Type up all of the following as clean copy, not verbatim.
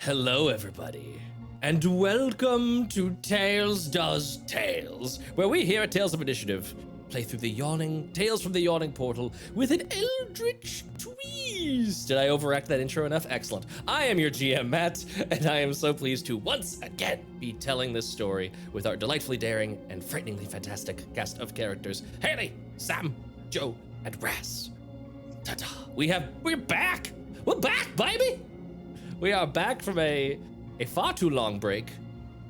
Hello, everybody, and welcome to Tales Does Tales, where we here at Tales of Initiative play through the Tales from the Yawning Portal with an eldritch twist. Did I overact that intro enough? Excellent. I am your GM, Matt, and I am so pleased to once again be telling this story with our delightfully daring and frighteningly fantastic cast of characters, Haley, Sam, Joe, and Ras. Ta-da! We're back! We're back, baby! We are back from a far too long break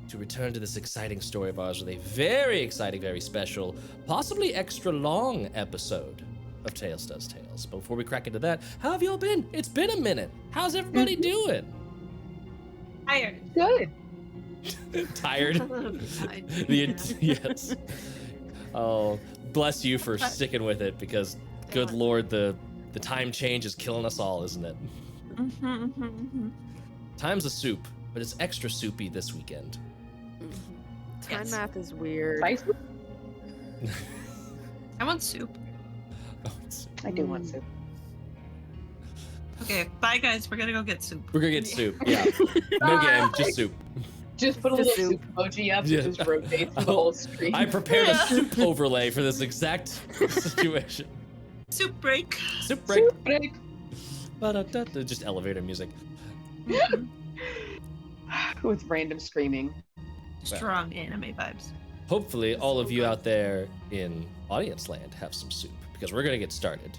to return to this exciting story of ours with a very exciting, very special, possibly extra long episode of Tales Does Tales. But before we crack into that, how have y'all been? It's been a minute. How's everybody doing? Tired. Good. Tired? Yes. Oh, bless you for sticking with it, because good lord, the time change is killing us all, isn't it? Time's a soup, but it's extra soupy this weekend. Time math is weird. Spicy? I want soup. Oh, I do want soup. Okay, bye guys. We're gonna go get soup. we're gonna get soup, yeah. No game, just soup. Just put a Just little soup. soup emoji up Yeah. and just rotate the whole screen. I prepared a soup overlay for this exact situation. Soup break. Soup break. Soup break. Ba-da-da-da, just elevator music. With random screaming. Strong anime vibes. Hopefully all of you out there in audience land have some soup, because we're gonna get started.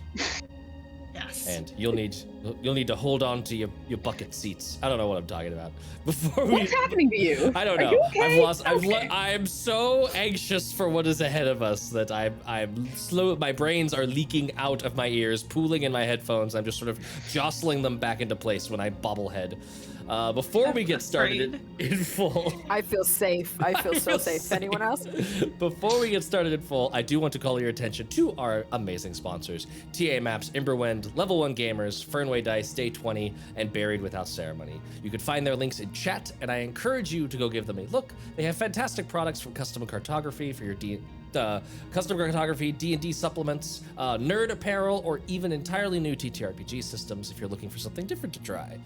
Yes. And you'll need to hold on to your bucket seats. I don't know what I'm talking about. Before What's happening to you? I don't Are know. you okay? I'm so anxious for what is ahead of us that I'm slow. My brains are leaking out of my ears, pooling in my headphones. I'm just sort of jostling them back into place when I bobblehead. Before we get started in full, I feel safe. I feel so safe. Anyone else? Before we get started in full, I do want to call your attention to our amazing sponsors: TA Maps, Imberwind, Level 1 Gamers, Fernway Dice, Day 20, and Buried Without Ceremony. You can find their links in chat, and I encourage you to go give them a look. They have fantastic products from custom cartography for your custom cartography, D&D supplements, nerd apparel, or even entirely new TTRPG systems if you're looking for something different to try.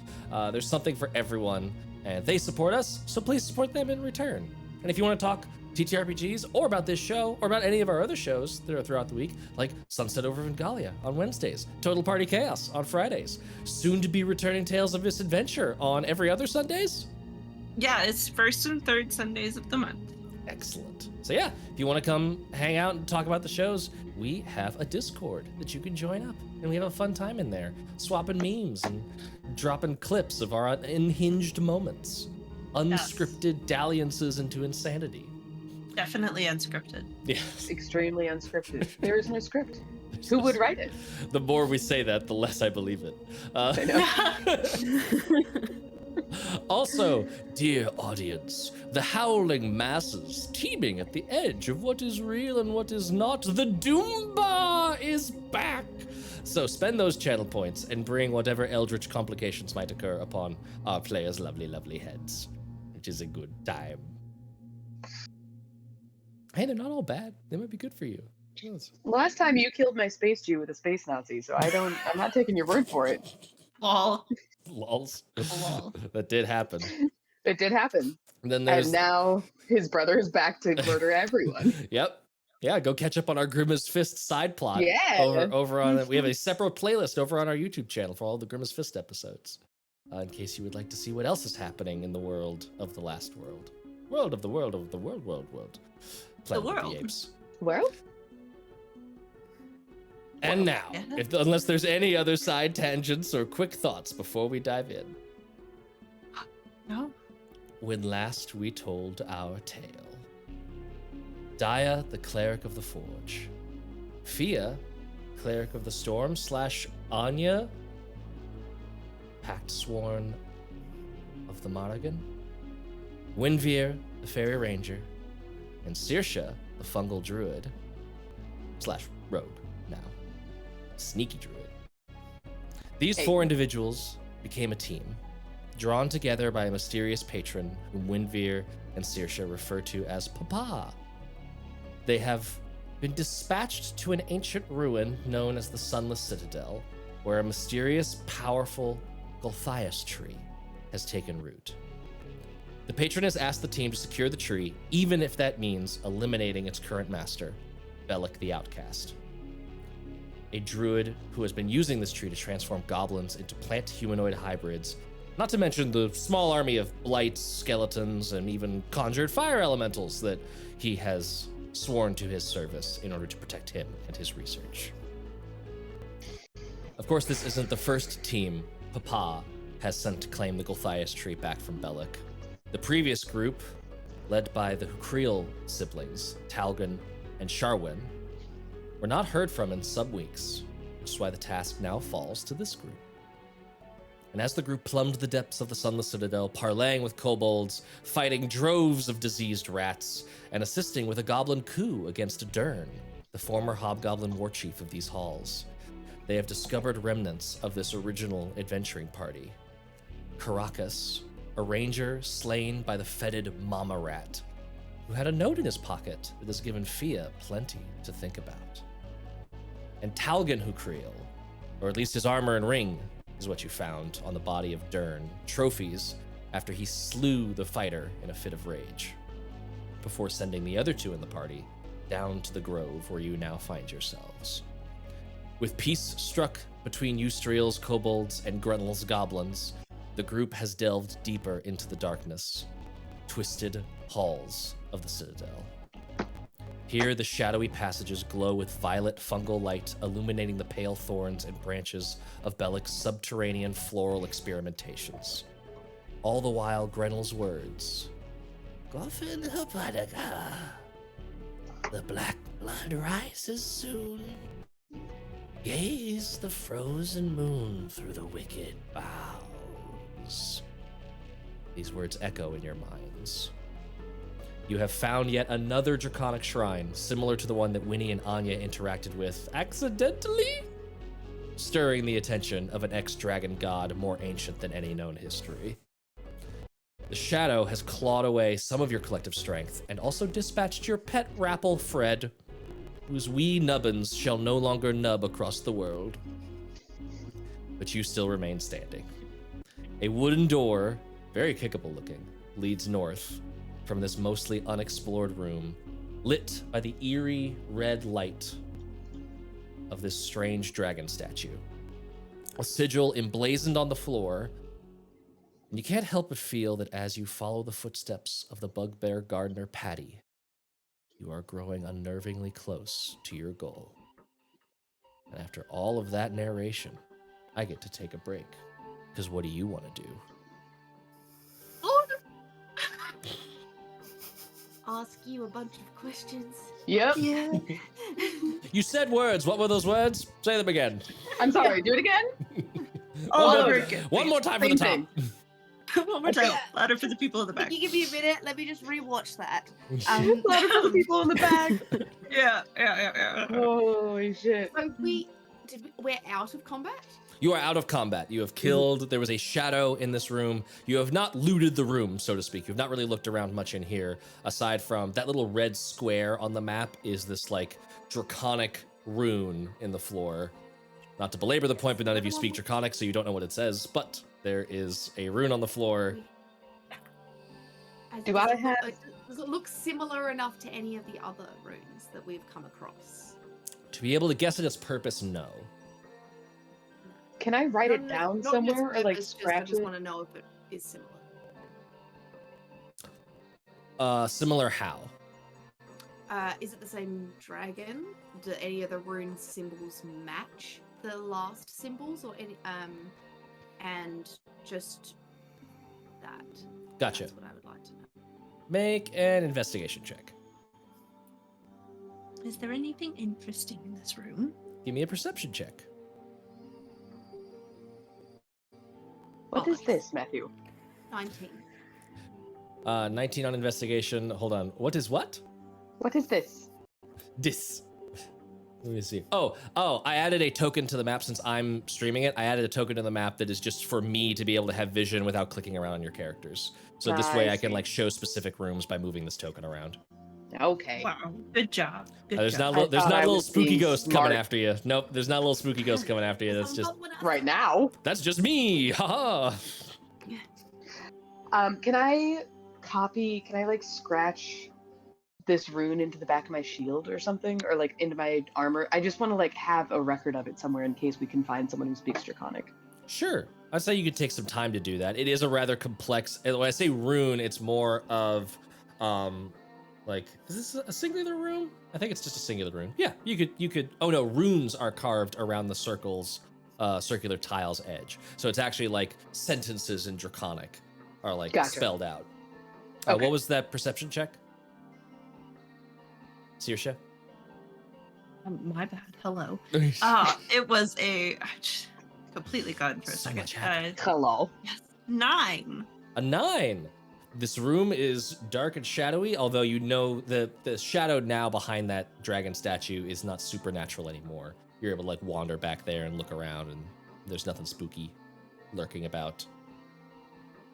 There's something for everyone, and they support us, so please support them in return. And if you want to talk TTRPGs, or about this show, or about any of our other shows that are throughout the week, like Sunset over Vengalia on Wednesdays, Total Party Chaos on Fridays, soon to be returning Tales of Misadventure on every other Sundays. Yeah, it's first and third Sundays of the month. Excellent. So yeah, if you want to come hang out and talk about the shows, we have a Discord that you can join up, and we have a fun time in there, swapping memes and dropping clips of our unhinged moments, unscripted dalliances into insanity. Definitely unscripted. Yes. Extremely unscripted. There is no script. Who would write it? The more we say that, the less I believe it. I know. Also, dear audience, the howling masses teeming at the edge of what is real and what is not, the Doomba is back! So spend those channel points and bring whatever eldritch complications might occur upon our players' lovely, lovely heads, which is a good time. Hey, they're not all bad. They might be good for you. Yes. Last time you killed my space Jew with a space Nazi, so I'm not taking your word for it. Lol. Lols. Lol. That did happen. It did happen. And then there's... And now his brother is back to murder everyone. Yep. Yeah, go catch up on our Grimace Fist side plot. Yeah. Over on, we have a separate playlist over on our YouTube channel for all the Grimace Fist episodes. In case you would like to see what else is happening in the world of the last world. World of the world of the world. Planet of world. the Apes. World? And now, Yeah. unless there's any other side tangents or quick thoughts before we dive in. No. When last we told our tale, Daja, the cleric of the forge, Fiadh, cleric of the storm / Anya, pact sworn of the Marrigan, Winveer, the fairy ranger, and Saoirse, the fungal druid / rogue now, sneaky druid. These four individuals became a team, drawn together by a mysterious patron whom Winveer and Saoirse refer to as Papa. They have been dispatched to an ancient ruin known as the Sunless Citadel, where a mysterious, powerful Gulthias Tree has taken root. The patroness asked the team to secure the tree, even if that means eliminating its current master, Belak the Outcast, a druid who has been using this tree to transform goblins into plant-humanoid hybrids, not to mention the small army of blights, skeletons, and even conjured fire elementals that he has sworn to his service in order to protect him and his research. Of course, this isn't the first team Papa has sent to claim the Gulthias Tree back from Belak. The previous group, led by the Hukriel siblings, Talgan and Sharwin, were not heard from in subweeks, which is why the task now falls to this group. And as the group plumbed the depths of the Sunless Citadel, parleying with kobolds, fighting droves of diseased rats, and assisting with a goblin coup against Dern, the former hobgoblin war chief of these halls, they have discovered remnants of this original adventuring party. Caracas, a ranger slain by the fetid mama rat, who had a note in his pocket that has given Fiadh plenty to think about. And Talgan Hukriel, or at least his armor and ring, is what you found on the body of Dern, trophies after he slew the fighter in a fit of rage, before sending the other two in the party down to the grove where you now find yourselves. With peace struck between Eustriel's kobolds and Gruntl's goblins, the group has delved deeper into the darkness, twisted halls of the Citadel. Here, the shadowy passages glow with violet fungal light, illuminating the pale thorns and branches of Belak's subterranean floral experimentations. All the while, Grenel's words, "Coffin Hapadaga, the black blood rises soon. Gaze the frozen moon through the wicked boughs." These words echo in your minds. You have found yet another draconic shrine, similar to the one that Winny and Anya interacted with accidentally, stirring the attention of an ex-dragon god more ancient than any known history. The shadow has clawed away some of your collective strength and also dispatched your pet rapple Fred, whose wee nubbins shall no longer nub across the world. But you still remain standing. A wooden door, very kickable looking, leads north from this mostly unexplored room, lit by the eerie red light of this strange dragon statue. A sigil emblazoned on the floor, and you can't help but feel that as you follow the footsteps of the bugbear gardener Patty, you are growing unnervingly close to your goal. And after all of that narration, I get to take a break. Because what do you want to do? Ask you a bunch of questions. Yep. Yeah. You said words. What were those words? Say them again. I'm sorry. Do it again. All Oh, over okay. again. One more time for the top. Same One more time. Louder for the people in the back. Can you give me a minute? Let me just rewatch that. Louder for the people in the back. Yeah. Holy shit. So we're out of combat? You are out of combat. You have killed. There was a shadow in this room. You have not looted the room, so to speak. You've not really looked around much in here, aside from that little red square on the map is this like draconic rune in the floor. Not to belabor the point, but none of you speak draconic, so you don't know what it says, but there is a rune on the floor. Do I have... Does it look similar enough to any of the other runes that we've come across? To be able to guess at its purpose, no. Can I write it down Not somewhere or like purpose, I scratch just it? want to know if it is similar. Similar how? Is it the same dragon? Do any of the rune symbols match the last symbols, or any and just that? Gotcha. That's what I would like to know. Make an investigation check. Is there anything interesting in this room? Give me a perception check. What is this, Matthew? 19. 19 on investigation. Hold on. What is what? What is this? This. Let me see. Oh, I added a token to the map since I'm streaming it. I added a token to the map that is just for me to be able to have vision without clicking around on your characters. So this way I can like show specific rooms by moving this token around. Okay. Wow. Good job. Good There's job. not a little was spooky being ghost smart. coming after you. Nope, there's not a little spooky ghost coming after you. That's just Right now? that's just me. Haha. Can I like scratch this rune into the back of my shield or something, or like into my armor? I just want to like have a record of it somewhere in case we can find someone who speaks Draconic. Sure. I'd say you could take some time to do that. It is a rather complex, and when I say rune, it's more of, like, is this a singular rune? I think it's just a singular rune. Yeah, you could, oh no, runes are carved around the circle's, circular tile's edge. So it's actually like sentences in Draconic are like Gotcha. spelled out. Okay. What was that perception check? Saoirse? My bad. Hello. It was I just completely got it for a So second. much happening. Hello. Yes, 9. A 9. This room is dark and shadowy, although you know the shadow now behind that dragon statue is not supernatural anymore. You're able to like wander back there and look around, and there's nothing spooky lurking about.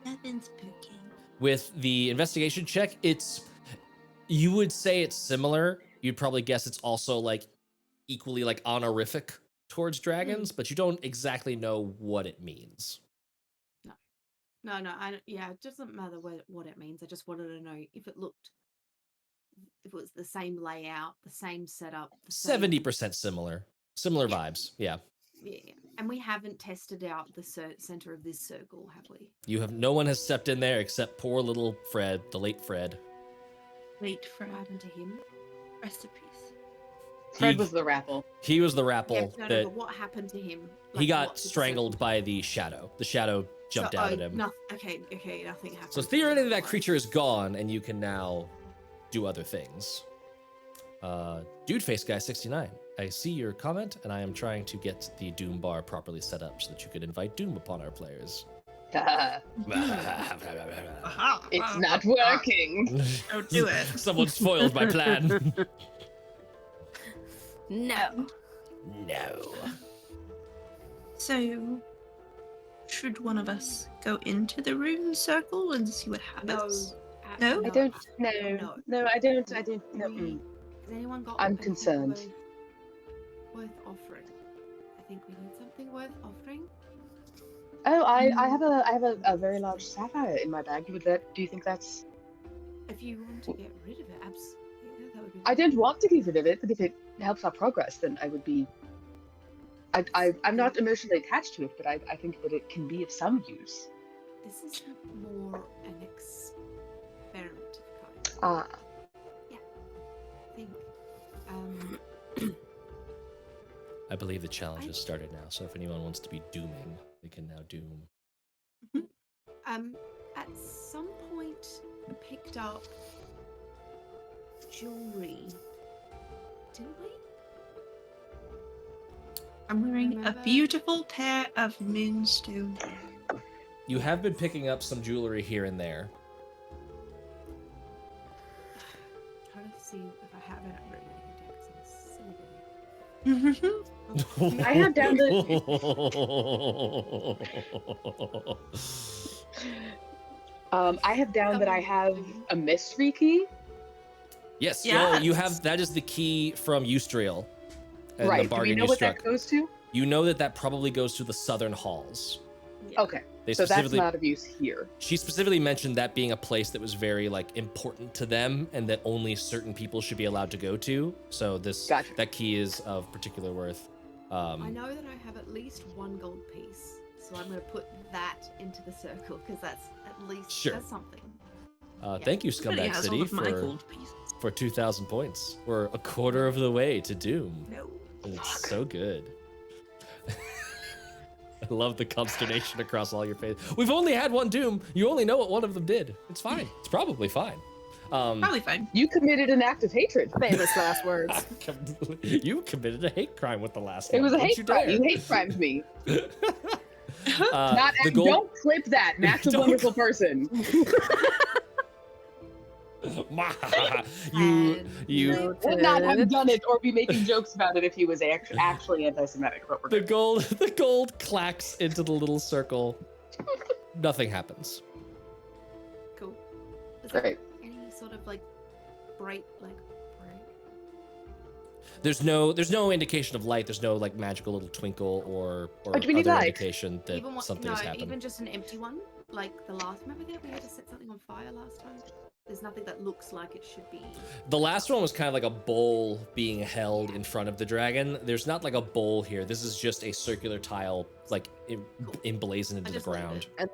Nothing spooky. With the investigation check, you would say it's similar. You'd probably guess it's also like equally like honorific towards dragons, but you don't exactly know what it means. No, it doesn't matter what it means. I just wanted to know if it was the same layout, the same setup. 70% similar vibes. Yeah. Yeah. And we haven't tested out the center of this circle, have we? No one has stepped in there except poor little Fred, the late Fred. Wait for What happened to him? rest in peace. Fred was the rapple. He was the rapple that but what happened to him? he got strangled by the shadow. The shadow jumped out at him. Okay, nothing happened. So theoretically, that creature is gone, and you can now do other things. Dude Face Guy 69. I see your comment, and I am trying to get the Doom bar properly set up so that you could invite Doom upon our players. It's not working. Don't do it. Someone spoiled my plan. No. No. So, should one of us go into the rune circle and see what happens? No? I don't know. No, I don't. No. Has anyone got? I'm anything concerned. Worth offering. I think we need something worth offering. Oh, I have a very large sapphire in my bag. Do you think that's? If you want to get rid of it, absolutely, that would be. I don't want to get rid of it, but if it helps our progress, then I would be. I'm not emotionally attached to it, but I think that it can be of some use. This is more an experiment kind. Ah. Yeah. I think. I believe the challenge has started now, so if anyone wants to be dooming, they can now doom. At some point, we picked up jewelry, didn't we? I'm wearing a Remember? beautiful pair of moonstone. You have been picking up some jewelry here and there. Trying to see if I have it written in because I'm silly. I have down the. I have down that I have a mystery key. Yes, Yes. you have. That is the key from Eustriel. And Right. the Do we bargain know you what struck. that goes to? You know that probably goes to the southern halls. Yeah. Okay. They So that's specifically, not of use here. she specifically mentioned that being a place that was very like important to them, and that only certain people should be allowed to go to. So Gotcha. that key is of particular worth. I know that I have at least one gold piece, so I'm going to put that into the circle because that's at least Sure. that's something. Thank you, Somebody Scumbag has City, all of my for gold pieces. 2,000 points. We're a quarter of the way to Doom. No. And it's so good. I love the consternation across all your faces. We've only had one Doom. You only know what one of them did. It's fine. It's probably fine. Probably fine. You committed an act of hatred. Famous last words. You committed a hate crime with the last It one. was a Don't hate you crime. dare. You hate crimed me. The gold- Don't clip that. Matt's a Don't- wonderful person. you Would not have done it or be making jokes about it if he was actually anti-Semitic. But we're the good. gold clacks into the little circle. Nothing happens. Cool. Is there Great. any sort of like bright There's no indication of light. There's no like magical little twinkle or do we need other light? indication that something has happened. Even just an empty one, like the last. Remember that we had to set something on fire last time. There's nothing that looks like it should be. The last one was kind of like a bowl being held in front of the dragon. There's not like a bowl here. This is just a circular tile, like emblazoned into the ground. And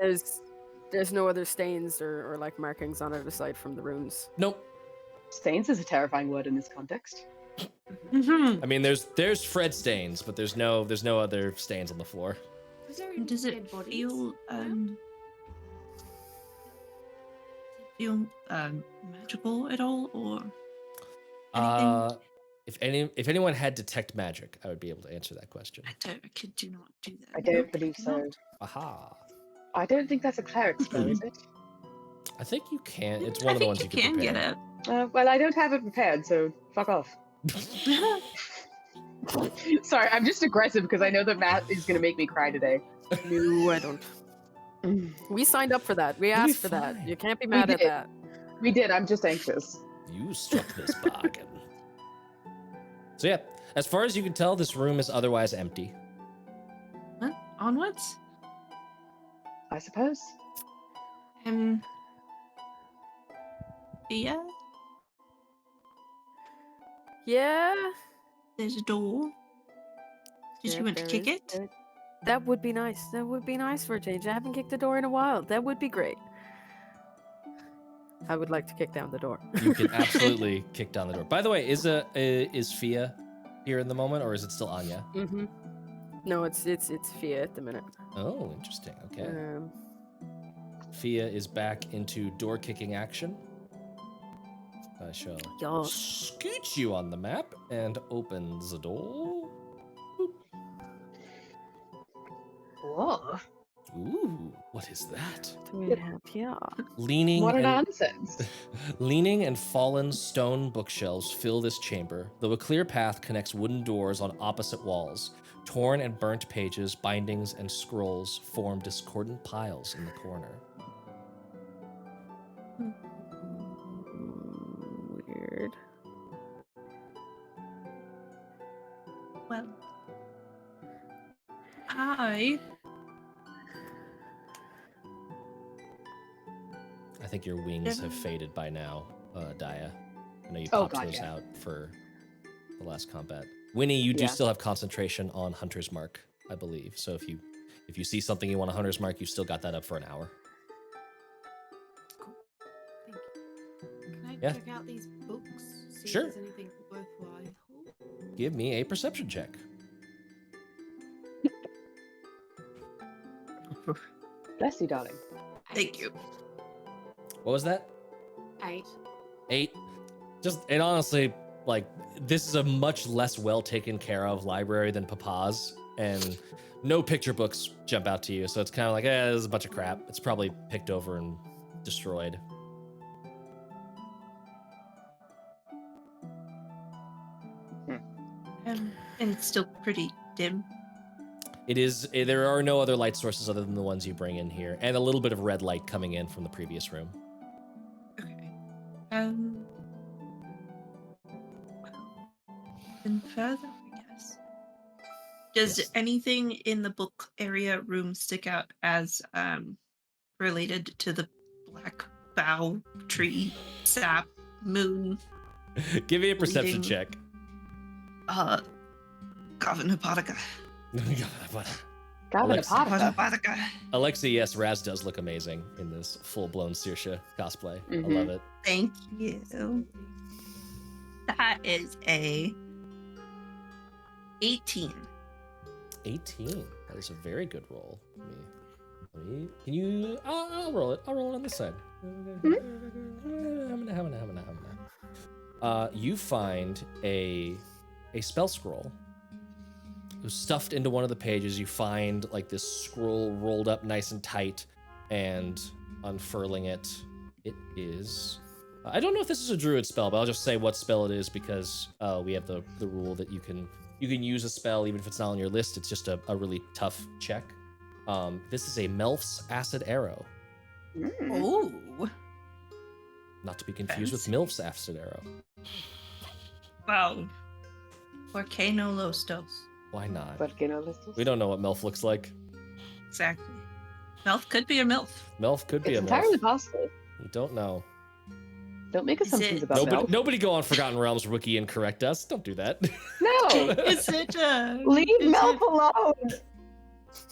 there's no other stains or like markings on it aside from the runes. Nope. Stains is a terrifying word in this context. I mean, there's Fred stains, but there's no other stains on the floor. Does it feel magical at all, or anything? If anyone had detect magic, I would be able to answer that question. I could do not do that. I don't believe so. Aha. I don't think that's a cleric spell, is it? I think you can. It's one of the ones you can get prepare. it. Well, I don't have it prepared, so fuck off. Sorry, I'm just aggressive because I know that Matt is going to make me cry today. No, I don't. We signed up for that. We asked for that. fine. You can't be mad at did. that. We did, I'm just anxious. You struck this bargain. So yeah, as far as you can tell, this room is otherwise empty. What? Onwards? I suppose. Yeah, Yeah. there's a door. Did you want to kick it? That would be nice. That would be nice for a change. I haven't kicked the door in a while. That would be great. I would like to kick down the door. You can absolutely kick down the door. By the way, is Fiadh here in the moment, or is it still Anya? Mm-hmm. No, it's Fiadh at the minute. Oh, interesting. Okay. Fiadh is back into door kicking action. I shall Y'all. scoot you on the map and open the door. Whoa. Ooh, what is that? Do we have here? Leaning What a and, nonsense. leaning and fallen stone bookshelves fill this chamber, though a clear path connects wooden doors on opposite walls. Torn and burnt pages, bindings, and scrolls form discordant piles in the corner. Weird. Well, I think your wings have faded by now, Daja. I know you Oh, popped God, those yeah. out for the last combat. Winnie, you do Yeah. still have concentration on Hunter's Mark, I believe. So if you see something you want a Hunter's Mark, you still got that up for an hour. Cool. Thank you. Can I Yeah. check out these books? See Sure. if there's anything worthwhile. Give me a perception check. Bless you, darling. thank you. What was that? 8. 8. And honestly, like, this is a much less well taken care of library than Papa's, and no picture books jump out to you, so it's kind of like, this is a bunch of crap. It's probably picked over and destroyed. And it's still pretty dim. It is. There are no other light sources other than the ones you bring in here, and a little bit of red light coming in from the previous room. Okay. And further, I guess. Does Yes. anything in the book area room stick out as related to the black bough tree sap moon? Give me a perception Reading. check. Governor Potica. Gavin Alexa. Potica. Alexi, yes, Raz does look amazing in this full-blown Saoirse cosplay. I Mhm. love it. Thank you. That is a 18. 18. That is a very good roll. Can you? I'll roll it. I'll roll it on this side. You find a spell scroll. It was stuffed into one of the pages. You find like this scroll rolled up nice and tight, and unfurling it, it is. I don't know if this is a druid spell, but I'll just say what spell it is because we have the rule that you can use a spell even if it's not on your list. It's just a really tough check. This is a Melf's Acid Arrow, Oh. not to be confused with Fancy. Milf's Acid Arrow. Well, Por qué no los dos? Why not? But you know, let's We don't know what MILF looks like. Exactly. MILF could be a MILF. MILF could be It's a entirely MILF. possible. We don't know. Don't make Is assumptions it- about Mel. Nobody go on Forgotten Realms Wiki and correct us. Don't do that. No, Is it leave is Melf it- alone.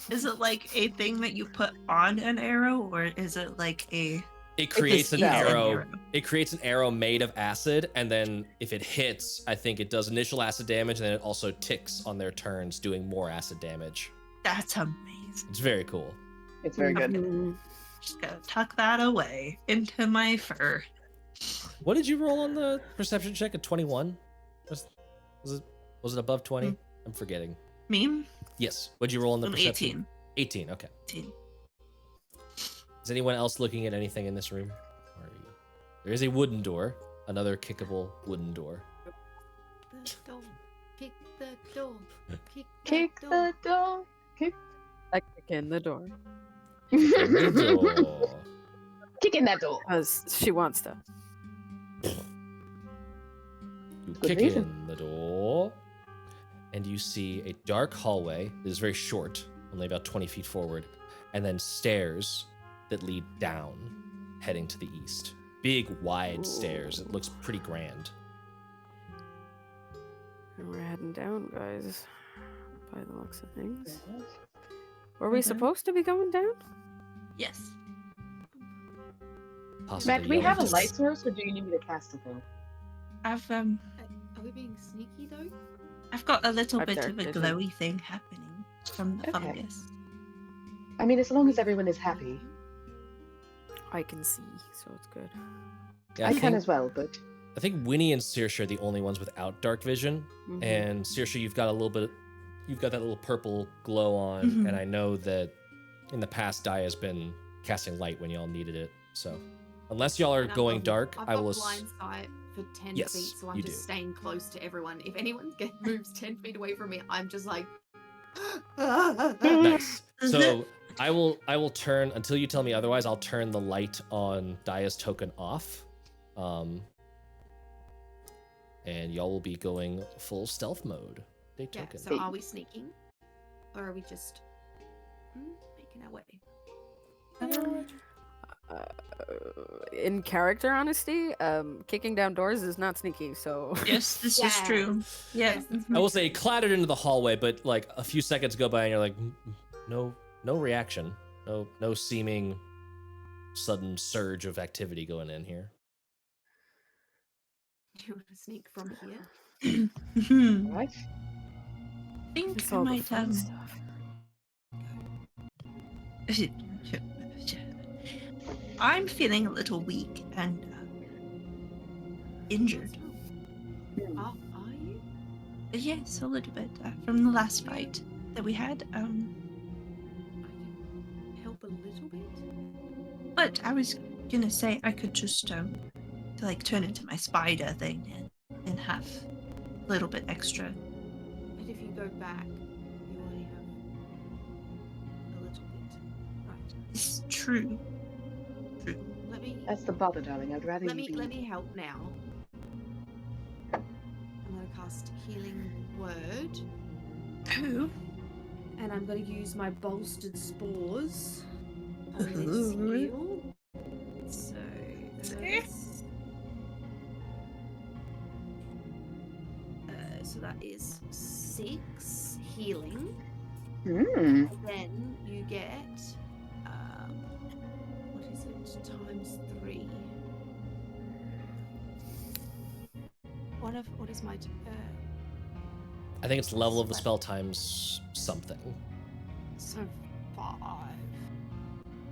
Is it like a thing that you put on an arrow, or is it like a? It creates an spell. arrow. It creates an arrow made of acid, and then if it hits, I think it does initial acid damage, and then it also ticks on their turns, doing more acid damage. That's amazing. It's very cool. It's very good. Mm, Just gotta tuck that away into my fur. What did you roll on the perception check? A 21? Was it above 20? I'm forgetting. Meme? Yes. What'd you roll on the An perception? 18. 18. Okay. 18. Is anyone else looking at anything in this room? Or are you... There is a wooden door. Another kickable wooden door. The door. Kick the door. Kick the door. Kick. like in the door The door. Kick in that door. because she wants to. You Good kick reason. in the door, and you see a dark hallway that is very short, only about 20 feet forward, and then stairs that lead down, heading to the east. Big, wide stairs. It looks pretty grand. And we're heading down, guys. By the looks of things. Were we supposed to be going down? Yes. Possibly Matt, do we have a yellow. light source, or do you need me to cast a thing? I've Are we being sneaky though? I've got a little I've bit dark of a vision. glowy thing happening from the Okay. fungus. I mean, as long as everyone is happy. I can see, so it's good. Yeah, I can as well, but I think Winny and Saoirse are the only ones without dark vision. Mhm. And Saoirse, you've got that little purple glow on, Mhm. and I know that in the past Daja's been casting light when y'all needed it. So unless y'all are And I've going got- dark, I've I got will. blind sight for 10 Yes, feet, so I'm you just do. staying close to everyone. If anyone moves 10 feet away from me, I'm just like. Nice. So I will turn until you tell me otherwise. I'll turn the light on Daja's token off, and y'all will be going full stealth mode. Day Yeah, token. so are we sneaking? Or are we just making our way? In character honesty, kicking down doors is not sneaky, so Yes, this is true. Yeah. Yes. mhm. I will say it clattered into the hallway, but like a few seconds go by and you're like, no reaction, no seeming sudden surge of activity going in here. You want to sneak from here? Mhm. right? I think it's I all the might fun stuff. I'm feeling a little weak and injured. Are you? Yes, a little bit from the last fight that we had. I can help a little bit. But I was gonna say I could just like turn into my spider thing and have a little bit extra. But if you go back, you only have a little bit. Right. It's true. Let me That's the bother, darling. I'd rather let you me be. let me help now. I'm gonna cast Healing Word, Oh. and I'm gonna use my bolstered spores on this Ooh. heal. So that's, so that is 6 healing. Hmm. Then you get what is it? Times 3. What is my I think it's level of the spell times something. so 5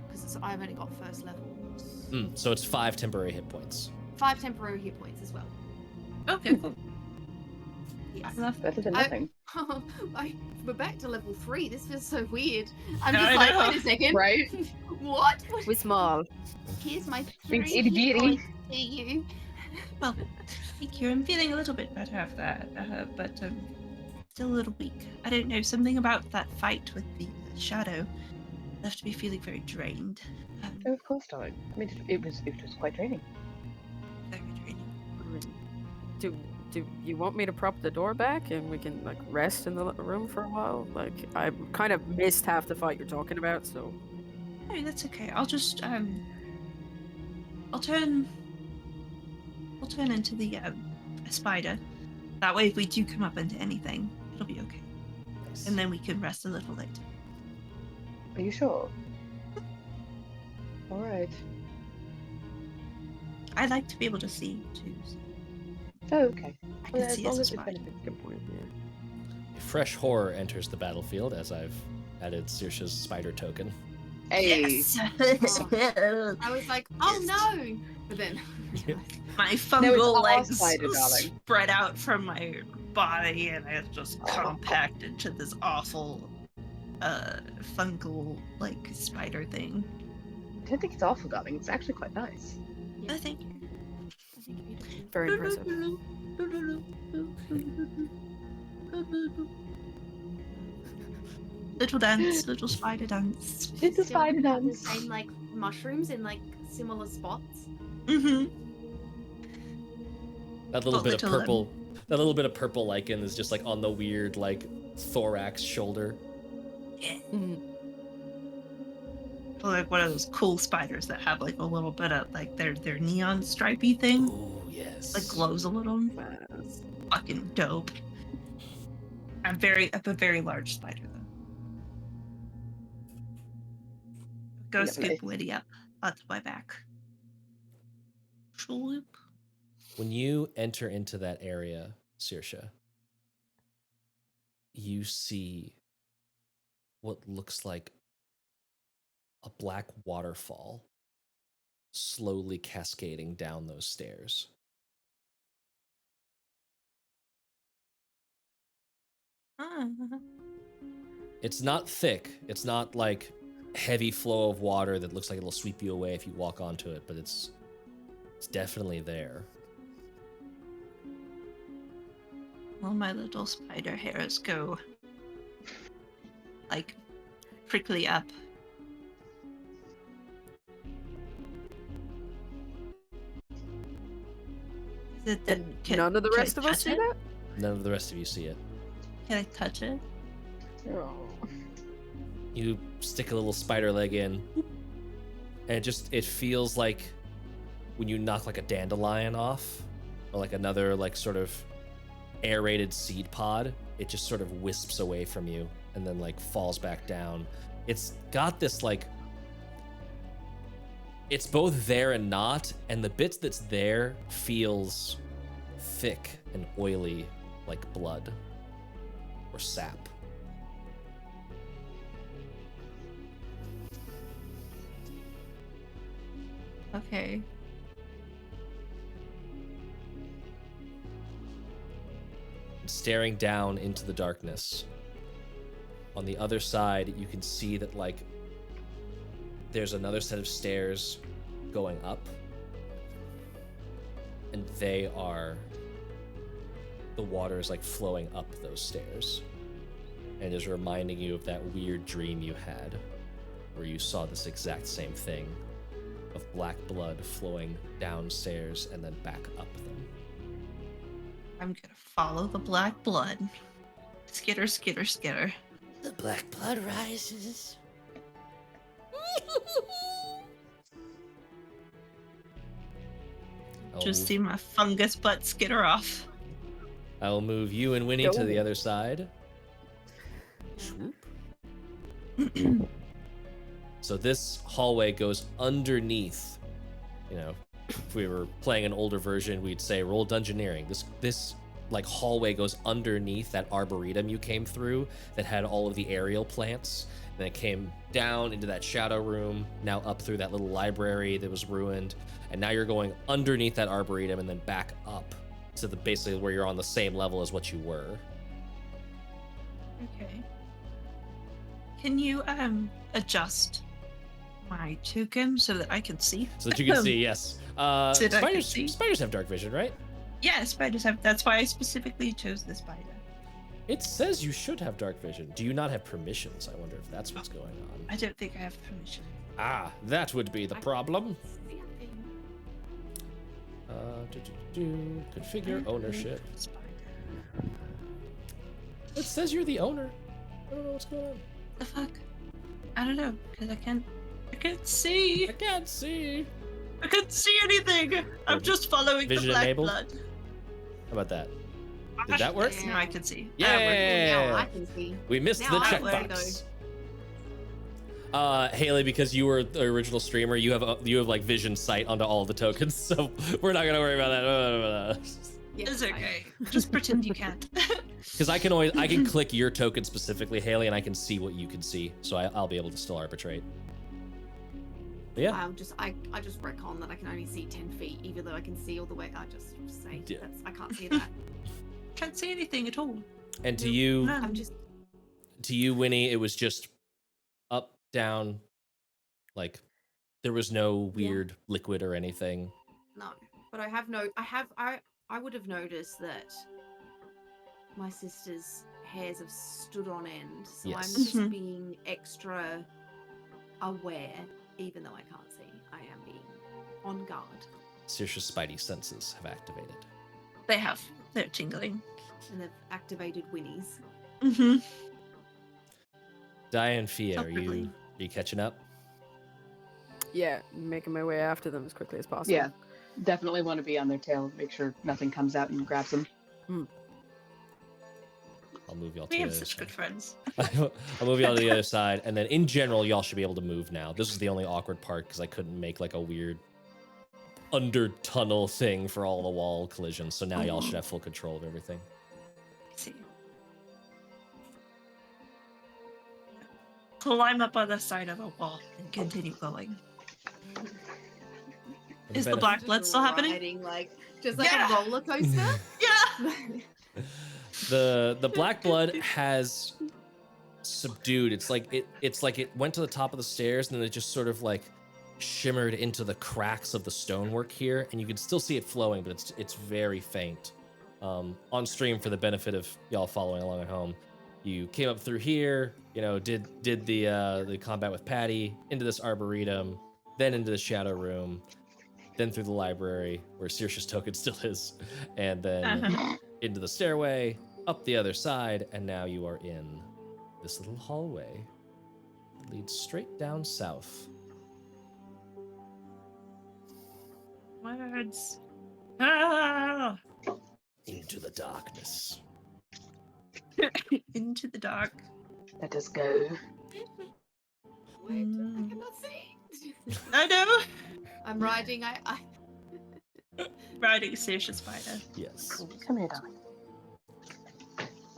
because I've only got first level. So it's 5 temporary hit points. 5 temporary hit points as well. Okay, cool. Yes. I love Better than I- nothing. We're back to level 3. This feels so weird. I'm I just like, know. wait a second. Right? What? We small. Here's my 3 Big itty hit bitty. points to you. Well, thank you. I'm feeling a little bit better after that, but still a little weak. I don't know, something about that fight with the shadow left me feeling very drained. Oh, of course, darling. I mean, it was quite draining. Very draining. do you want me to prop the door back and we can like rest in the room for a while? Like I kind of missed half the fight you're talking about, so. No, that's okay. I'll just I'll turn into the a spider. That way, if we do come up into anything, it'll be okay. Nice. And then we can rest a little later. Are you sure? All right. I like to be able to see too. So Oh, okay. I can see as a it's spider. Good point, yeah. A fresh horror enters the battlefield as I've added Saoirse's spider token. Hey. Yes. I was like, oh no! But then, My No, it's fungal all legs spider, darling. spread out from my body, and I just compact into this awful, fungal like spider thing. I don't think it's awful, darling. It's actually quite nice. I think. Very impressive. Little dance, little spider dance. It's a still spider have the dance. same like mushrooms in like similar spots. Mm-hmm. That little But bit of little purple, that little bit of purple lichen is just like on the weird like thorax shoulder. Like one of those cool spiders that have like a little bit of like their neon stripey thing, Oh yes. like glows a little. Fucking dope. I'm a very large spider though. Go Yeah, scoop nice. Winny up onto my back. Shoop. When you enter into that area, Saoirse, you see what looks like a black waterfall slowly cascading down those stairs. It's not thick. It's not like heavy flow of water that looks like it'll sweep you away if you walk onto it, but it's definitely there. All my little spider hairs go like prickly up. Is it the, None of the can I rest of us touch see it? that? None of the rest of you see it. Can I touch it? Oh. You stick a little spider leg in, and it feels like when you knock like a dandelion off, or like another like sort of aerated seed pod, it just sort of wisps away from you and then like falls back down. It's got this like, it's both there and not, and the bits that's there feels thick and oily like blood or sap. Okay. Staring down into the darkness. On the other side, you can see that like there's another set of stairs going up, and the water is like flowing up those stairs and is reminding you of that weird dream you had where you saw this exact same thing of black blood flowing downstairs and then back up them. I'm gonna follow the black blood. Skitter, skitter, skitter. The black blood rises. Just see my fungus butt skitter off. I'll move you and Winny to the other side. Swoop. So this hallway goes underneath. You know, if we were playing an older version, we'd say roll dungeoneering. This like hallway goes underneath that arboretum you came through that had all of the aerial plants. And then it came down into that shadow room, now up through that little library that was ruined. And now you're going underneath that arboretum and then back up to the basically where you're on the same level as what you were. Okay. Can you adjust my token so that I can see? So that you can see, yes. So that I can Spiders, see? spiders have dark vision, right? Yeah, spiders have. That's why I specifically chose the spider. It says you should have dark vision. Do you not have permissions? I wonder if that's what's going on. I don't think I have permission. Ah, that would be the problem. Configure ownership. It says you're the owner. I don't know what's going on. The fuck? I don't know, because I can't see. I can't see. I can't see anything. I'm just following the Vision black enabled? blood. How about that? Did that work? Now I can see. Now I Yeah. can see. We missed Now the I worry, checkbox. Haley, because you were the original streamer, you have like vision sight onto all the tokens, so we're not gonna worry about that. Yes, It's okay. Just pretend you can't. Because I can click your token specifically, Haley, and I can see what you can see, so I'll be able to still arbitrate. But yeah. I just retcon that I can only see 10 feet, even though I can see all the way. I just say Yeah. I can't see that. Can't see anything at all. And to you, None. I'm just Winnie, it was just up, down, like there was no weird liquid or anything. no. But I would have noticed that my sister's hairs have stood on end, so Yes. I'm just Mhm. being extra aware, even though I can't see. I am being on guard. Saoirse's spidey senses have activated. They have. They're tingling. And they've activated Winnie's. Mm-hmm. Diane, Fiadh, are Separately. you catching up? Yeah, making my way after them as quickly as possible. Yeah, definitely want to be on their tail. Make sure nothing comes out and grabs them. I'll move y'all to We the have other such good side. friends. I'll move y'all to the other side, and then in general, y'all should be able to move now. This is the only awkward part because I couldn't make like a weird under tunnel thing for all the wall collisions. So now y'all should have full control of everything. See. Climb up on the side of a wall and continue going. Is the black blood still happening? Riding, just like Yeah. a roller coaster. Yeah. The black blood has subdued. It's like it went to the top of the stairs and then it just sort of like shimmered into the cracks of the stonework here, and you can still see it flowing, but it's very faint. On stream, for the benefit of y'all following along at home, you came up through here, did the combat with Patty, into this arboretum, then into the shadow room, then through the library where Saoirse's token still is, and then into the stairway, up the other side, and now you are in this little hallway that leads straight down south. Words. Ah! Into the darkness. Into the dark. Let us go. Wait, I cannot see. I know. I'm riding. I Riding Saoirse Spider. Yes. Come here, darling.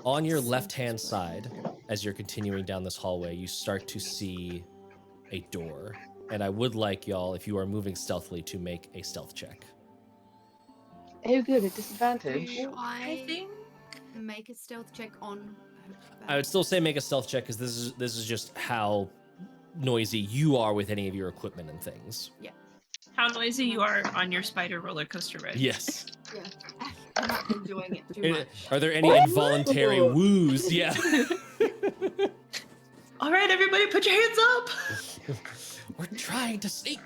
On your left-hand side, as you're continuing down this hallway, you start to see a door. And I would like y'all, if you are moving stealthily, to make a stealth check. Oh, good. At disadvantage. do I I think. make a stealth check on. I would still say make a stealth check because this is just how noisy you are with any of your equipment and things. How noisy you are on your spider roller coaster ride. Yes. Yeah, I'm not enjoying it too much. Are there any involuntary woos? Yeah. All right, everybody, put your hands up. We're trying to sneak.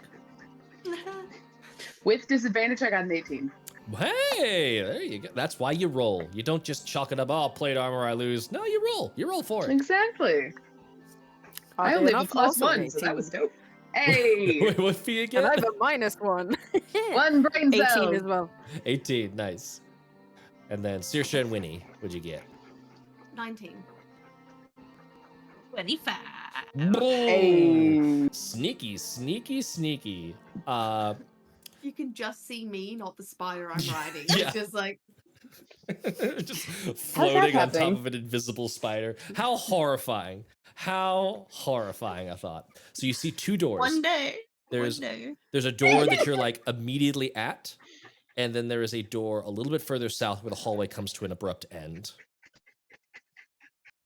With disadvantage, I got an 18. Hey, there you go. That's why you roll. You don't just chalk it up. Oh, plate armor, I lose. No, you roll. You roll for it. Exactly. I only have a +1, so that was dope. Hey! Wait, what fee again? And I have a -1. One brain 18 cell. as well. 18, nice. And then Saoirse and Winny, what'd you get? 19. 25. Hey. Sneaky, sneaky, sneaky. You can just see me, not the spider I'm riding. Yeah. It's just like just floating on top happening? of an invisible spider. How horrifying. How horrifying, I thought. So you see two doors. One day. There's One day. there's a door that you're like immediately at, and then there is a door a little bit further south where the hallway comes to an abrupt end.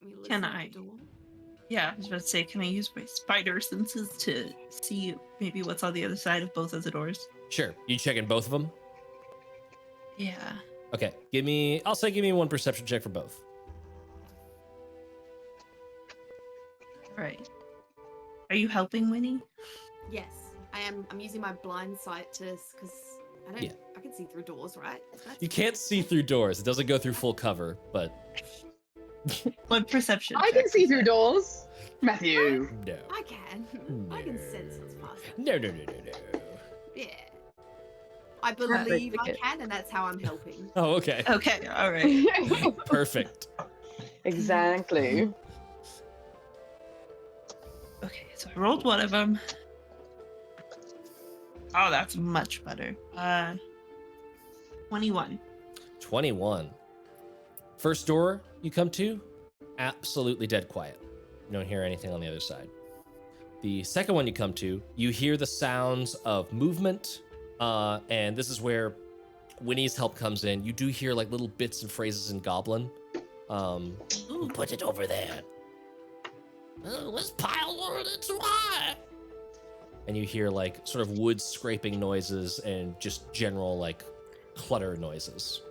we listen Can at the I? door. Yeah, I was about to say, can I use my spider senses to see maybe what's on the other side of both of the doors? Sure. You checking both of them? Yeah. Okay. Give me one perception check for both. Right. Are you helping Winnie? Yes, I am. I'm using my blind sight to because I don't. Yeah. I can see through doors, right? That's You can't see through doors. It doesn't go through doors. That's You can't see through doors. It doesn't go through full cover, but What perception? I check can see is through that? doors. Matthew. no. I can. I can sense what's past. No. Yeah. I Right, believe I thicket. can, and that's how I'm helping. Oh, okay. Okay, all right. Perfect. Exactly. Okay, so I rolled one of them. Oh, that's much better. 21. 21. First door you come to, absolutely dead quiet. You don't hear anything on the other side. The second one you come to, you hear the sounds of movement, and this is where Winnie's help comes in. You do hear like little bits and phrases in Goblin. Put it over there. Let's pile it too high. And you hear like sort of wood scraping noises and just general like clutter noises.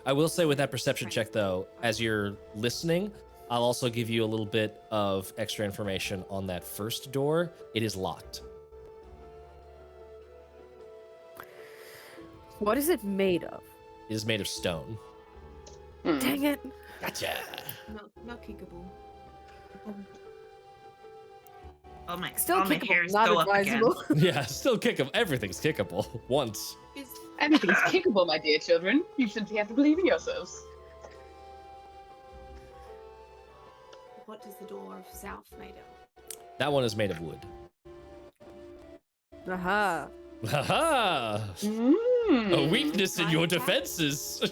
I will say with that perception check though, as you're listening, I'll also give you a little bit of extra information on that first door. It is locked. What is it made of? It is made of stone. Dang it. Gotcha. Not kickable. Oh my, Still all my kickable, hairs not go up again. advisable. Yeah, still kickable. Everything's kickable once. Is Anything's kickable, my dear children. You simply have to believe in yourselves. what is the door of south made of? That one is made of wood. Aha. Haha! A weakness in your defenses.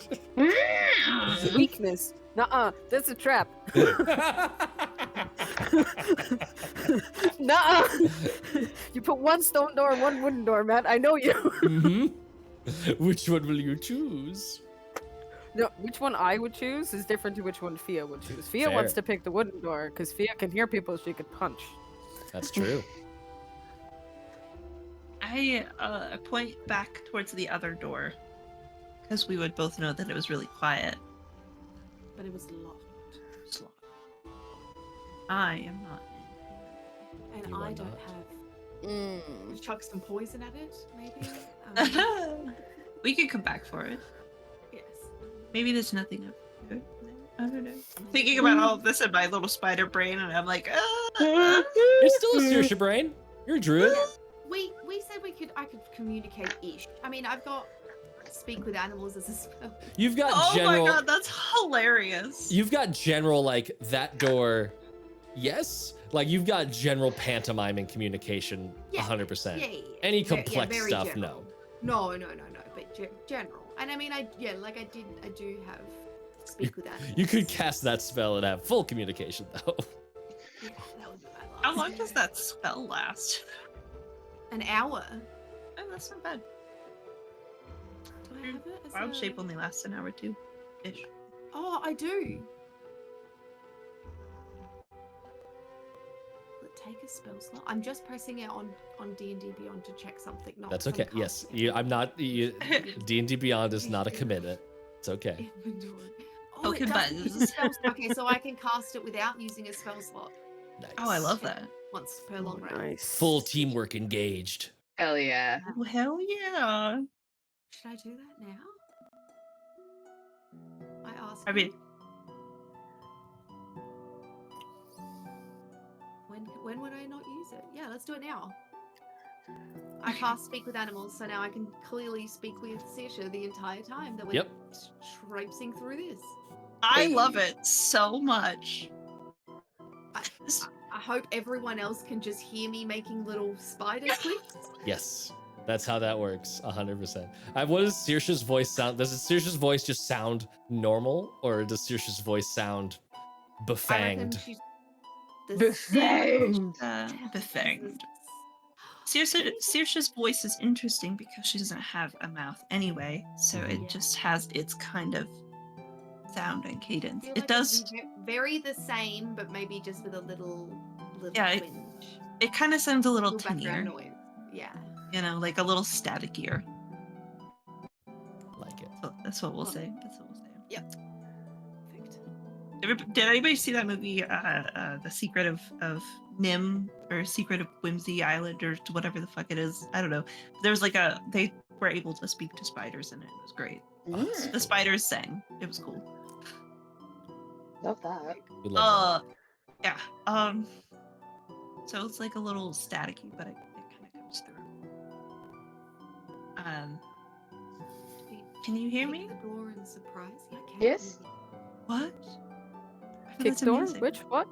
Weakness. Nuh-uh. That's a trap. Nuh-uh. You put one stone door and one wooden door, Matt. I know you. Mm-hmm. Which one will you choose? No, which one I would choose is different to which one Fiadh would choose. Fiadh Fair. wants to pick the wooden door because Fiadh can hear people she could punch. That's true. I point back towards the other door because we would both know that it was really quiet. But it was locked. It's locked. I am not. And You I are don't not. have. Chuck some poison at it, maybe. We could come back for it. Yes. Maybe there's nothing up here. I don't know. I'm thinking about all of this in my little spider brain, and I'm like, It's still a Saoirse brain. You're a druid. We said I could communicate ish. I mean, I've got speak with animals as a spell. You've got oh general. my god, that's hilarious. You've got general like that door. Yes, like you've got general pantomiming communication. Yeah, 100%. Yeah. Any Ve- yeah, complex very stuff, general. no. No. But general. And I mean, I do have speak with animals. You could cast that spell and have full communication though. Yeah, that would be my last. How long does that spell last? An hour. Oh, that's not bad. Do I have it? as Wild a- shape only lasts an hour too. Ish. Oh, I do. Will it take a spell slot? I'm just pressing it on D&D Beyond to check something. Not That's from okay. Yes, casting it. I'm not. D&D Beyond is not a commitment. It's okay. Inventory. Oh, Poke it does buttons. use a spell slot. Okay, so I can cast it without using a spell slot Nice. Oh, I love that. once per long rest. Nice. Full teamwork engaged. Hell yeah. Oh, hell yeah. Should I do that now? I asked. I mean- you. When would I not use it? Yeah, let's do it now. I can't speak with animals, so now I can clearly speak with Saoirse the entire time that we're Yep. traipsing through this. I love it so much. I hope everyone else can just hear me making little spider clicks. Yes, that's how that works. 100%. What does Saoirse's voice sound? Does Saoirse's voice just sound normal, or does Saoirse's voice sound I reckon befanged? she's Befanged. Befanged. Saoirse's voice is interesting because she doesn't have a mouth anyway, so it Yeah. just has its kind of sound and cadence. feel It like does. it'd be very the same, but maybe just with a little Yeah, twinge. It kind of sounds a little Background tinier, noise. Yeah. you know, like a little statikier. Like it. So that's what we'll say. That's what we'll say. Yep. Perfect. Did anybody see that movie, The Secret of Nim or Secret of Whimsy Island or whatever the fuck it is. I don't know. There's like they were able to speak to spiders in it. It was great. Mm, The spiders sang. It was cool. love that. We love Yeah. So it's like a little staticky, but it kind of comes through. Can you hear me? The door in surprise. Yeah, I can. Yes? What? Kick door? Which? What?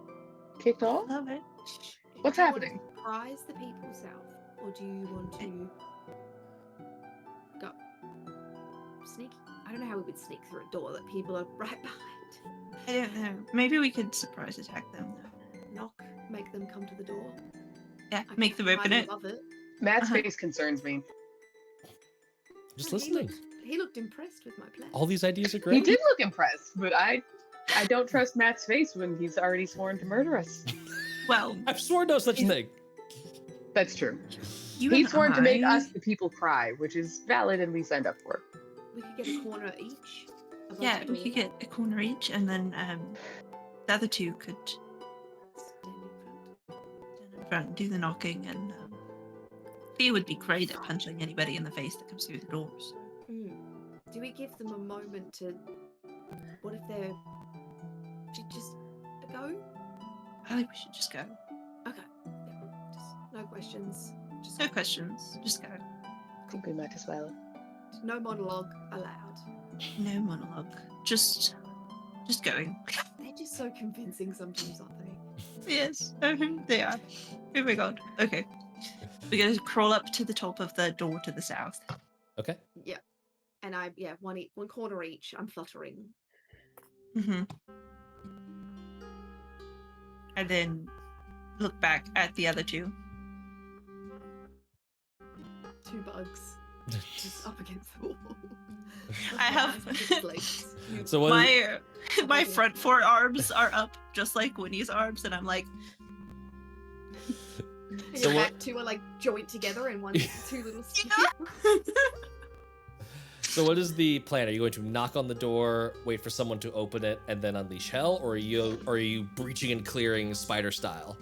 Kicked I off? love it. What's Do you happening? want to surprise the people south, or do you want to go sneak? I don't know how we would sneak through a door that people are right behind. I don't know. Maybe we could surprise attack them though. Knock, make them come to the door. Yeah, I make them open kinda it. Love it. Matt's Uh-huh. face concerns me. Just No, listening. He looked impressed with my plan. All these ideas are He great. did look impressed, but I don't trust Matt's face when he's already sworn to murder us. Well, I've sworn no such thing. That's true. you He's and sworn to make I- us the people cry, which is valid and we signed up for. We could get a corner each. above Yeah, the we door. could get a corner each, and then the other two could Stand in front. stand in front, do the knocking, and Fiadh would be great at punching anybody in the face that comes through the doors. Do we give them a moment to? What if they're just go? I think we should just go. Okay. Yeah. Just no questions. Just No questions, just go. I think we might as well. no monologue allowed. No monologue. Just going. They're just so convincing sometimes, aren't they? Yes, they are. Oh my god. Okay. We're gonna crawl up to the top of the door to the south. Okay. Yeah. And one corner each. I'm fluttering. Mm-hmm. And then look back at the other two. Two bugs just up against the wall. I have- So what? My front four arms are up just like Winnie's arms, and I'm like, So Your what- back two are like joint together in one two little So what is the plan? Are you going to knock on the door, wait for someone to open it, and then unleash hell, or are you breaching and clearing spider style?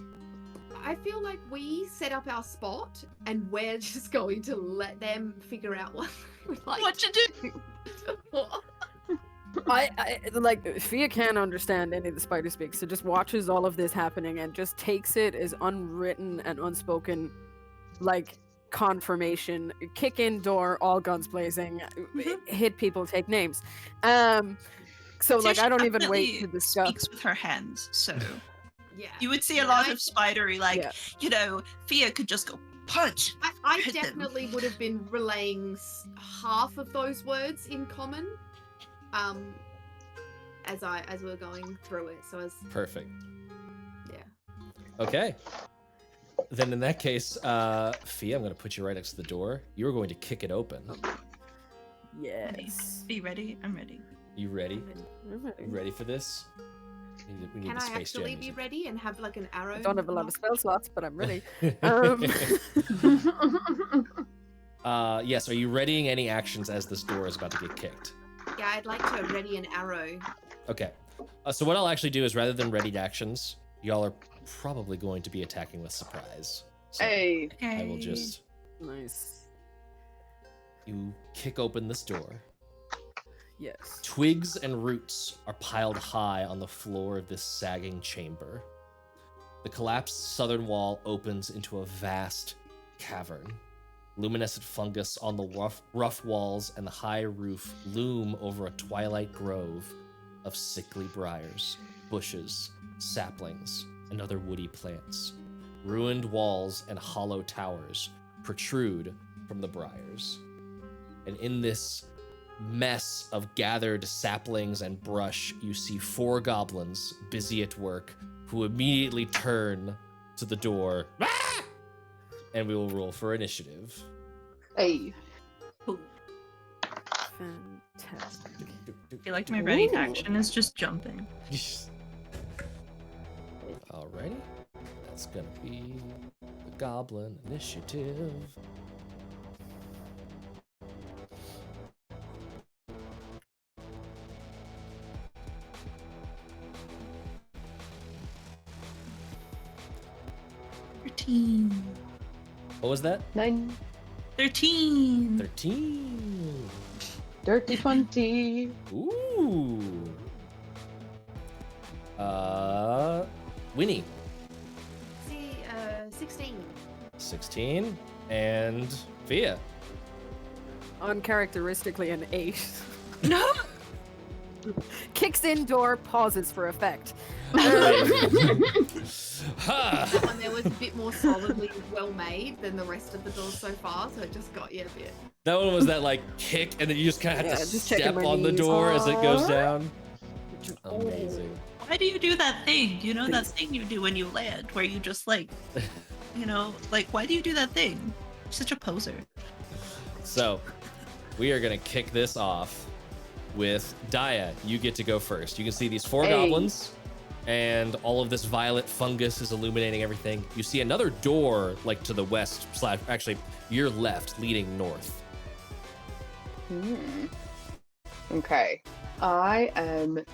I feel like we set up our spot and we're just going to let them figure out what we like. what to do? I like Fiadh can't understand any of the spider speak, so just watches all of this happening and just takes it as unwritten and unspoken, like confirmation. Kick in door, all guns blazing, hit people, take names. So like she I don't even wait definitely to discuss. Speaks with her hands, so Yeah. you would see a lot I- of spidery, like Yeah. Fiadh could just go punch. I Hit them. definitely would have been relaying half of those words in common, as we were going through it. So as Perfect. yeah, Okay. Then in that case, Fiadh, I'm going to put you right next to the door. You're going to kick it open. Yes. Be ready. I'm ready. You ready? I'm ready. You ready for this? We need can the I Space actually Jam be music. ready and have like an arrow? I don't have a lot of knock? spell slots, but I'm ready. Yes, are you readying any actions as this door is about to get kicked? Yeah, I'd like to ready an arrow. Okay. So what I'll actually do is rather than readied actions, y'all are probably going to be attacking with surprise. So Hey, I will just... Nice. You kick open this door. Yes. Twigs and roots are piled high on the floor of this sagging chamber. The collapsed southern wall opens into a vast cavern. Luminescent fungus on the rough walls and the high roof loom over a twilight grove of sickly briars, bushes, saplings, and other woody plants. Ruined walls and hollow towers protrude from the briars. And in this mess of gathered saplings and brush, you see 4 goblins busy at work who immediately turn to the door. Ah! And we will roll for initiative. hey. Fantastic. I feel like my ready action is just jumping. Alrighty. That's gonna be the goblin initiative. 13. What was that? 9, 13. 13. dirty 20. Ooh. Winnie. See, 16. 16. And Fiadh. Uncharacteristically an 8. No. Kicks in door, pauses for effect. Ha! That one there was a bit more solidly well made than the rest of the doors so far, so it just got you a bit. That one was that like kick, and then you just kind of Yeah, have to just checking step my on the knees. door as it goes Aw. down. Amazing. Why do you do that thing? You know that thing you do when you land, where you just like, why do you do that thing? You're such a poser. So, we are gonna kick this off with Daja. You get to go first. You can see these 4 Hey. goblins, and all of this violet fungus is illuminating everything. You see another door, like to the west / actually your left, leading north. Okay. I am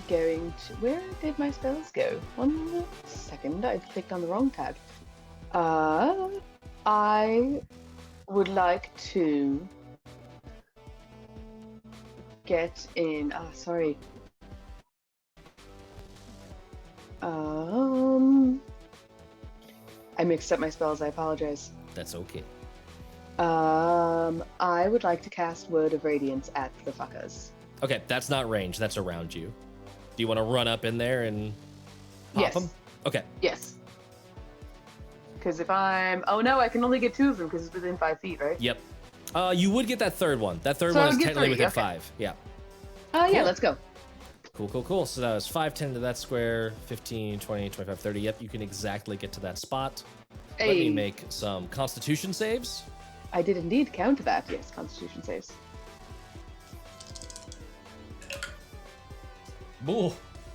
going to. Where did my spells go? 1 second. I clicked on the wrong tab. I would like to get in. Sorry. I mixed up my spells. I apologize. That's okay. I would like to cast Word of Radiance at the fuckers. Okay, that's not range. That's around you. Do you want to run up in there and pop Yes. them? Okay. Yes. Because if I'm. Oh no, I can only get 2 of them because it's within 5 feet, right? Yep. You would get that third one. That third So I one is would get technically 3, within okay. 5. Yeah. Yeah, Cool. let's go. Cool. So that was 5, 10 to that square, 15, 20, 25, 30. Yep, you can exactly get to that spot. Let me Hey. make some constitution saves. I did indeed count that. Yes, Constitution saves.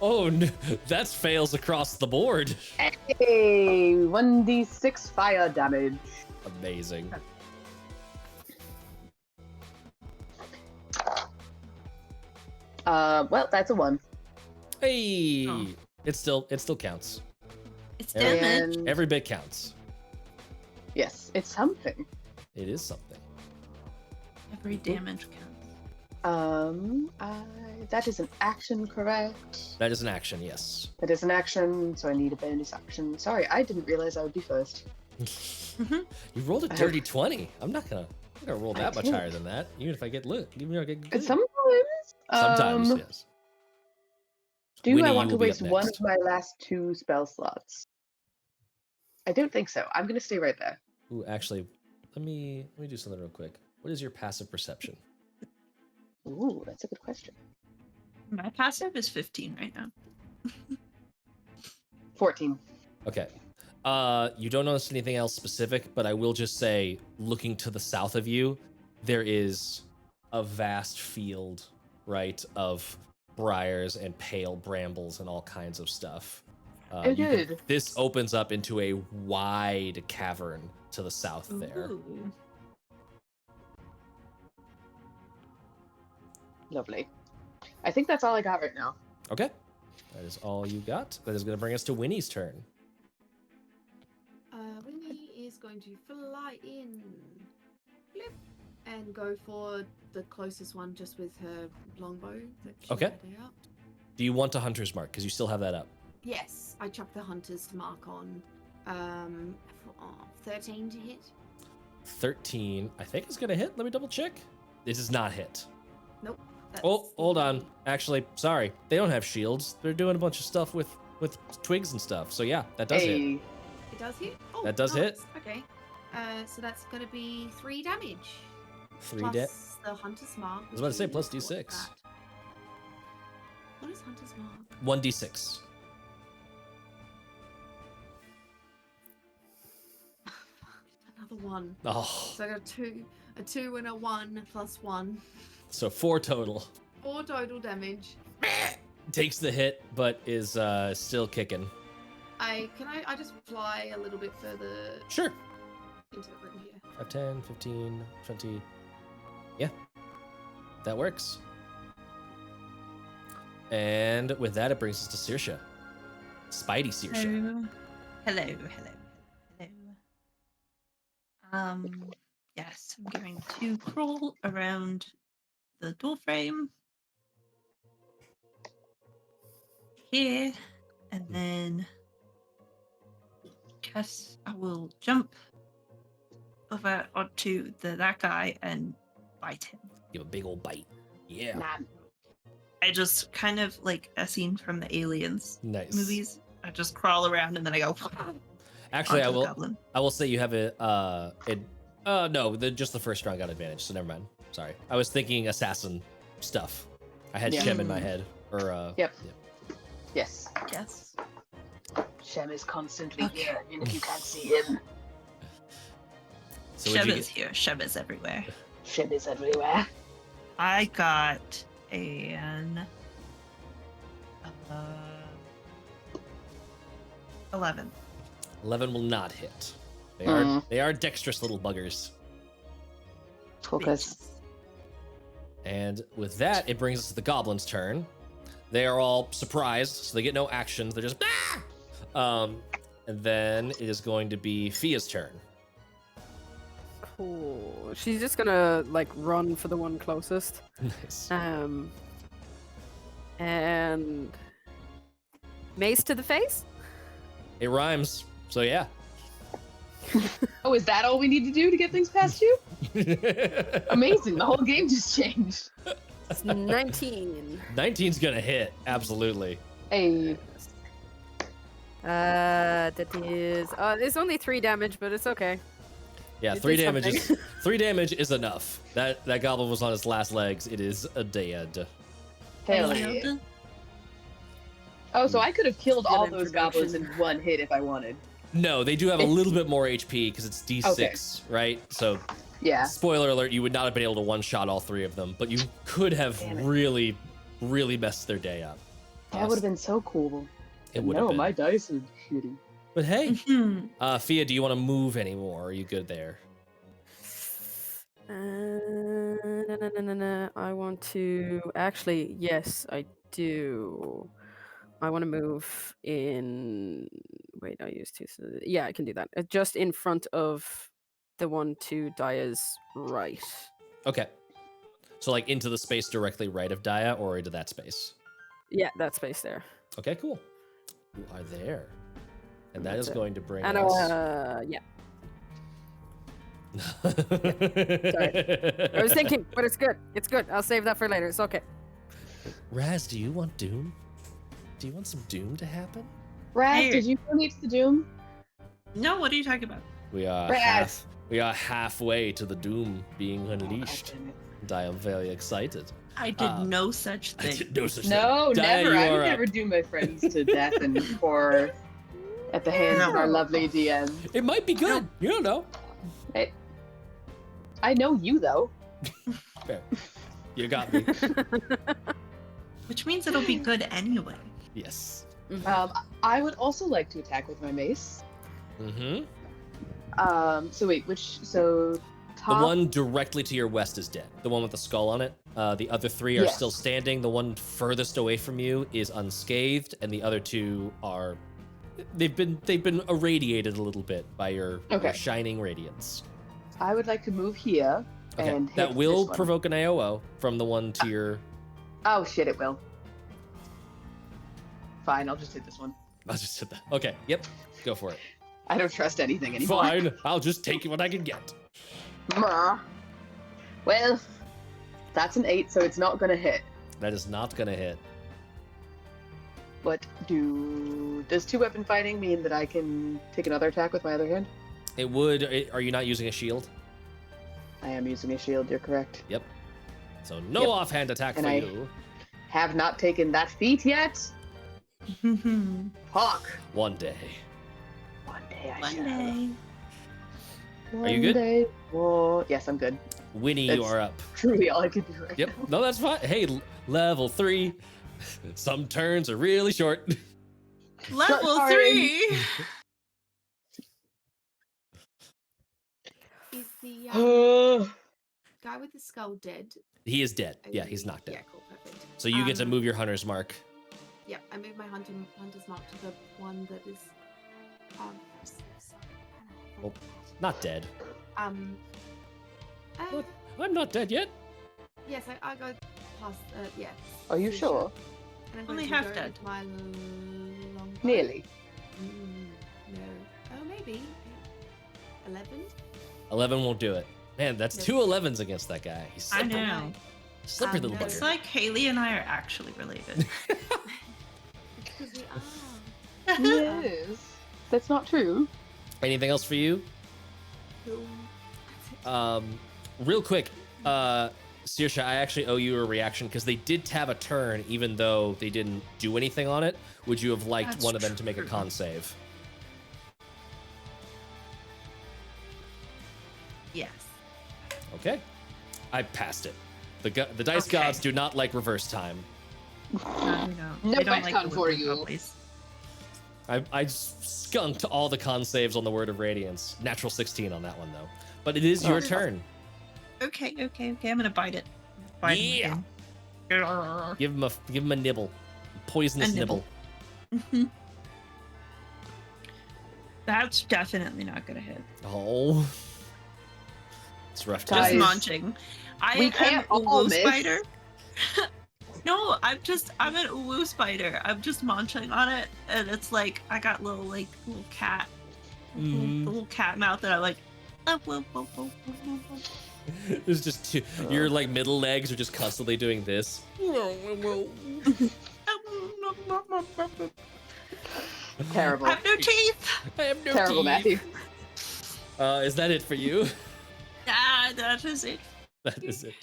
Oh, no, that's fails across the board. Hey, 1d6 fire damage. Amazing. Well, that's a 1. Hey, Oh. it still counts. It's Yeah. damage. And Every bit counts. yes, it's something. It is something. Every damage counts. That is an action, correct? That is an action, yes. That is an action, so I need a bonus action. Sorry, I didn't realize I would be first. You rolled a dirty 20. I'm not gonna roll I that much did. higher than that, even if I get even if I get good. Sometimes. Sometimes, yes. Do Winnie, I you want to will be waste up one next. of my last 2 spell slots? I don't think so. I'm gonna stay right there. Ooh, actually, let me do something real quick. What is your passive perception? Ooh, that's a good question. My passive is 15 right now. 14. Okay. You don't notice anything else specific, but I will just say, looking to the south of you, there is a vast field, right, of briars and pale brambles and all kinds of stuff. Oh, good. This opens up into a wide cavern to the south there. Ooh. Lovely. I think that's all I got right now. Okay. That is all you got. That is going to bring us to Winnie's turn. Winny is going to fly in, flip, and go for the closest one, just with her longbow. That she Okay. had out. Do you want a hunter's mark? Because you still have that up. Yes, I chucked the hunter's mark on. 13 to hit. 13, I think is going to hit. Let me double check. This is not hit. Nope. Oh, that's hold the- on. Actually, sorry. They don't have shields. They're doing a bunch of stuff with twigs and stuff. So yeah, that does hit. Hey. It does hit. Oh, That does hit. nice. Okay. So that's going to be 3 damage. 3 Plus damage. the hunter's mark. I was about to say which plus is- what's D6. that? What is hunter's mark? 1d6. Another 1. Oh, So I got a 2 and a 1 plus 1. so 4 total. 4 total damage. Takes the hit, but is still kicking. I just fly a little bit further Sure. into the room here. 5, 10, 15, 20. Yeah. That works. And with that, it brings us to Saoirse. Spidey Saoirse. Hello. Hello. Yes, I'm going to crawl around the door frame here, and then guess I will jump over onto that guy and bite him. Give a big old bite. Yeah. Nah. I just kind of like a scene from the Aliens Nice. movies. I just crawl around and then I go. Actually, onto the goblin. I will say you have just the first round got advantage, so never mind. Sorry. I was thinking assassin stuff. I had Yeah. Shem in my head. Or Yep. Yes. Yes. Shem is constantly Okay. here, and if you can't see him, So what'd Sheb you is here. Sheb is everywhere. Shem is everywhere. I got an 11. 11 will not hit. Mm. They are dexterous little buggers. Focus. And with that, it brings us to the goblins' turn. They are all surprised, so they get no actions. They're just ah! And then it is going to be Fia's turn. Cool. She's just gonna like run for the one closest. Nice. And mace to the face. It rhymes. So yeah. Oh, is that all we need to do to get things past you? Amazing. The whole game just changed. It's 19. 19's gonna hit. Absolutely. Hey. That is. It's only 3 damage, but it's okay. Yeah, You 3 did damage is something. 3 damage is enough. That goblin was on its last legs. It is a dead. Hell yeah. Oh, so I could have killed Good all those goblins in introduction. one hit if I wanted. No, they do have a little bit more HP because it's D6, Okay. right? So, Yeah. spoiler alert, you would not have been able to one-shot all 3 of them, but you could have Damn it. really, really messed their day up. That would have been so cool. It would have No, been. my dice are shitty. But hey, Mhm. Fia, do you want to move anymore? Or are you good there? No. I want to. Actually, yes, I do. I want to move in. Wait, I used to. Yeah, I can do that. Just in front of the one to Daya's right. Okay. So, like, into the space directly right of Daya or into that space? Yeah, that space there. Okay, cool. You are there. And that That's is it. going to bring And us... yeah, I was thinking, but it's good. It's good. I'll save that for later. It's okay. Raz, do you want Doom? Do you want some Doom to happen? Raz, Hey. did you donate to the Doom? No, what are you talking about? We are Raz. halfway to the Doom being unleashed, Oh, and I am very excited. I did Uh, no such I thing. did no such no, thing. Daya, never. you I are would up. never do my friends to death and or at the hands of our No. lovely DM. It might be good. You don't know. I know you though. Fair. You got me. Which means it'll be good anyway. Yes. I would also like to attack with my mace. Mm-hmm. So wait, so top. The one directly to your west is dead. The one with the skull on it. The other 3 are Yes. still standing. The one furthest away from you is unscathed, and the other 2 are they've been irradiated a little bit by your Okay. shining radiance. I would like to move here Okay. and hit That will this one. provoke an AOO from the one to your. Oh shit, it will. Fine, I'll just hit this one. I just said that. Okay. Yep. Go for it. I don't trust anything anymore. Fine. I'll just take what I can get. Meh. Well, that's an 8, so it's not gonna hit. That is not gonna hit. But does 2-weapon fighting mean that I can take another attack with my other hand? It would. Are you not using a shield? I am using a shield, you're correct. Yep. So no Yep. offhand attack And for I- you. Have not taken that feat yet. Hawk. One day. One day I One shall. day. Are you good? One day. Oh, yes, I'm good. Winnie, you That's- are up. Truly all I could do right Yep. No, that's fine. Hey, level 3. Some turns are really short. Level Sorry. 3! Is the now. guy with the skull dead? He is dead. Yeah, he's knocked Yeah, out. cool, perfect. So you get to Um, move your hunter's mark. Yep, I moved my hunter's mark to the one that is. Well, not dead. What? I'm not dead yet. Yes, I go past. Yeah. Are you Susha, sure? And I'm Only going to half go dead. with my long bow. Nearly. No. Oh, maybe. 11? 11 won't do it. Man, that's Nope. two 11s against that guy. He's I slippery. know. Slippery little No. It's bugger. like Haley and I are actually related. Because we are. Yes. That's not true. Anything else for you? Real quick, Saoirse, I actually owe you a reaction because they did have a turn even though they didn't do anything on it. Would you have liked That's one of them to make a true. con save? Yes. Okay. I passed it. The dice Okay. gods do not like reverse time. No, No they don't dice like con the for women you. puppies. I skunked all the con saves on the Word of Radiance. Natural 16 on that one though. But it is your Oh. turn. Okay. I'm gonna bite it. Bite him Yeah. again. Give him a nibble. Poisonous A nibble. Mhm. That's definitely not gonna hit. Oh. It's rough Guys, Just times. munching. I we am can't a all woo miss. spider. No, I'm an woo spider. I'm just munching on it, and it's like I got little cat, Mhm. little cat mouth, and I'm like, oh, whoa, whoa, whoa, whoa, whoa, whoa. There's just two. Your like middle legs are just constantly doing this. Terrible. I have no teeth. I have no Terrible, teeth. Matthew. Is that it for you? Ah, that is it. That is it.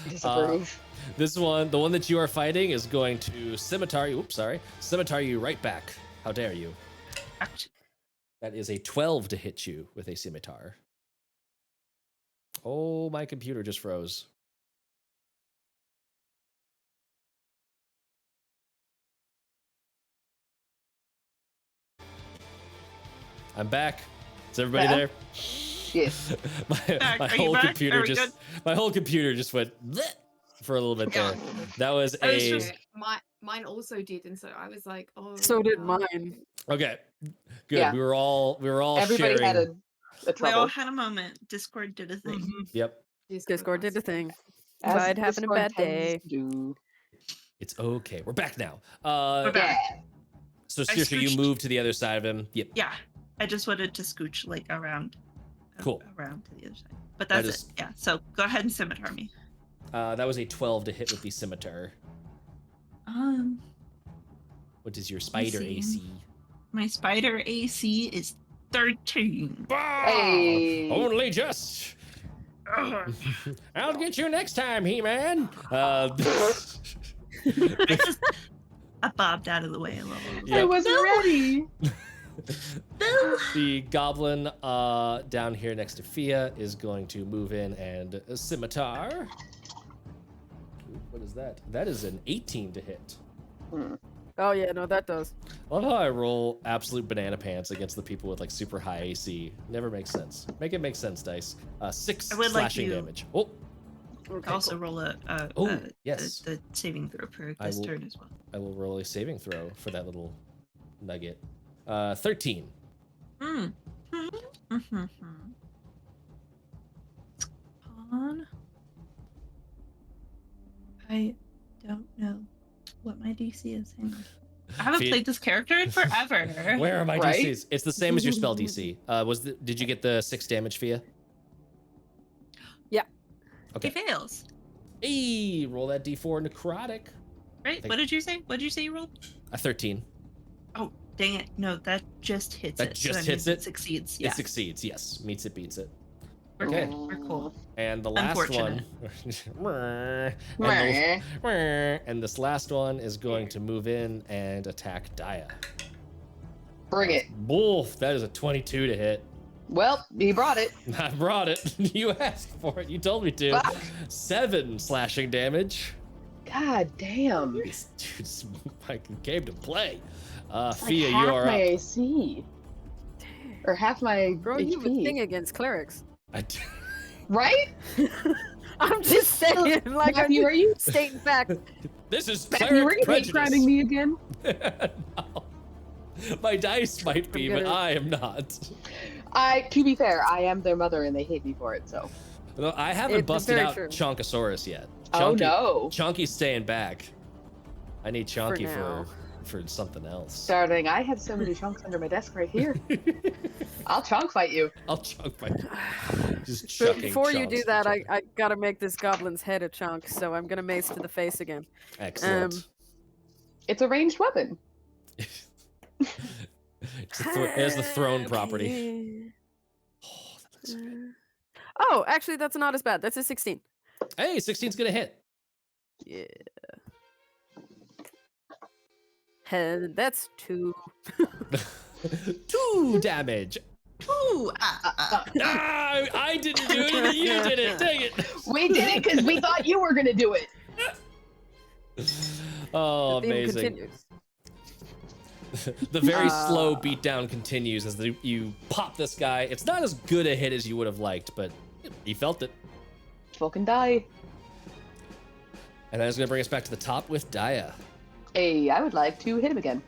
Disapprove. This one, the one that you are fighting, is going to scimitar you. Oops, sorry. Scimitar you right back. How dare you? Ouch. That is a 12 to hit you with a scimitar. Oh, my computer just froze. I'm back. Is everybody Yeah. there? Yes. my Back. my Are you whole back? computer Are we just good? my whole computer just went bleh for a little bit there. That was I was a just- Mine also did, and so I was like, oh. So did wow. mine. okay. Good. Yeah. We were all Everybody sharing. had a We trouble. all had a moment. Discord did a thing. Yep. Discord did the thing. As Vibe having a Discord bad tends day. to do. It's okay. We're back now. We're back. Yeah. So I Saoirse, you scooched- moved to the other side of him. Yep. Yeah, I just wanted to scooch around. Cool. Around to the other side. But That that's is- it. Yeah. So go ahead and scimitar me. That was a 12 to hit with the scimitar. What is your spider see. AC? My spider AC is 13. Hey. Only just. Ugh. I'll get you next time, He-Man. I bobbed out of the way a little. Yep. I wasn't ready. Bill. The goblin down here next to Fiadh is going to move in and scimitar. Ooh, what is that? That is an 18 to hit. Oh yeah, no, that does. I love how I roll absolute banana pants against the people with like super high AC. Never makes sense. Make it make sense, dice. 6 I would like slashing you- damage. Oh, Okay, Also roll yes. the saving throw for I this will- turn as well. I will roll a saving throw for that little nugget. 13. Mm. On. I don't know what my DC is. Hang on. I haven't Fe- played this character in forever. Where are my Right? DCs? It's the same as your spell DC. Did you get the 6 damage, Fiadh? Yeah. Okay. He fails. Hey, roll that D4 necrotic. Right? Thank- What did you say? What did you say you rolled? A 13. Oh, dang it. No, that just hits That it. just that hits means it? succeeds. It Yeah. succeeds, yes. Meets it, beats it. We're Okay. good. We're cool. And the last one. and this last one is going to move in and attack Daja. Bring it. Wolf, that is a 22 to hit. Well, he brought it. I brought it. You asked for it. You told me to. Fuck. 7 slashing damage. God damn. These dudes fucking came to play. It's like Fiadh, half you are my up. AC. Or half my Bro, you have a HP. thing against clerics. Right? I'm just saying, like, Matthew, are you stating fact. This is Matthew, are cleric you hate prejudice. criming me again? No. My dice might be, but gonna- I am not. To be fair, I am their mother and they hate me for it, so. No, I haven't It's busted very out true. Chonkosaurus yet. Oh, no. Chonky's staying back. I need Chonky now. for something else. Darling, I have so many chunks under my desk right here. I'll chunk fight you. I'll chunk my just But chucking. before you do chunks that, at each I gotta make this goblin's head a chunk, so I'm gonna mace to the face again. other. Excellent. It's a ranged weapon. There's the throne property. Oh, that looks so good. Oh, actually, that's not as bad. That's a 16. Hey, 16's gonna hit. Yeah. Head, that's 2. 2 damage. Ooh, Ah, I didn't do it. You did it. Dang it. We did it because we thought you were gonna do it. Oh, The theme amazing. continues. The very slow beatdown continues as you pop this guy. It's not as good a hit as you would have liked, but he felt it. Fucking die. And that's gonna bring us back to the top with Daja. Hey, I would like to hit him again.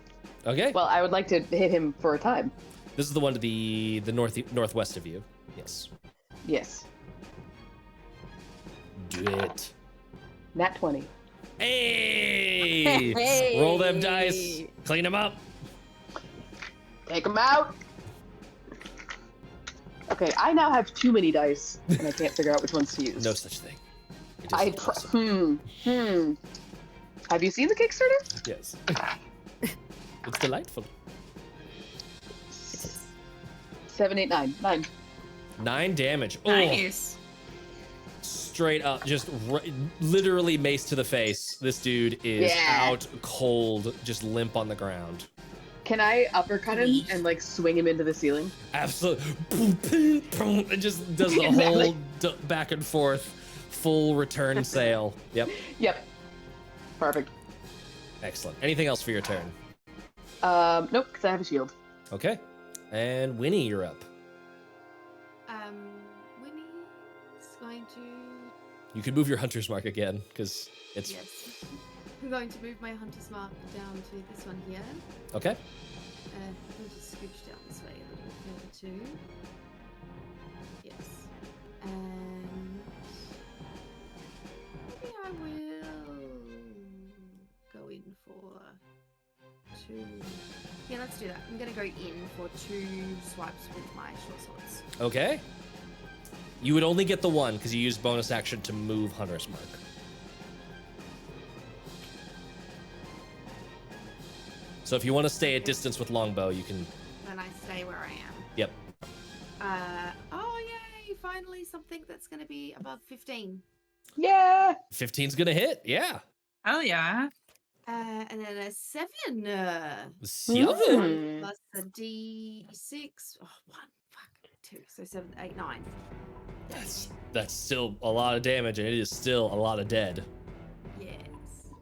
Okay. Well, I would like to hit him for a time. This is the one to the northwest of you. Yes. Yes. Do it. Nat 20. Hey! Hey! Roll them dice. Clean them up. Take him out. Okay, I now have too many dice, and I can't figure out which ones to use. No such thing. It I is awesome. Have you seen the Kickstarter? Yes. It's delightful. 7, 8, 9. 9. 9 damage. Oh, nice. straight up, just literally mace to the face. This dude is Yeah. out cold, just limp on the ground. Can I uppercut him Sweet. and like swing him into the ceiling? Absolutely. It just does the Exactly. whole back and forth, full return sail. Yep. Yep. Perfect. Excellent. Anything else for your turn? Nope, because I have a shield. Okay. And Winnie, you're up. Winny is going to. You can move your hunter's mark again, because it's Yes. I'm going to move my hunter's mark down to this one here. okay. We'll just scooch down this way a little bit further too. Yes. And maybe I will go in for 2. Yeah, let's do that. I'm gonna go in for 2 swipes with my short swords. Okay. You would only get the one because you used bonus action to move hunter's mark. So if you want to stay at distance with longbow, you can. Then I stay where I am. Yep. Oh yay! Finally something that's gonna be above 15. Yeah. 15's gonna hit. Yeah. Oh yeah. And then a 7. 7. Plus a D6. Oh, 1, fuck, 2. So 7, 8, 9. That's still a lot of damage, and it is still a lot of dead. Yes.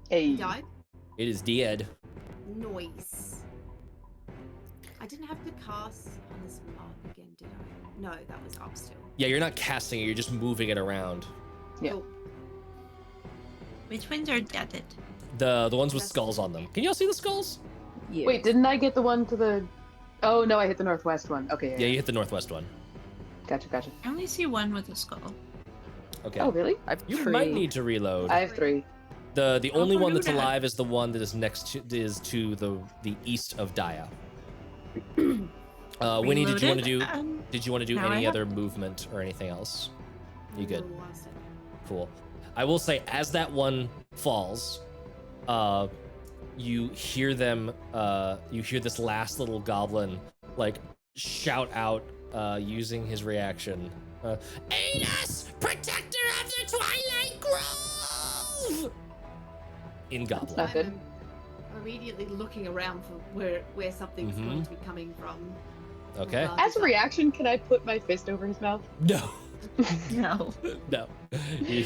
Hey. He died. It is dead. Noise. I didn't have to cast on this mark again, did I? No, that was up still. Yeah, you're not casting it; you're just moving it around. Yeah. Cool. Which ones are deaded? The ones with That's skulls on them. Can y'all see the skulls? Yeah. Wait, didn't I get the one to the... Oh, no, I hit the northwest one. Okay, Yeah, you hit the northwest one. Gotcha. I only see one with a skull. Okay. Oh, really? I've You 3. might need to reload. I have 3. The only one that's Luna. alive is the one that is next to the east of Daja. Winnie, did you want to do Now I any have- other movement or anything else? You good? No, I said- Cool. I will say, as that one falls, you hear them. You hear this last little goblin like shout out using his reaction. Aid us, protector of the Twilight Grove! In Goblin. Not good. I'm immediately looking around for where something's going to be coming from. Okay. As a reaction, can I put my fist over his mouth? No. No. No.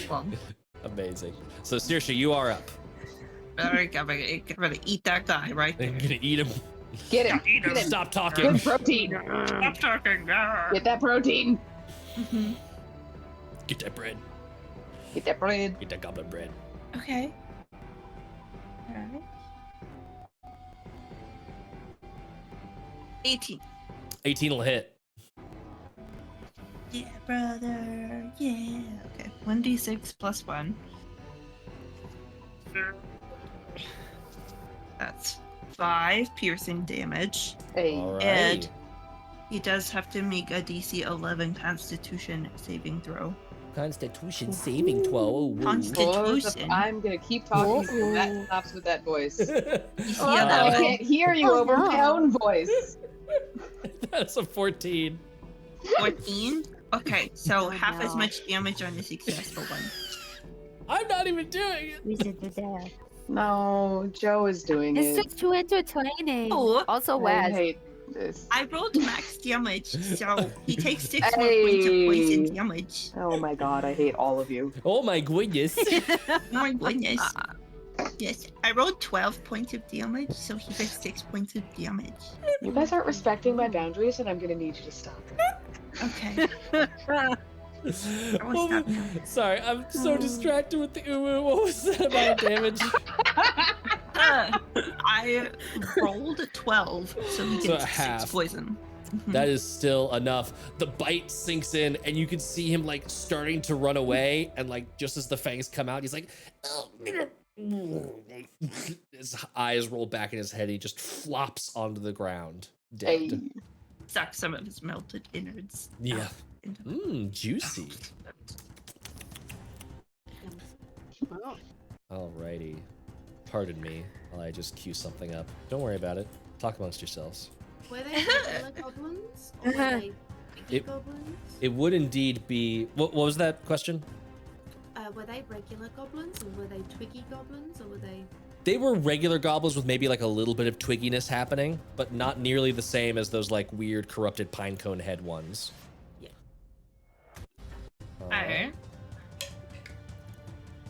Well, Amazing. So, Saoirse, you are up. I'm gonna eat that guy right I'm there. gonna eat him. Get him. Eat him. Get him. Stop talking. Good protein. Stop talking. Get that protein. Mhm. Get that bread. Get that bread. Get that goblin bread. Okay. Alright. 18. 18 will hit. Yeah, brother. Yeah. Okay. 1d6 plus 1. That's 5 piercing damage. Hey. All right. And he does have to make a DC 11 Constitution saving throw. Constitution saving throw. Constitution. I'm gonna keep talking until Matt stops with that voice. DC I 11. can't hear you Oh, over my no. own voice. That's a 14. 14? Okay, so Oh, half as no. much damage on the successful one. I'm not even doing it. Wizard to death. No, Joe is doing It's it. just too entertaining. Oh, Also, I Waz. hate this. I rolled max damage, so he takes 6 more points of poison Hey. damage. Oh my god, I hate all of you. Oh my goodness. Oh my goodness. Yes, I rolled 12 points of damage, so he gets 6 points of damage. You guys aren't respecting my boundaries, and I'm gonna need you to stop. Okay. What was- Sorry, I'm so distracted with the uwu. What was that about damage? I rolled a 12, so he So gets half. 6 poison. Mhm. That is still enough. The bite sinks in, and you can see him like starting to run away. And like just as the fangs come out, he's like, his eyes roll back in his head. He just flops onto the ground, dead. Hey. Suck some of his melted innards. Yeah. out into the Juicy. Well, Alrighty. Pardon me while I just cue something up. Don't worry about it. Talk amongst yourselves. Were they regular goblins or were they twiggy It- goblins? It would indeed be. What was that question? Were they regular goblins or were they twiggy goblins or were they? They were regular goblins with maybe like a little bit of twigginess happening, but not nearly the same as those like weird corrupted pinecone head ones. Yeah. Alright.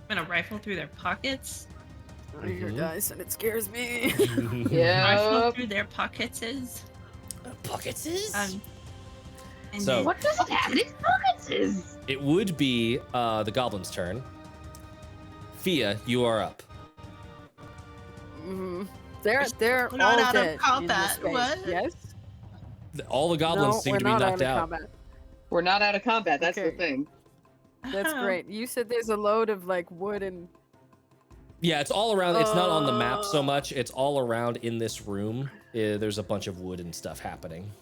I'm gonna rifle through their pockets. I hear Mhm. dice and it scares me. Rifle Yeah. through their pockets. Pockets? And So- then What does it have in its pockets? It would be the goblin's turn. Fiadh, you are up. Mhm. They're We're not all out of dead in this combat, space. what? Yes. All the goblins No, seem we're to be not out knocked of out. combat. We're not out of combat, that's the Okay. thing. That's great. You said there's a load of like wood and Yeah, it's all around. It's not on the map so much. It's all around in this room. There's a bunch of wood and stuff happening.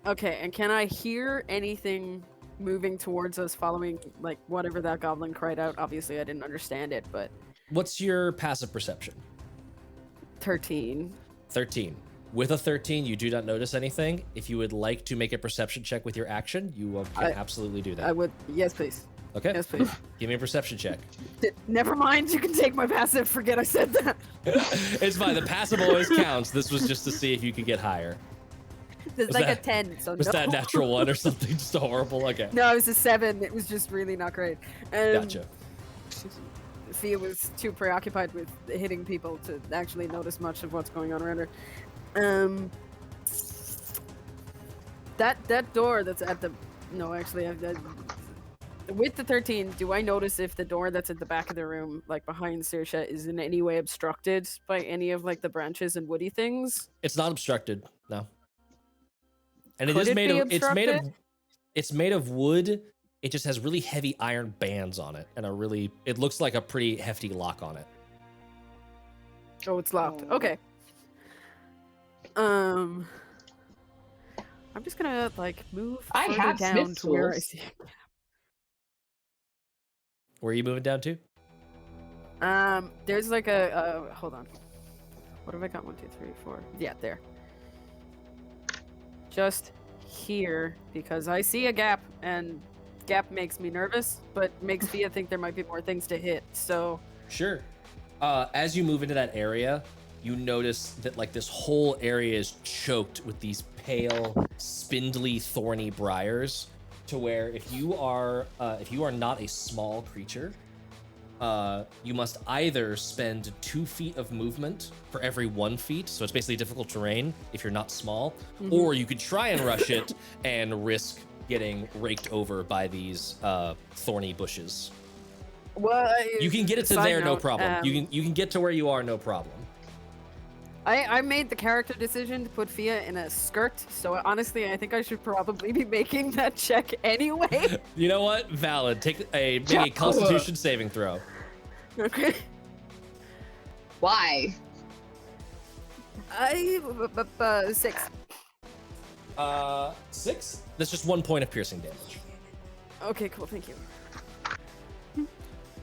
okay. And can I hear anything moving towards us, following like whatever that goblin cried out? Obviously, I didn't understand it, but What's your passive perception? 13. 13. With a 13, you do not notice anything. If you would like to make a perception check with your action, you can absolutely do that. I would. Yes, please. Okay. Yes, please. Give me a perception check. Never mind. You can take my passive. Forget I said that. It's fine. The passive always counts. This was just to see if you could get higher. It's Was like that- a 10. So Was no. that natural one or something just horrible? Okay. No, it was a 7. It was just really not great. Gotcha. Fiadh was too preoccupied with hitting people to actually notice much of what's going on around her. That door that's at the with the 13, do I notice if the door that's at the back of the room, like behind Saoirse, is in any way obstructed by any of like the branches and woody things? It's not obstructed, no. And it Could is it made be of obstructed? it's made of wood. It just has really heavy iron bands on it and it looks like a pretty hefty lock on it. Oh, it's locked. Oh. Okay. I'm just gonna like move I further have down Smith's to where I tools. see. Where are you moving down to? There's like a hold on. What have I got? 1, 2, 3, 4. Yeah, there. Just here because I see a gap and gap makes me nervous, but makes Fiadh think there might be more things to hit. So Sure. As you move into that area, you notice that like this whole area is choked with these pale, spindly, thorny briars. To where if you are not a small creature, you must either spend 2 feet of movement for every 1 feet, so it's basically difficult terrain if you're not small, or you could try and rush it and risk getting raked over by these thorny bushes. well, You can get it to side there, no note, problem. You can get to where you are, no problem. I made the character decision to put Fiadh in a skirt, so honestly, I think I should probably be making that check anyway. You know what? Valid. Make a Constitution saving throw. Okay. Why? 6. 6. That's just 1 point of piercing damage. Okay, cool. Thank you.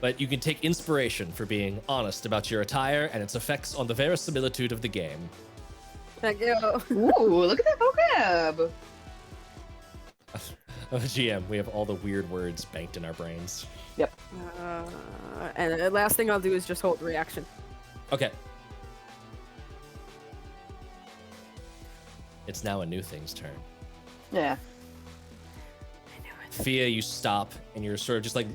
But you can take inspiration for being honest about your attire and its effects on the verisimilitude of the game. Thank you. Ooh, look at that vocab. GM, we have all the weird words banked in our brains. Yep. And the last thing I'll do is just hold reaction. Okay. It's now a new thing's turn. Yeah. Fiadh, you stop and you're sort of just like,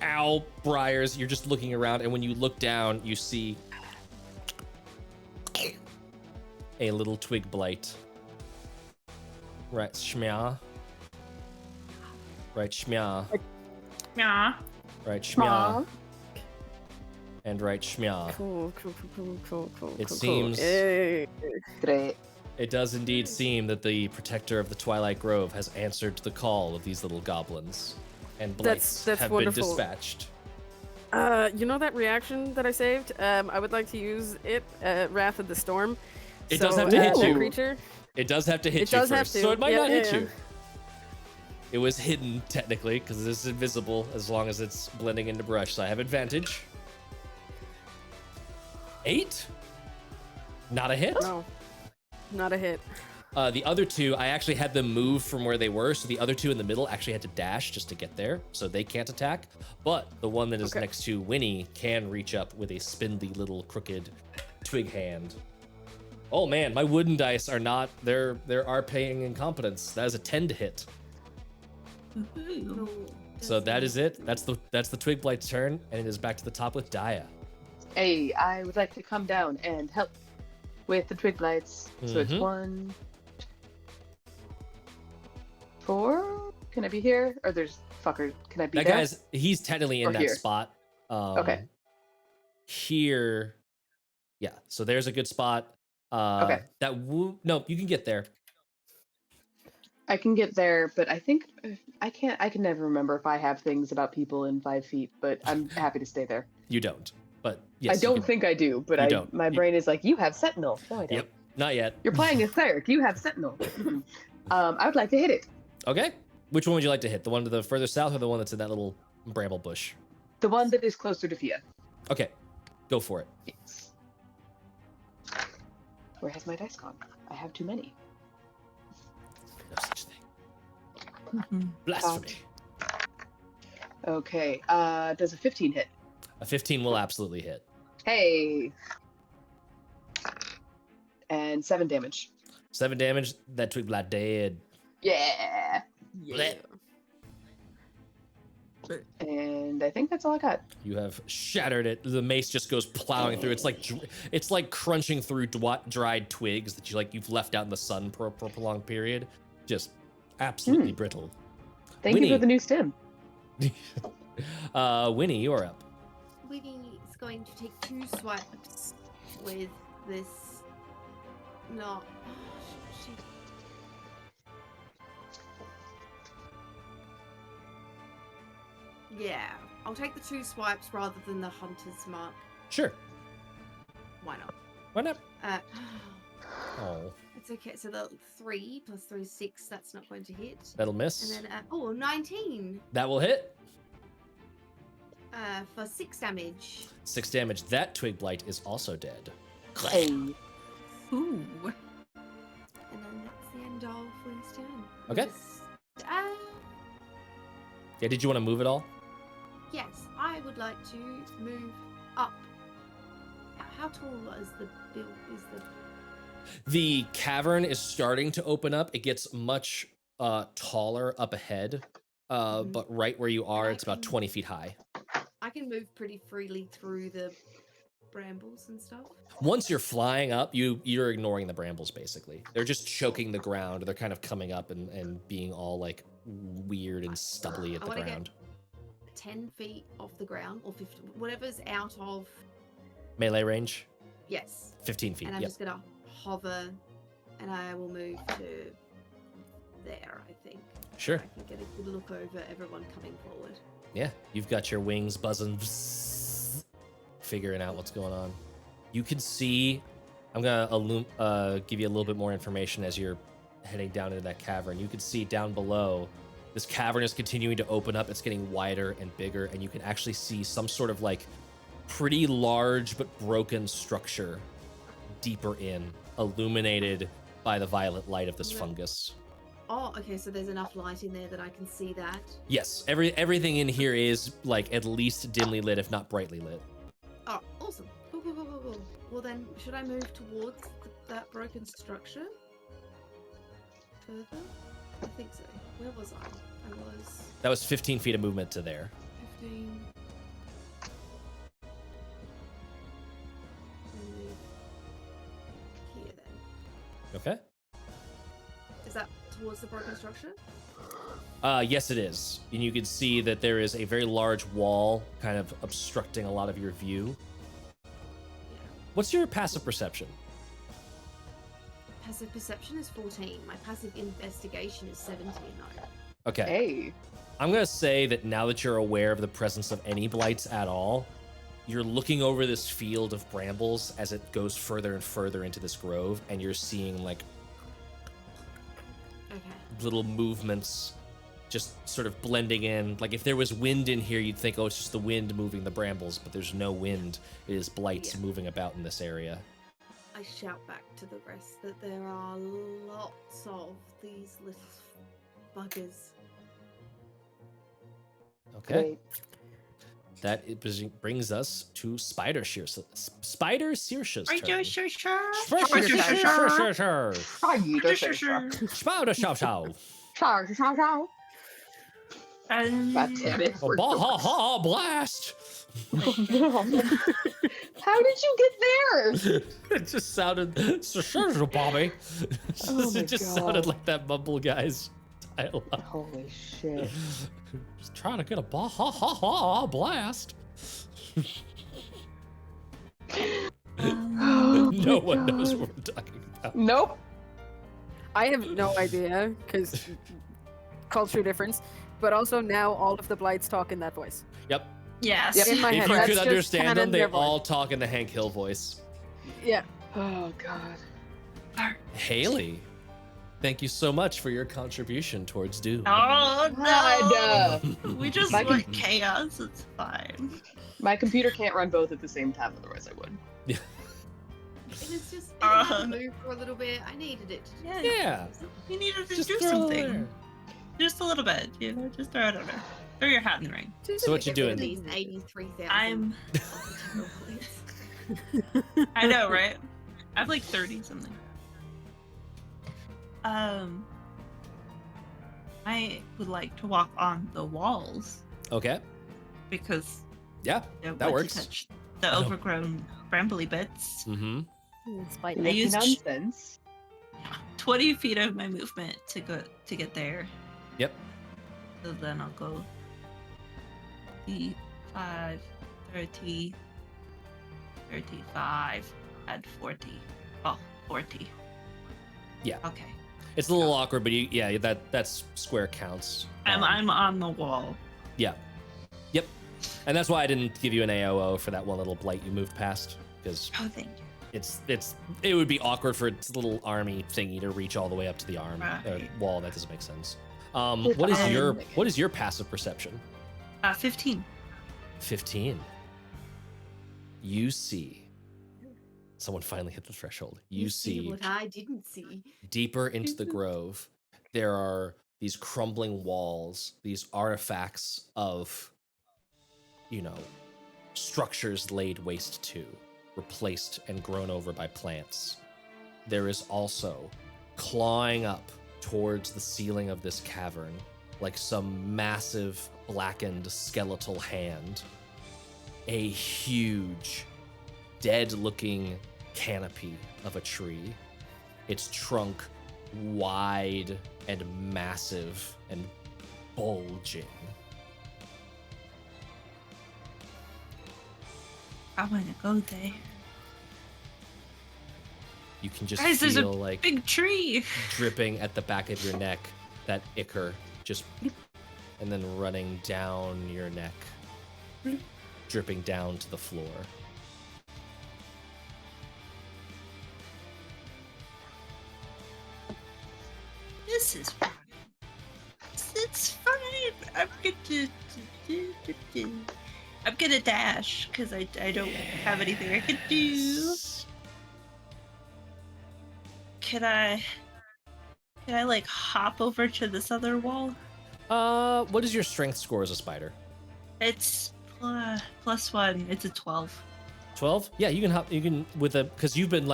ow, briars. You're just looking around, and when you look down, you see a little twig blight. Right, shmya. Right, shmya. Yeah. Right, shmya. And right, shmya. Cool. It seems- Hey. Great. It does indeed seem that the protector of the Twilight Grove has answered to the call of these little goblins, and blights That's have wonderful. been dispatched. You know that reaction that I saved? I would like to use it, Wrath of the Storm. It does have to hit that you. creature. It does have to hit It you does have first, to. so it might Yeah, not hit yeah, you. It was hidden, technically, because it's invisible as long as it's blending into brush, so I have advantage. 8? Not a hit? No, not a hit. The other two, I actually had them move from where they were, so the other two in the middle actually had to dash just to get there, so they can't attack. But the one that is Okay. next to Winny can reach up with a spindly little crooked twig hand. Oh man, my wooden dice are not, they're paying incompetence. That is a 10 to hit. Woohoo. So that is it. That's the twig blight's turn, and it is back to the top with Daja. Hey, I would like to come down and help with the twig blights. So it's Mhm. 1, 4. Can I be here? Or there's fucker. Can I be That there? he's technically in Or that here? spot. Okay. Here, yeah. So there's a good spot. Okay. No, you can get there. I can get there, but I think I can't. I can never remember if I have things about people in 5 feet. But I'm happy to stay there. You don't, but yes. I you don't can- think I do, but you don't. my brain is like, you have Sentinel. No, I don't. Yep, not yet. You're playing a cleric. You have Sentinel. I would like to hit it. Okay. Which one would you like to hit? The one to the further south, or the one that's in that little bramble bush? The one that is closer to Fiadh. Okay, go for it. Yes. Where has my dice gone? I have too many. No such thing. Blasphemy. Okay. Does a 15 hit? A 15 will absolutely hit. Hey. And 7 damage. 7 damage. That twig blight dead. Yeah. Bleh. And I think that's all I got. You have shattered it. The mace just goes plowing through. It's like crunching through dried twigs that you've left out in the sun for a prolonged period. Just absolutely brittle. Thank Winny. you for the new stem. Winny, you're up. Winny is going to take 2 swipes with this. Not. She. Yeah, I'll take the 2 swipes rather than the hunter's mark. Sure. Why not? Why not? Oh. It's okay. So the 3 plus 3 is 6. That's not going to hit. That'll miss. And then 19. That will hit. For 6 damage. 6 damage. That twig blight is also dead. Hey. Ooh. And then that's the end of Winnie's turn. Okay. Yeah, did you want to move it all? Yes, I would like to move up. How tall is the build? Is the The cavern is starting to open up. It gets much taller up ahead. But right where you are, I it's about can- 20 feet high. I can move pretty freely through the brambles and stuff. Once you're flying up, you're ignoring the brambles, basically. They're just choking the ground. They're kind of coming up and being all like weird and stubbly at I the wanna ground. 10 feet off the ground, or 50, whatever's out of. Melee range? Yes. 15 feet. And I'm Yep. just gonna hover, and I will move to there. I think. Sure. I can get a good look over everyone coming forward. Yeah, you've got your wings buzzing, figuring out what's going on. You can see, I'm gonna give you a little bit more information as you're heading down into that cavern. You can see down below, this cavern is continuing to open up. It's getting wider and bigger, and you can actually see some sort of like pretty large but broken structure deeper in, illuminated by the violet light of this Yeah. fungus. Oh, okay. So there's enough light in there that I can see that. Yes, everything in here is like at least dimly lit, if not brightly lit. Oh, awesome. Cool, cool, cool, cool, cool. Well then, should I move towards that broken structure? Further? I think so. Where was I? I was That was 15 feet of movement to there. 15. And move here then. Okay. Is that towards the broken structure? Yes, it is. And you can see that there is a very large wall kind of obstructing a lot of your view. Yeah. What's your passive perception? Passive perception is 14. My passive investigation is 17. No. Okay. Hey. I'm going to say that now that you're aware of the presence of any blights at all, you're looking over this field of brambles as it goes further and further into this grove, and you're seeing like Okay. little movements just sort of blending in. Like if there was wind in here, you'd think, oh, it's just the wind moving the brambles, but there's no wind. It is blights Yeah. moving about in this area. I shout back to the rest that there are lots of these little buggers. Okay. Great. That brings us to Spider Saoirse's Right, turn. sure. Spider Shao Shao. God damn it. We're Baha blast. How did you get there? It just sounded Sir Bobby. Oh my It just God. sounded like that mumble guy's dialogue. Holy shit. Just trying to get a baha blast. Oh No my one knows God. what we're talking about. Nope. I have no idea because culture difference, but also now all of the blights talk in that voice. Yep. Yes. Yep. In my If head, you that's could just understand them, canon they their voice. all talk in the Hank Hill voice. Yeah. Oh god. Haley, thank you so much for your contribution towards Doom. Oh God. no! We just If I want can- chaos. It's fine. My computer can't run both at the same time, otherwise I would. And it's just it had to move for a little bit. I needed it. Yeah. You needed to Just do throw it something. there. Just a little bit, you know. Just throw it over. Throw your hat in the ring. So what you Get rid of doing? These 83,000. I'm. I know, right? I have like 30 something. I would like to walk on the walls Okay. because Yeah. I don't That want works. to touch the overgrown brambly bits. Mm-hmm. Despite I Lucky used- nonsense. 20 feet of my movement to get there. Yep. So then I'll go 5, 30, 35, add 40. Oh, 40. Yeah. Okay. It's a little awkward, but that's square counts. I'm on the wall. Yeah. Yep. And that's why I didn't give you an AOO for that one little blight you moved past, because Oh, thank you. it would be awkward for its little army thingy to reach all the way up to the Right. wall. That doesn't make sense. It's What is fine. what is your passive perception? 15. 15. You see. Someone finally hit the threshold. You see what I didn't see. deeper into the grove, there are these crumbling walls, these artifacts of, structures laid waste to, replaced and grown over by plants. There is also, clawing up towards the ceiling of this cavern, like some massive blackened skeletal hand, a huge, dead-looking canopy of a tree, its trunk wide and massive and bulging. I want to go there. You can just Guys, there's a feel like big tree. dripping at the back of your neck, that ichor just bloop, and then running down your neck, bloop, dripping down to the floor. This is fine. It's fine. I'm gonna dash because I don't have anything I can do. Can I like hop over to this other wall? What is your strength score as a spider? It's +1. It's a 12. 12? Yeah, you can hop. You can with a because you've been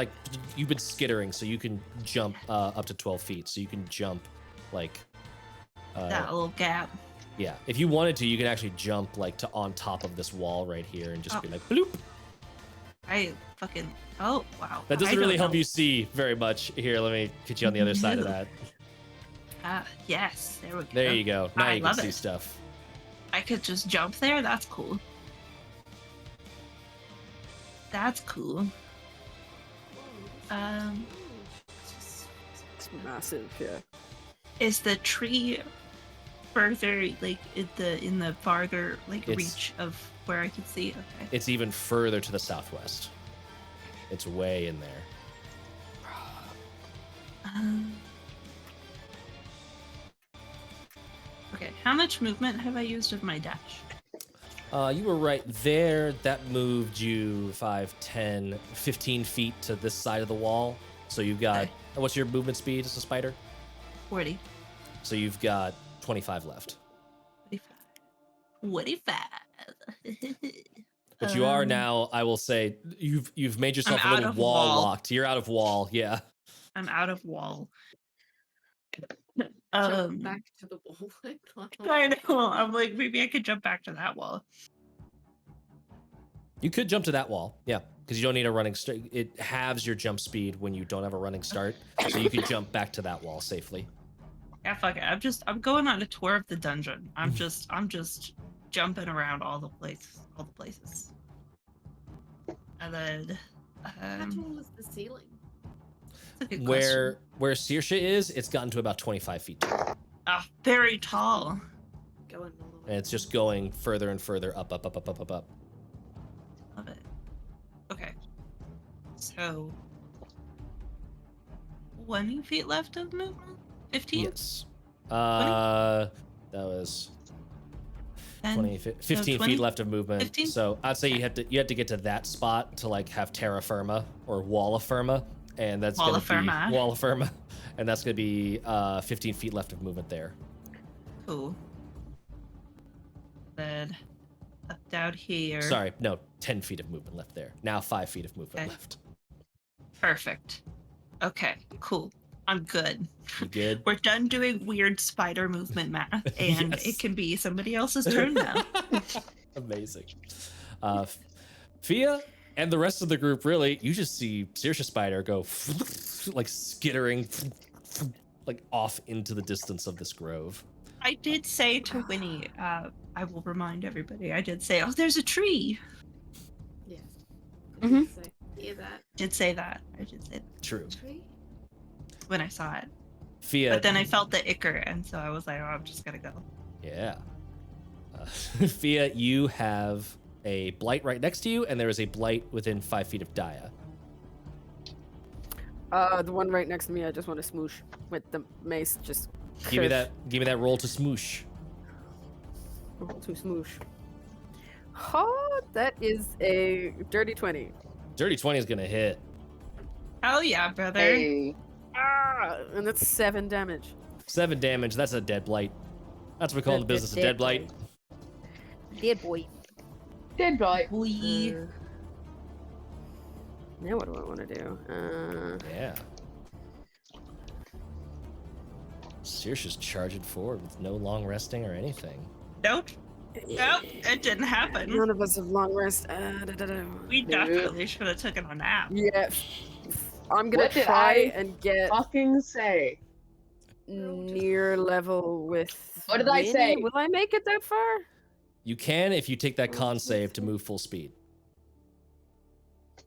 skittering, so you can jump up to 12 feet. So you can jump like That little gap. yeah. If you wanted to, you can actually jump like to on top of this wall right here and just be like bloop. I fucking. Oh wow. That I doesn't really don't help know. you see very much. Here, let me get you on the other side of that. Yes. There we go. There you go. Now I you can love see it. stuff. I could just jump there. That's cool. That's cool. It's massive, yeah. Is the tree further, like in the farther It's- reach of where I can see? Okay. It's even further to the southwest. It's way in there. Okay. How much movement have I used of my dash? You were right there. That moved you 5, 10, 15 feet to this side of the wall. So you've got, Okay. what's your movement speed as a spider? 40. So you've got 25 left. 45. But you are now, I will say, you've made yourself a I'm out little of wall wall. locked. You're out of wall, yeah. I'm out of wall. Jump back to the wall. I know. I'm like, maybe I could jump back to that wall. You could jump to that wall, yeah, because you don't need a running start. It halves your jump speed when you don't have a running start, so you could jump back to that wall safely. Yeah, fuck it. I'm going on a tour of the dungeon. I'm just jumping around all the places. And then How tall is the ceiling? that's a good Where Saoirse is, it's gotten to about 25 feet tall. question. Very tall. Going all the And way. it's just going further and further up, up, up, up, up, up, up. Love it. Okay. So 20 feet left of movement? 15? Yes. That was 10? 20, 15 20? feet left of movement. 15? So I'd say you had to get to that spot to like have terra firma or wall of firma, and that's Wall gonna of firma. be wall of firma, and that's gonna be 15 feet left of movement there. Cool. Then up down here. Sorry, no, 10 feet of movement left there. Now 5 feet of movement Okay. left. Perfect. Okay, cool. I'm good. You good? We're done doing weird spider movement math, and Yes. it can be somebody else's turn now. Amazing. Fiadh and the rest of the group, really, you just see Saoirse Spider go like skittering like off into the distance of this grove. I did say to Winny, I will remind everybody, I did say, oh, there's a tree. Yes. Mhm. So, hear that I did say that. True. tree? When I saw it. Fiadh. But then I felt the ichor, and so I was like, oh, I'm just gonna go. Yeah. Fiadh, you have a blight right next to you, and there is a blight within 5 feet of Daja. The one right next to me, I just want to smoosh with the mace. Just Give me that roll to smoosh. Roll to smoosh. Oh, that is a dirty 20. Dirty 20 is gonna hit. Oh yeah, brother. Hey. Ah, and that's 7 damage. 7 damage. That's a dead blight. That's what we call in the business a dead blight. Dead boy. Dead boy. We Now what do I want to do? Yeah. Saoirse's charging forward with no long resting or anything. nope, it didn't happen. None of us have long rest. We definitely should have taken a nap. Yeah. I'm gonna What did try I and get Fucking say. near level with. What did I Winny. say? Will I make it that far? You can if you take that con save to move full speed.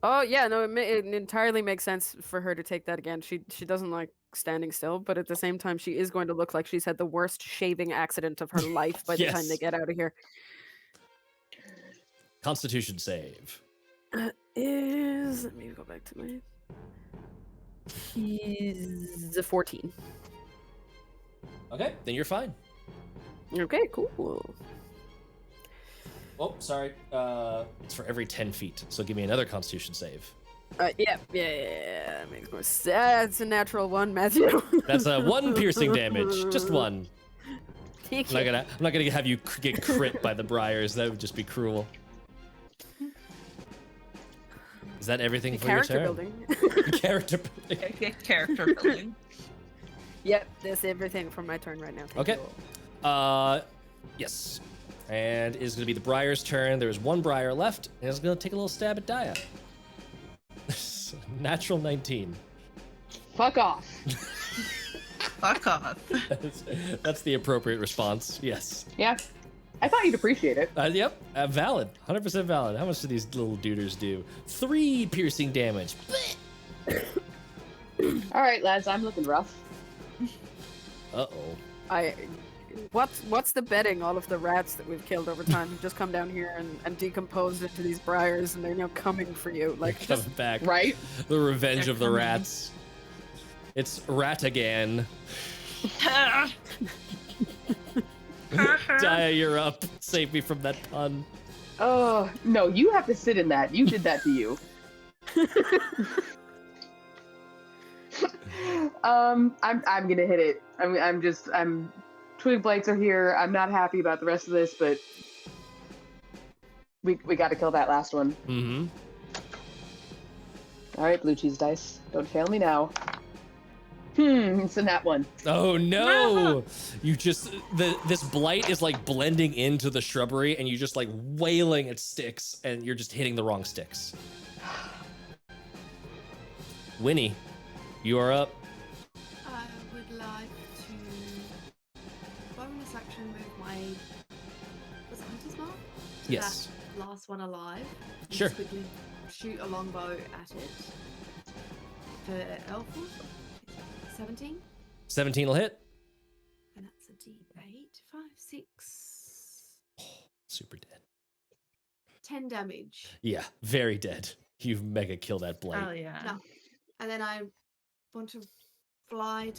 Oh yeah, no, it entirely makes sense for her to take that again. She doesn't like standing still, but at the same time, she is going to look like she's had the worst shaving accident of her life by the time they Yes. get out of here. Constitution save. Let me go back to my. He's a 14. Okay, then you're fine. Okay, cool. Oh, sorry. It's for every 10 feet. So give me another Constitution save. Yeah. Makes more sense. That's a natural one, Matthew. That's a 1 piercing damage. Just 1. I'm Okay. not gonna have you get crit by the briars. That would just be cruel. Is that everything for your Character turn? building. Character building. Character building. Yep, that's everything from my turn right now. Thank Okay. you. Yes. And it is going to be the Briar's turn. There's 1 Briar left, and it's going to take a little stab at Daja. Natural 19. Fuck off. Fuck off. That's the appropriate response. Yes. Yeah. I thought you'd appreciate it. Yep. Valid. 100% valid. How much do these little duders do? 3 piercing damage. All right, lads, I'm looking rough. Uh-oh. What's the betting all of the rats that we've killed over time have just come down here and decomposed into these briars, and they're now coming for you? Like, They're coming back. Right? The revenge They're of the coming. rats. It's rat again. Daja, you're up. Save me from that pun. Oh, no, you have to sit in that. You did that to you. I'm gonna hit it. I'm twig blights are here. I'm not happy about the rest of this, but we gotta kill that last one. Mm-hmm. All right, blue cheese dice. Don't fail me now. It's a nat 1. Oh no! You just this blight is like blending into the shrubbery, and you just like wailing at sticks, and you're just hitting the wrong sticks. Winnie, you are up. I would like to bonus action move my hunter's mark to Yes. that last one alive. and Sure. just quickly shoot a longbow at it. For Elfwood, 17, 17 will hit. and that's a D8, 5, 6, Super dead. 10 damage. Yeah, very dead. You mega kill that blight. Oh yeah. No. And then I want to fly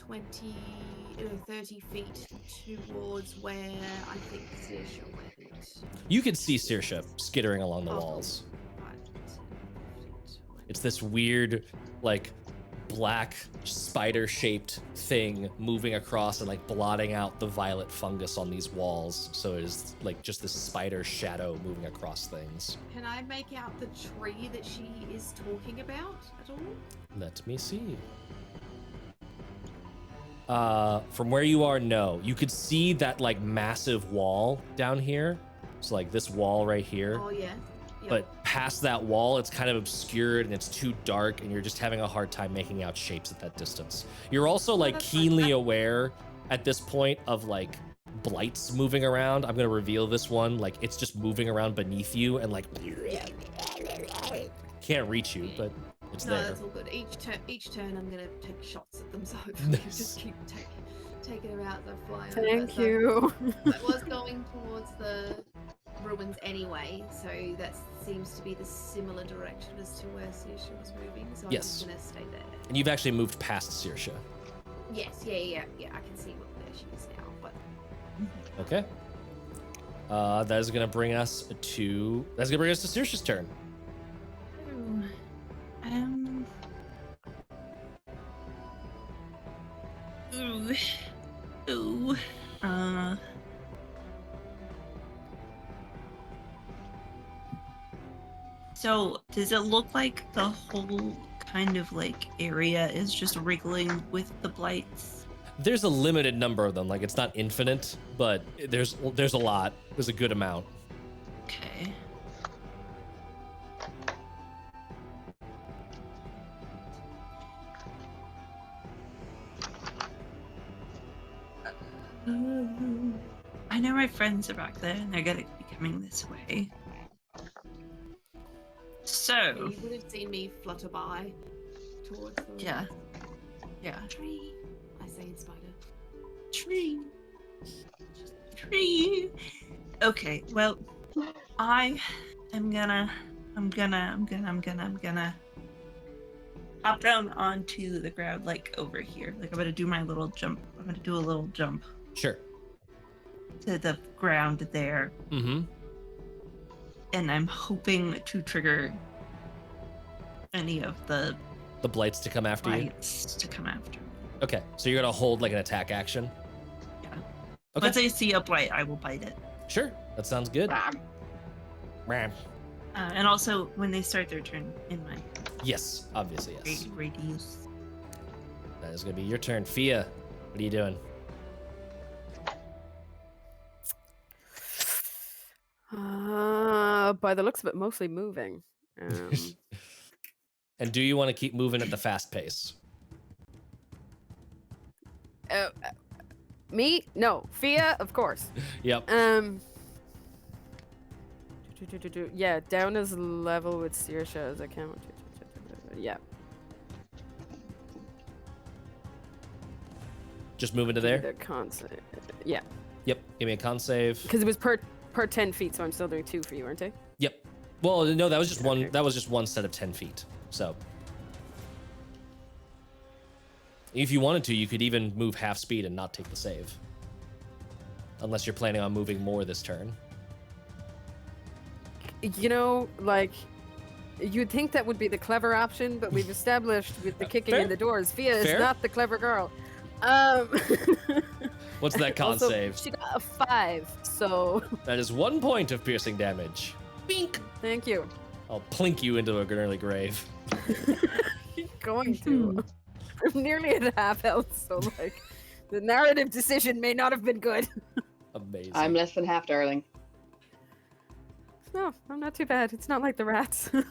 30 feet towards where I think Saoirse went. You can see Saoirse skittering along the Oh, walls. 5, 10, 15, 20. It's this weird, like, black spider-shaped thing moving across and like blotting out the violet fungus on these walls. So it is like just this spider shadow moving across things. Can I make out the tree that she is talking about at all? Let me see. From where you are, no. You could see that like massive wall down here. So like this wall right here. Oh yeah. Yep. But past that wall, it's kind of obscured and it's too dark, and you're just having a hard time making out shapes at that distance. You're also like that's fine. keenly aware at this point of like blights moving around. I'm gonna reveal this one. Like it's just moving around beneath you and like can't reach you, but it's no, there. that's all good. Each turn, I'm gonna take shots at them, so hopefully Nice. just keep taking them out. They're flying. Thank you. I was going towards the ruins anyway, so that seems to be the similar direction as to where Saoirse was moving. So I'm Yes. just gonna stay there. And you've actually moved past Saoirse. Yes, yeah. I can see where she is now, but Okay. That is gonna bring us to Saoirse's turn. Ooh. Ooh. So, does it look like the whole kind of like area is just wriggling with the blights? There's a limited number of them. Like it's not infinite, but there's a lot. There's a good amount. Okay. I know my friends are back there and they're gonna be coming this way. So, You would have seen me flutter by towards the yeah. tree. I say in spider. Tree. Tree. Okay, well, I'm gonna hop down onto the ground, like over here. Like I'm gonna do my little jump. I'm gonna do a little jump Sure. to the ground there, Mm-hmm. and I'm hoping to trigger any of the The blights to come after you. blights to come after me. Okay, so you're gonna hold like an attack action. Yeah. Okay. Once I see a blight, I will bite it. Sure, that sounds good. Ram. And also, when they start their turn in my Yes, obviously yes. radius. That is gonna be your turn, Fiadh. What are you doing? By the looks of it, mostly moving. And do you want to keep moving at the fast pace? Me? No. Fiadh, of course. Yep. Yeah, down as level with Saoirse as I can. Yeah. Just moving to Give me there. the con save. Yeah, Yep. Give me a con save. because it was per 10 feet, so I'm still doing 2 for you, aren't I? Yep. Well, no, that was just one. Okay. That was just one set of 10 feet. So, if you wanted to, you could even move half speed and not take the save, unless you're planning on moving more this turn. You know, like, you'd think that would be the clever option, but we've established with the kicking Fair. in the doors, Fiadh is Fair. not the clever girl. What's that con Also, save? She got a 5, so That is 1 point of piercing damage. Bink. thank you. I'll plink you into a early grave. Going to. I'm nearly at half health, so like, the narrative decision may not have been good. Amazing. I'm less than half, darling. No, I'm not too bad. It's not like the rats. Sorry,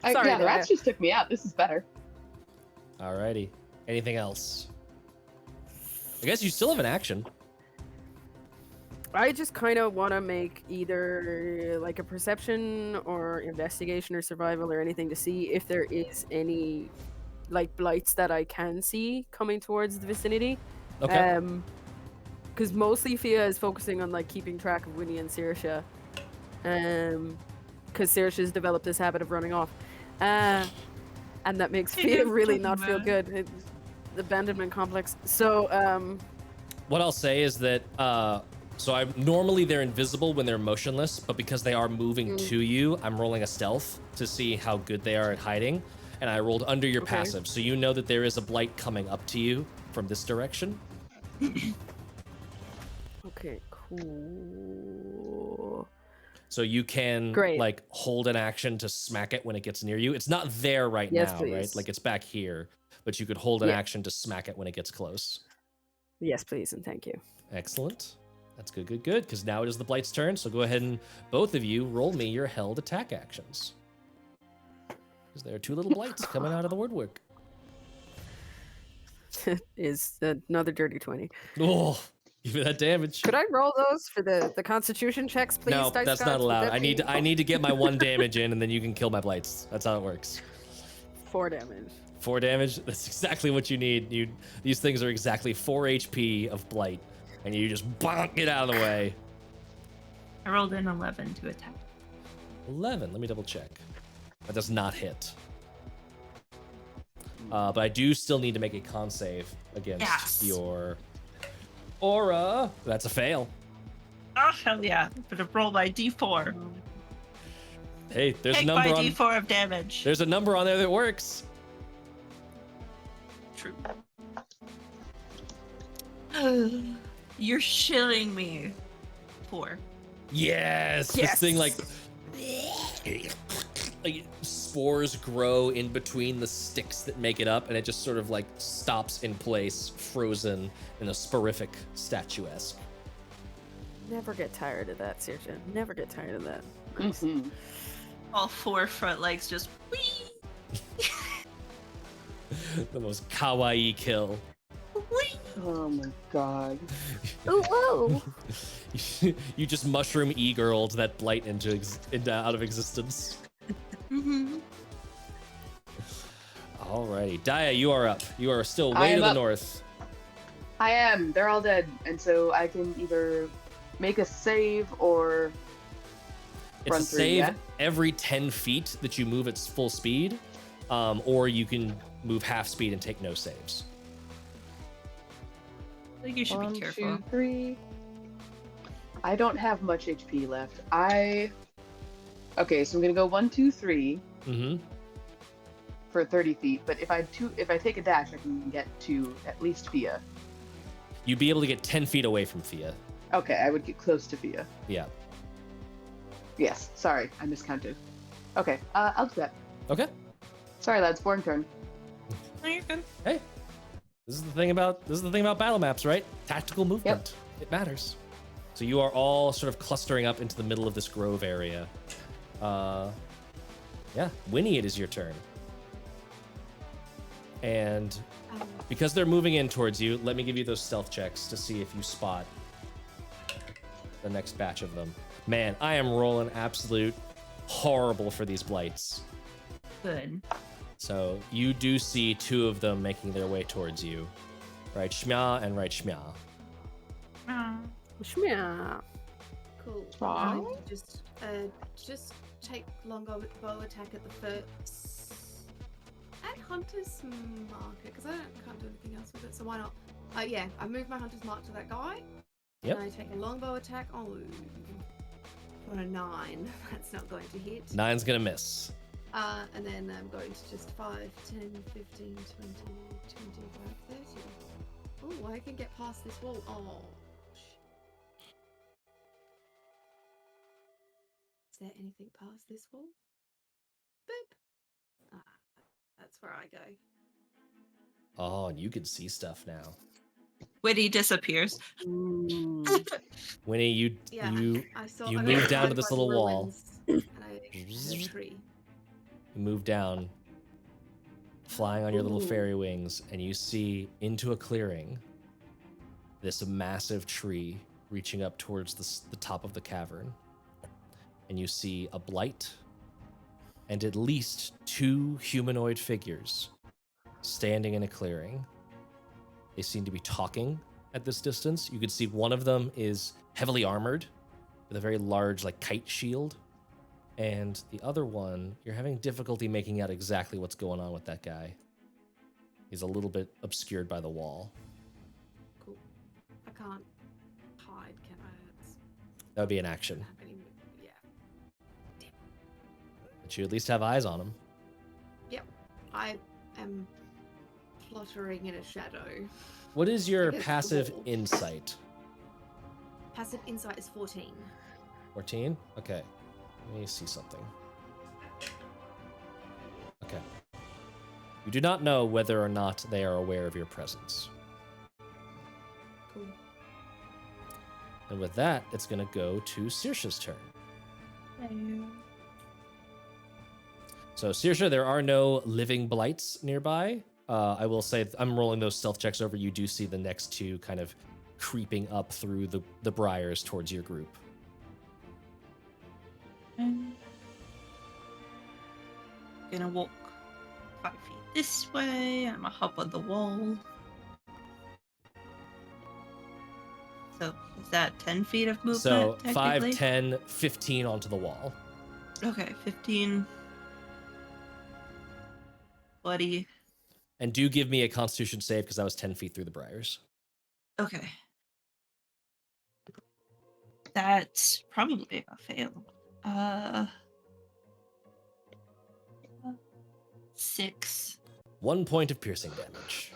Yeah, the Daja. rats just took me out. This is better. Alrighty. Anything else? I guess you still have an action. I just kind of want to make either like a perception or investigation or survival or anything to see if there is any like blights that I can see coming towards the vicinity. Okay. Because mostly Fiadh is focusing on like keeping track of Winny and Saoirse. Because Saoirse has developed this habit of running off. And that makes Fiadh really not feel good. The abandonment complex. So, What I'll say is that normally they're invisible when they're motionless, but because they are moving to you, I'm rolling a stealth to see how good they are at hiding, and I rolled under your Okay. passive, so you know that there is a blight coming up to you from this direction. okay, cool. So you can Great. like hold an action to smack it when it gets near you. It's not there right Yes, now, please. right? Like it's back here, but you could hold an Yeah. action to smack it when it gets close. Yes, please, and thank you. Excellent. That's good, good, good. Because now it is the blight's turn. So go ahead and both of you roll me your held attack actions. Because there are 2 little blights coming out of the woodwork. Is another dirty 20. Oh, give me that damage. Could I roll those for the Constitution checks, please? No, Dice that's Gods? not Would allowed. that I need be to, I need to get my 1 damage in, and then you can kill my blights. That's how it works. 4 damage. 4 damage. That's exactly what you need. These things are exactly 4 HP of blight, and you just bonk it out of the way. I rolled an 11 to attack. 11. Let me double check. That does not hit. But I do still need to make a con save against Yes. your aura. That's a fail. Oh, hell yeah. I'm gonna roll my d4. Hey, there's a Take number my on. d4 of damage. There's a number on there that works. True. You're shilling me. 4. Yes. This Yes. thing like spores grow in between the sticks that make it up, and it just sort of like stops in place, frozen in a sporific statuesque. Never get tired of that, Saoirse. Never get tired of that. Mhm. All 4 front legs just whee! The most kawaii kill. Whee! Oh my god. Ooh, whoa! You just mushroom e-girled that blight into out of existence. Mm-hmm. Alrighty. Daja, you are up. You are still I way am to the up. north. I am. They're all dead, and so I can either make a save or It's run a through. save Yeah. every 10 feet that you move at full speed, or you can move half speed and take no saves. I think you should One, be careful. 2, 3. I don't have much HP left. Okay, so I'm gonna go 1, 2, 3 Mm-hmm. for 30 feet. But if I take a dash, I can get to at least Fiadh. You'd be able to get 10 feet away from Fiadh. Okay, I would get close to Fiadh. Yeah. Yes. Sorry, I miscounted. Okay, I'll do that. Okay. Sorry, lads. Boring turn. No, you're good. Hey, this is the thing about battle maps, right? Tactical movement. It matters. So you are all sort of clustering up into the middle of this grove area. Yeah, Winny, it is your turn. And because they're moving in towards you, let me give you those stealth checks to see if you spot the next batch of them. Man, I am rolling absolute horrible for these blights. Good. So you do see two of them making their way towards you. Right shmya and right shmya. Shmya. Cool. Aw. I'm going to just take longbow attack at the first. At Hunter's marker, because I can't do anything else with it, so why not? Yeah, I move my Hunter's mark to that guy. Yep. And I take a longbow attack. Oh, on a 9. That's not going to hit. 9's gonna miss. And then I'm going to just 5, 10, 15, 20, 25, 30. Oh, I can get past this wall. Oh. Is there anything past this wall? Boop. Ah, that's where I go. Oh, and you can see stuff now. Winnie disappears. Winnie, you Yeah, I saw. you I move went down to by this the little wall. ruins, and I hit a tree. move down, flying on your little Ooh. fairy wings, and you see into a clearing this massive tree reaching up towards the top of the cavern. And you see a blight and at least 2 humanoid figures standing in a clearing. They seem to be talking at this distance. You can see one of them is heavily armored with a very large, like, kite shield. And the other one, you're having difficulty making out exactly what's going on with that guy. He's a little bit obscured by the wall. Cool. I can't hide, can I? It's That would be an action. not happening. Yeah. But you at least have eyes on him. Yep. I am fluttering in a shadow. What is your Against the passive wall. insight? Passive insight is 14. 14? Okay. Let me see something. Okay. You do not know whether or not they are aware of your presence. Cool. And with that, it's going to go to Saoirse's turn. So, Saoirse, there are no living blights nearby. I will say I'm rolling those stealth checks over. You do see the next 2 kind of creeping up through the briars towards your group. Gonna walk 5 feet this way. I'm gonna hop on the wall. So is that 10 feet of movement? So 5, technically? 10, 15 onto the wall. Okay, 15. 20. And do give me a constitution save because I was 10 feet through the briars. Okay. That's probably a fail. 6. 1 point of piercing damage.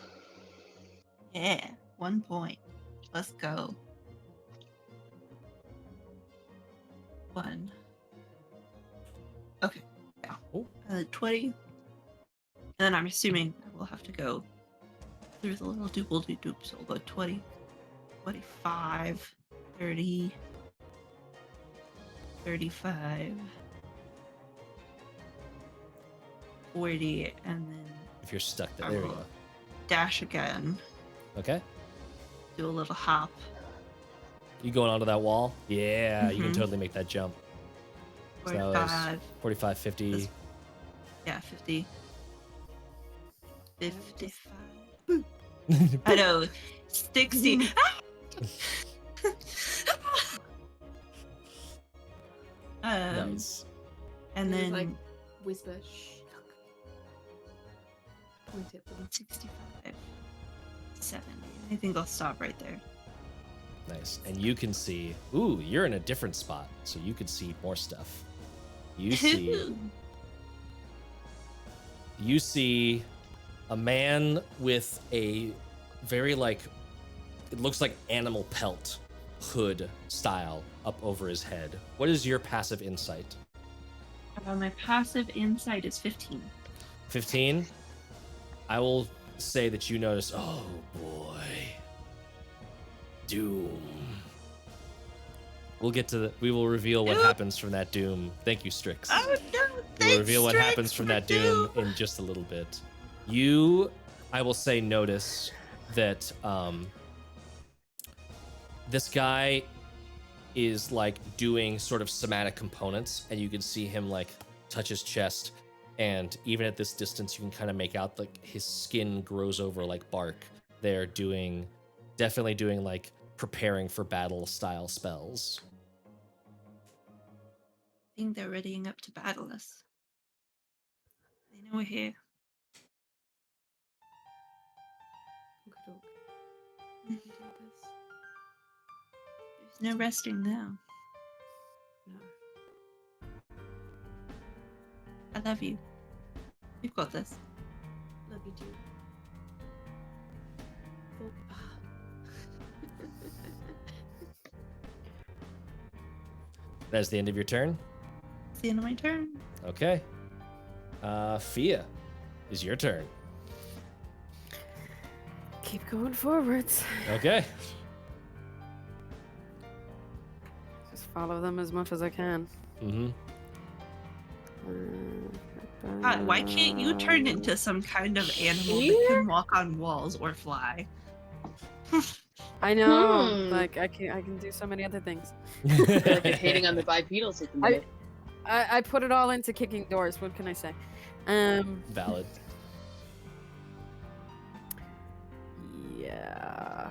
Yeah, 1 point. Let's go. 1. Okay. Yeah. Oh. 20. And then I'm assuming I will have to go through the little doop. So I'll go 20, 25, 30, 35, 40, and then If you're stuck there. I There you will go. dash again. Okay. Do a little hop. You going onto that wall? Yeah, you can Mhm. totally make that jump. So that was 45. 45, 50, This Yeah, 50. 55. I know. 60. Nice. And Just, then like whisper, shh. Point at them. 65. 70. I think I'll stop right there. Nice. And you can see, ooh, you're in a different spot, so you can see more stuff. You see a man with a very like, it looks like animal pelt hood style up over his head. What is your passive insight? My passive insight is 15. 15? I will say that you notice, oh boy, doom. We will reveal what happens from that doom. Thank you, Strix. Oh no! We'll reveal what happens from that doom in just a little bit. I will say, notice that this guy is like doing sort of somatic components, and you can see him like touch his chest, and even at this distance, you can kind of make out like his skin grows over like bark. They're definitely doing like preparing for battle style spells. I think they're readying up to battle us. They know we're here. Okey-doke. There's Do this. no resting now. No. I love you. You've got this. Love you too. That's the end of your turn. It's the end of my turn. Okay. Fiadh, is your turn. Keep going forwards. Okay. Just follow them as much as I can. Mm-hmm. God, why can't you turn into some kind of animal that can walk on walls or fly? I know. Like I can do so many other things. I feel like you're hating on the bipedals at the minute. I put it all into kicking doors. What can I say? Valid. Yeah.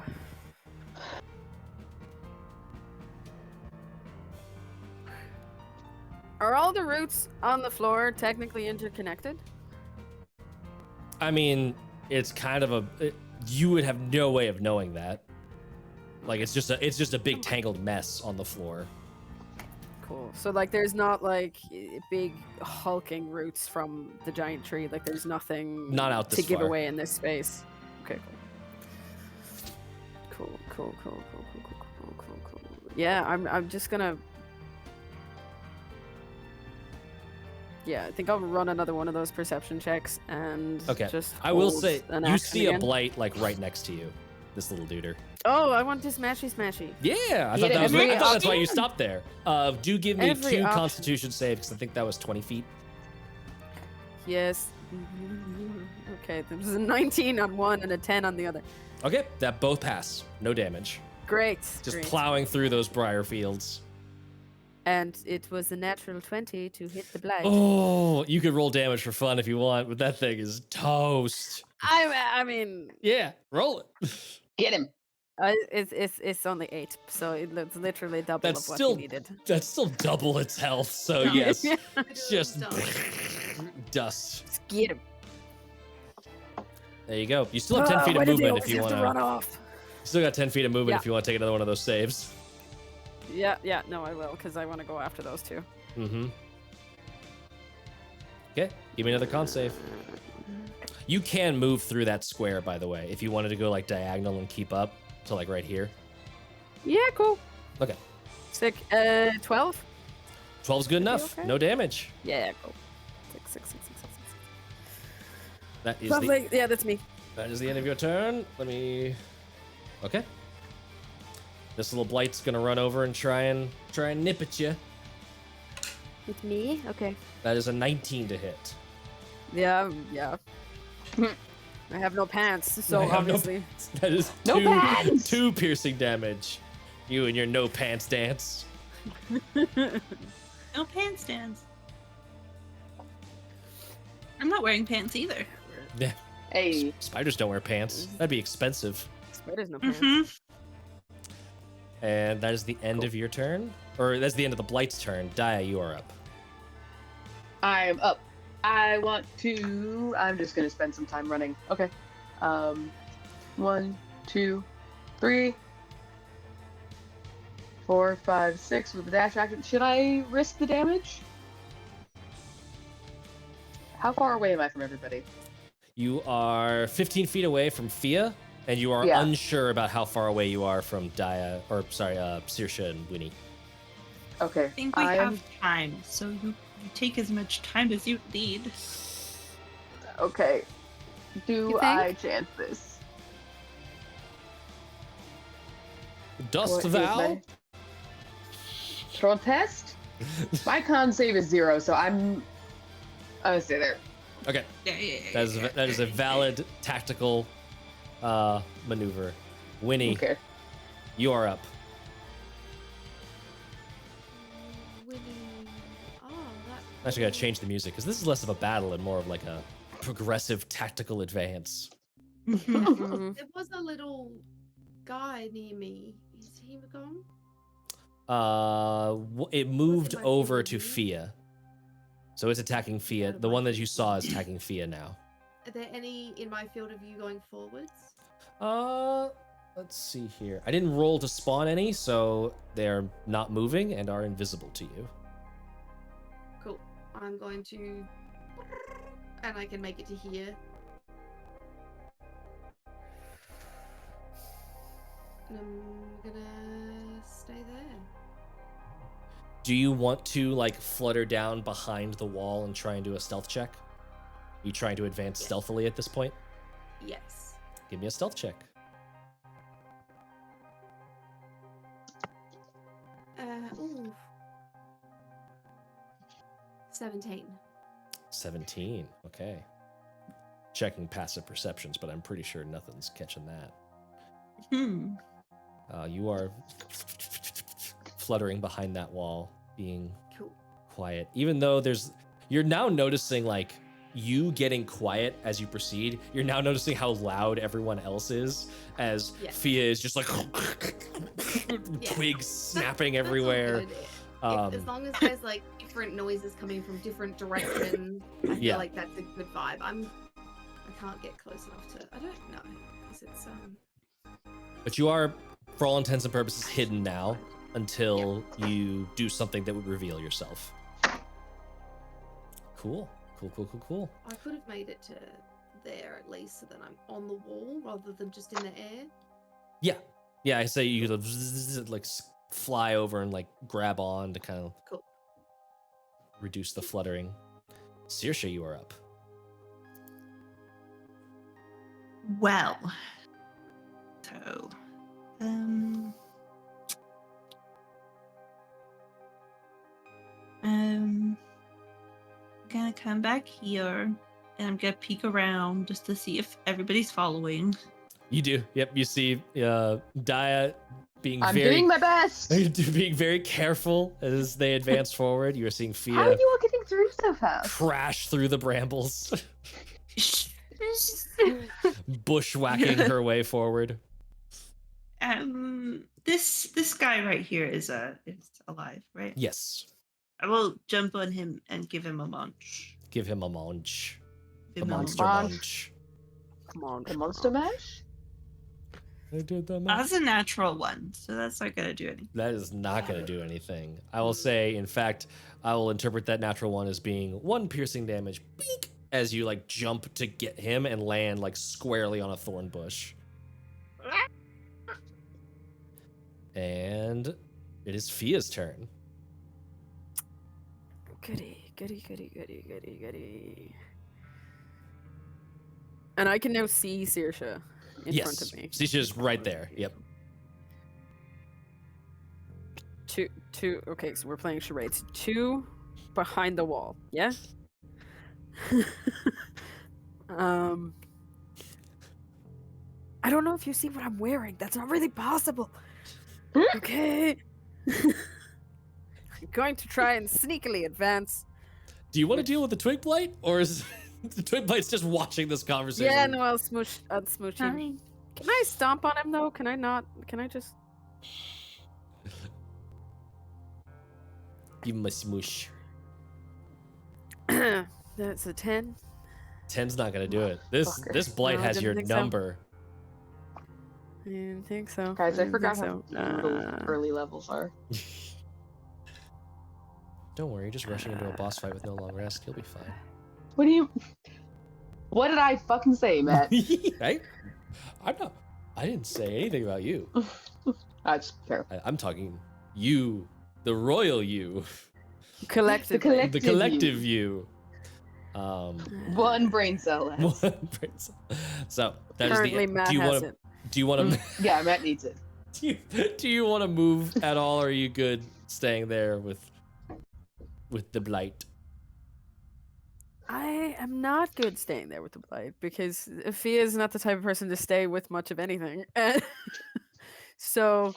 Are all the roots on the floor technically interconnected? I mean, it's kind of you would have no way of knowing that. Like it's just a big tangled mess on the floor. Cool. So like there's not like big hulking roots from the giant tree. Like there's nothing Not out this to give far. away in this space. Okay, cool. Cool. Yeah, I'm just gonna. Yeah, I think I'll run another one of those perception checks and just. I will hold say an you action see a again. blight like right next to you. This little duder. Oh, I want to smashy. Yeah, I Get thought it, that's why you stopped there. Do give me Every 2 option. Constitution saves because I think that was 20 feet. Yes. Okay, there was a 19 on one and a 10 on the other. Okay, that both pass. No damage. Great. Just great. plowing through those briar fields. And it was a natural 20 to hit the blight. Oh, you could roll damage for fun if you want, but that thing is toast. I mean, Yeah, roll it. Get him. it's only 8, so it's literally double That's of what still you needed. That's still double its health. So No. yes, Yeah. it's just Done. dust. Just get him. There you go. You still have 10 feet of movement if you want to run to. off. Still got 10 feet of movement Yeah. if you want to take another one of those saves. Yeah, no, I will, because I want to go after those two. Mm-hmm. Okay, give me another con save. You can move through that square, by the way, if you wanted to go like diagonal and keep up to like right here. Yeah, cool. Okay. Sick. 12? 12's good enough. okay? No damage. Yeah, cool. 6. That is Lovely. Yeah, that's me. That is the end of your turn. Let me. Okay. This little blight's gonna run over and try and nip at you. With me? Okay. That is a 19 to hit. Yeah. I have no pants, so I have no obviously. That is No pants! 2 piercing damage. You and your no pants dance. No pants stands. I'm not wearing pants either. Yeah. Hey. Spiders don't wear pants. That'd be expensive. Spiders no pants. Mm-hmm. And that is the end of your turn, or that's the end of the Blight's turn. Daja, you are up. I'm up. I'm just gonna spend some time running. Okay. 1, 2, 3, 4, 5, 6 with the dash action. Should I risk the damage? How far away am I from everybody? You are 15 feet away from Fiadh, and you are Yeah. unsure about how far away you are from Saoirse and Winny. Okay. I think we have time, so you take as much time as you need. Okay. Do think? I chance this? Dost What is thou? my- Protest? My con save is 0, so I'm gonna stay there. Okay, Yeah. that is a valid tactical maneuver. Winnie, Okay. you are up. Winny. Oh, that. I'm actually gotta change the music because this is less of a battle and more of like a progressive tactical advance. Mhm. There was a little guy near me. Is he gone? It moved my over to favorite Fiadh, so it's attacking Fiadh. The one that you saw is attacking Fiadh now. Are there any in my field of view going forwards? Let's see here. I didn't roll to spawn any, so they're not moving and are invisible to you. Cool. I'm going to. And I can make it to here. And I'm gonna stay there. Do you want to like flutter down behind the wall and try and do a stealth check? Are you trying to advance Yes. stealthily at this point? Yes. Give me a stealth check. Ooh. 17. 17. Okay. Checking passive perceptions, but I'm pretty sure nothing's catching that. You are fluttering behind that wall, being Cool. quiet. Even though you're now noticing like you getting quiet as you proceed. You're now noticing how loud everyone else is as Yeah. Fiadh is just like Yeah. twigs snapping That's all everywhere. good. Um, As long as there's like different noises coming from different directions, I feel Yeah. like that's a good vibe. I can't get close enough to. I don't know because it's But you are, for all intents and purposes, hidden now until you do something that would reveal yourself. Cool. I could have made it to there at least, so then I'm on the wall rather than just in the air. Yeah, I say you could like fly over and like grab on to kind of Cool. reduce the fluttering. Saoirse, you are up. Well, so, I'm gonna come back here and I'm gonna peek around just to see if everybody's following. You do. Yep. You see Daja being I'm very doing my best. being very careful as they advance forward. You are seeing How are Fiadh you all getting through so fast? crash through the brambles, bushwhacking her way forward. This guy right here is alive, right? Yes. I will jump on him and give him a munch. Give him a munch. Give A him a monster munch. munch. Come on. The monster mash? I did the That's a natural one, so that's not gonna do anything. That is not going to do anything. I will say, in fact, I will interpret that natural one as being 1 piercing damage, beak, as you like jump to get him and land like squarely on a thorn bush. And it is Fia's turn. Goody. And I can now see Saoirse in front of me. She's just right there. Yep. Two. Okay, so we're playing charades. 2 behind the wall. Yeah. I don't know if you see what I'm wearing. That's not really possible. Okay. I'm going to try and sneakily advance. Do you want to deal with the twig blight, or is The twin blight's just watching this conversation. Yeah, no, I'll smoosh him. Fine. Can I stomp on him though? Can I not? Can I just? Give him a smoosh. That's a 10. 10's not gonna do it. This blight No, I has didn't your think so. number. I didn't think so. Guys, I didn't forgot think how brutal early levels are. Don't worry, you're just rushing into a boss fight with no long rest. You'll be fine. What do you? What did I fucking say, Matt? Right? I didn't say anything about you. That's fair. I'm talking you, the royal you, Collective. The the collective you. One brain cell left. One brain cell. So that Currently, is the. Matt Do you has want to? it. Do you want to? Yeah, Matt needs it. Do you want to move at all, or are you good staying there with the blight? I am not good staying there with the blight because Fiadh is not the type of person to stay with much of anything. So,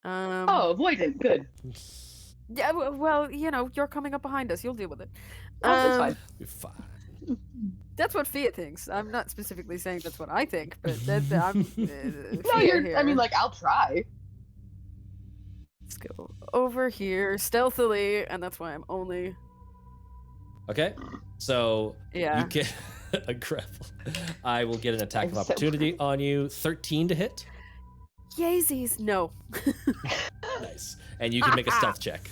Oh, avoidant. Good. yeah, well, you know, you're coming up behind us. You'll deal with it. Oh, that's fine. You're fine. That's what Fiadh thinks. I'm not specifically saying that's what I think, but I'm. No, Fiadh you're. I here. mean, like, I'll try. Let's go over here stealthily, and that's why I'm only. Okay, so Yeah. you get a grapple. I will get an attack I'm of so opportunity on you. 13 to hit. Yeezys, no. Nice. And you can make a stealth check.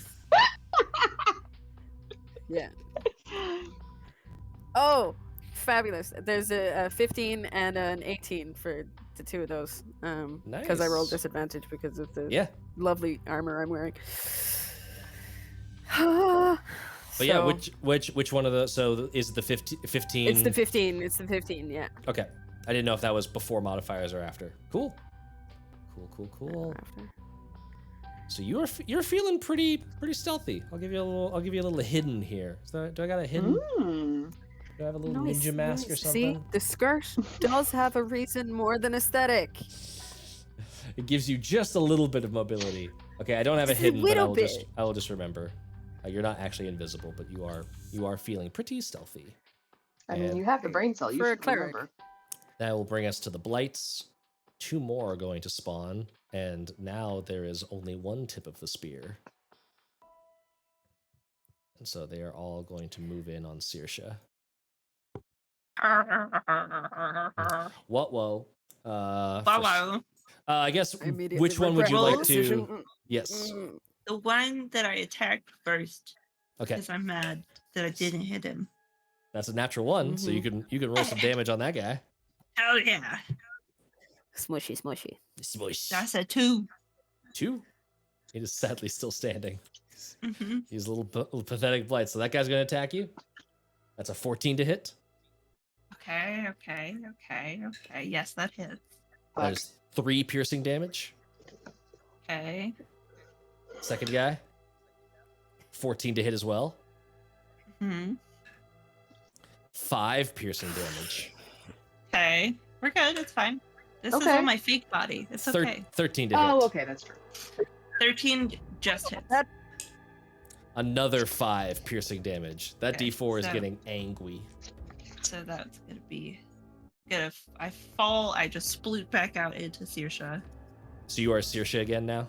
Yeah. Oh, fabulous. There's a 15 and an 18 for the two of those. Because I rolled Nice. disadvantage because of the Yeah. lovely armor I'm wearing. But yeah, which one of the is the 15? It's the 15. It's the 15, yeah. Okay. I didn't know if that was before modifiers or after. Cool. Cool. After. So you're feeling pretty stealthy. I'll give you a little hidden here. So do I got a hidden? Mm. Do I have a little Nice, ninja mask or nice. something? See, the skirt does have a reason more than aesthetic. It gives you just a little bit of mobility. Okay, I don't have a Just a hidden, but little bit. I will just remember. You're not actually invisible, but you are feeling pretty stealthy. I mean, And you have the brain cell. You For a should cleric. remember. that will bring us to the blights. 2 more are going to spawn, and now there is only 1 tip of the spear. And so they are all going to move in on Saoirse. Whoa. Wow. I guess Immediately which one would you regret my like decision. to? Yes. The one that I attacked first, Okay, because I'm mad that I didn't hit him. that's a natural 1, so you can roll some damage on that guy. Hell yeah. Smushy, smushy. Smush. That's a 2. 2. He is sadly still standing. Mm-hmm. He's a little pathetic blight. So that guy's going to attack you. That's a 14 to hit. Okay. Yes, that hits. That is 3 piercing damage. Okay. Second guy, 14 to hit as well. Hmm. 5 piercing damage. Okay. We're good. It's fine. This is Okay. on my fake body. It's okay. 13 to hit. Oh, okay, that's true. 13 just hits. Another 5 piercing damage. That Okay, D4 is so- getting angry. So that's gonna be good. If I fall, I just sploot back out into Saoirse. So you are Saoirse again now?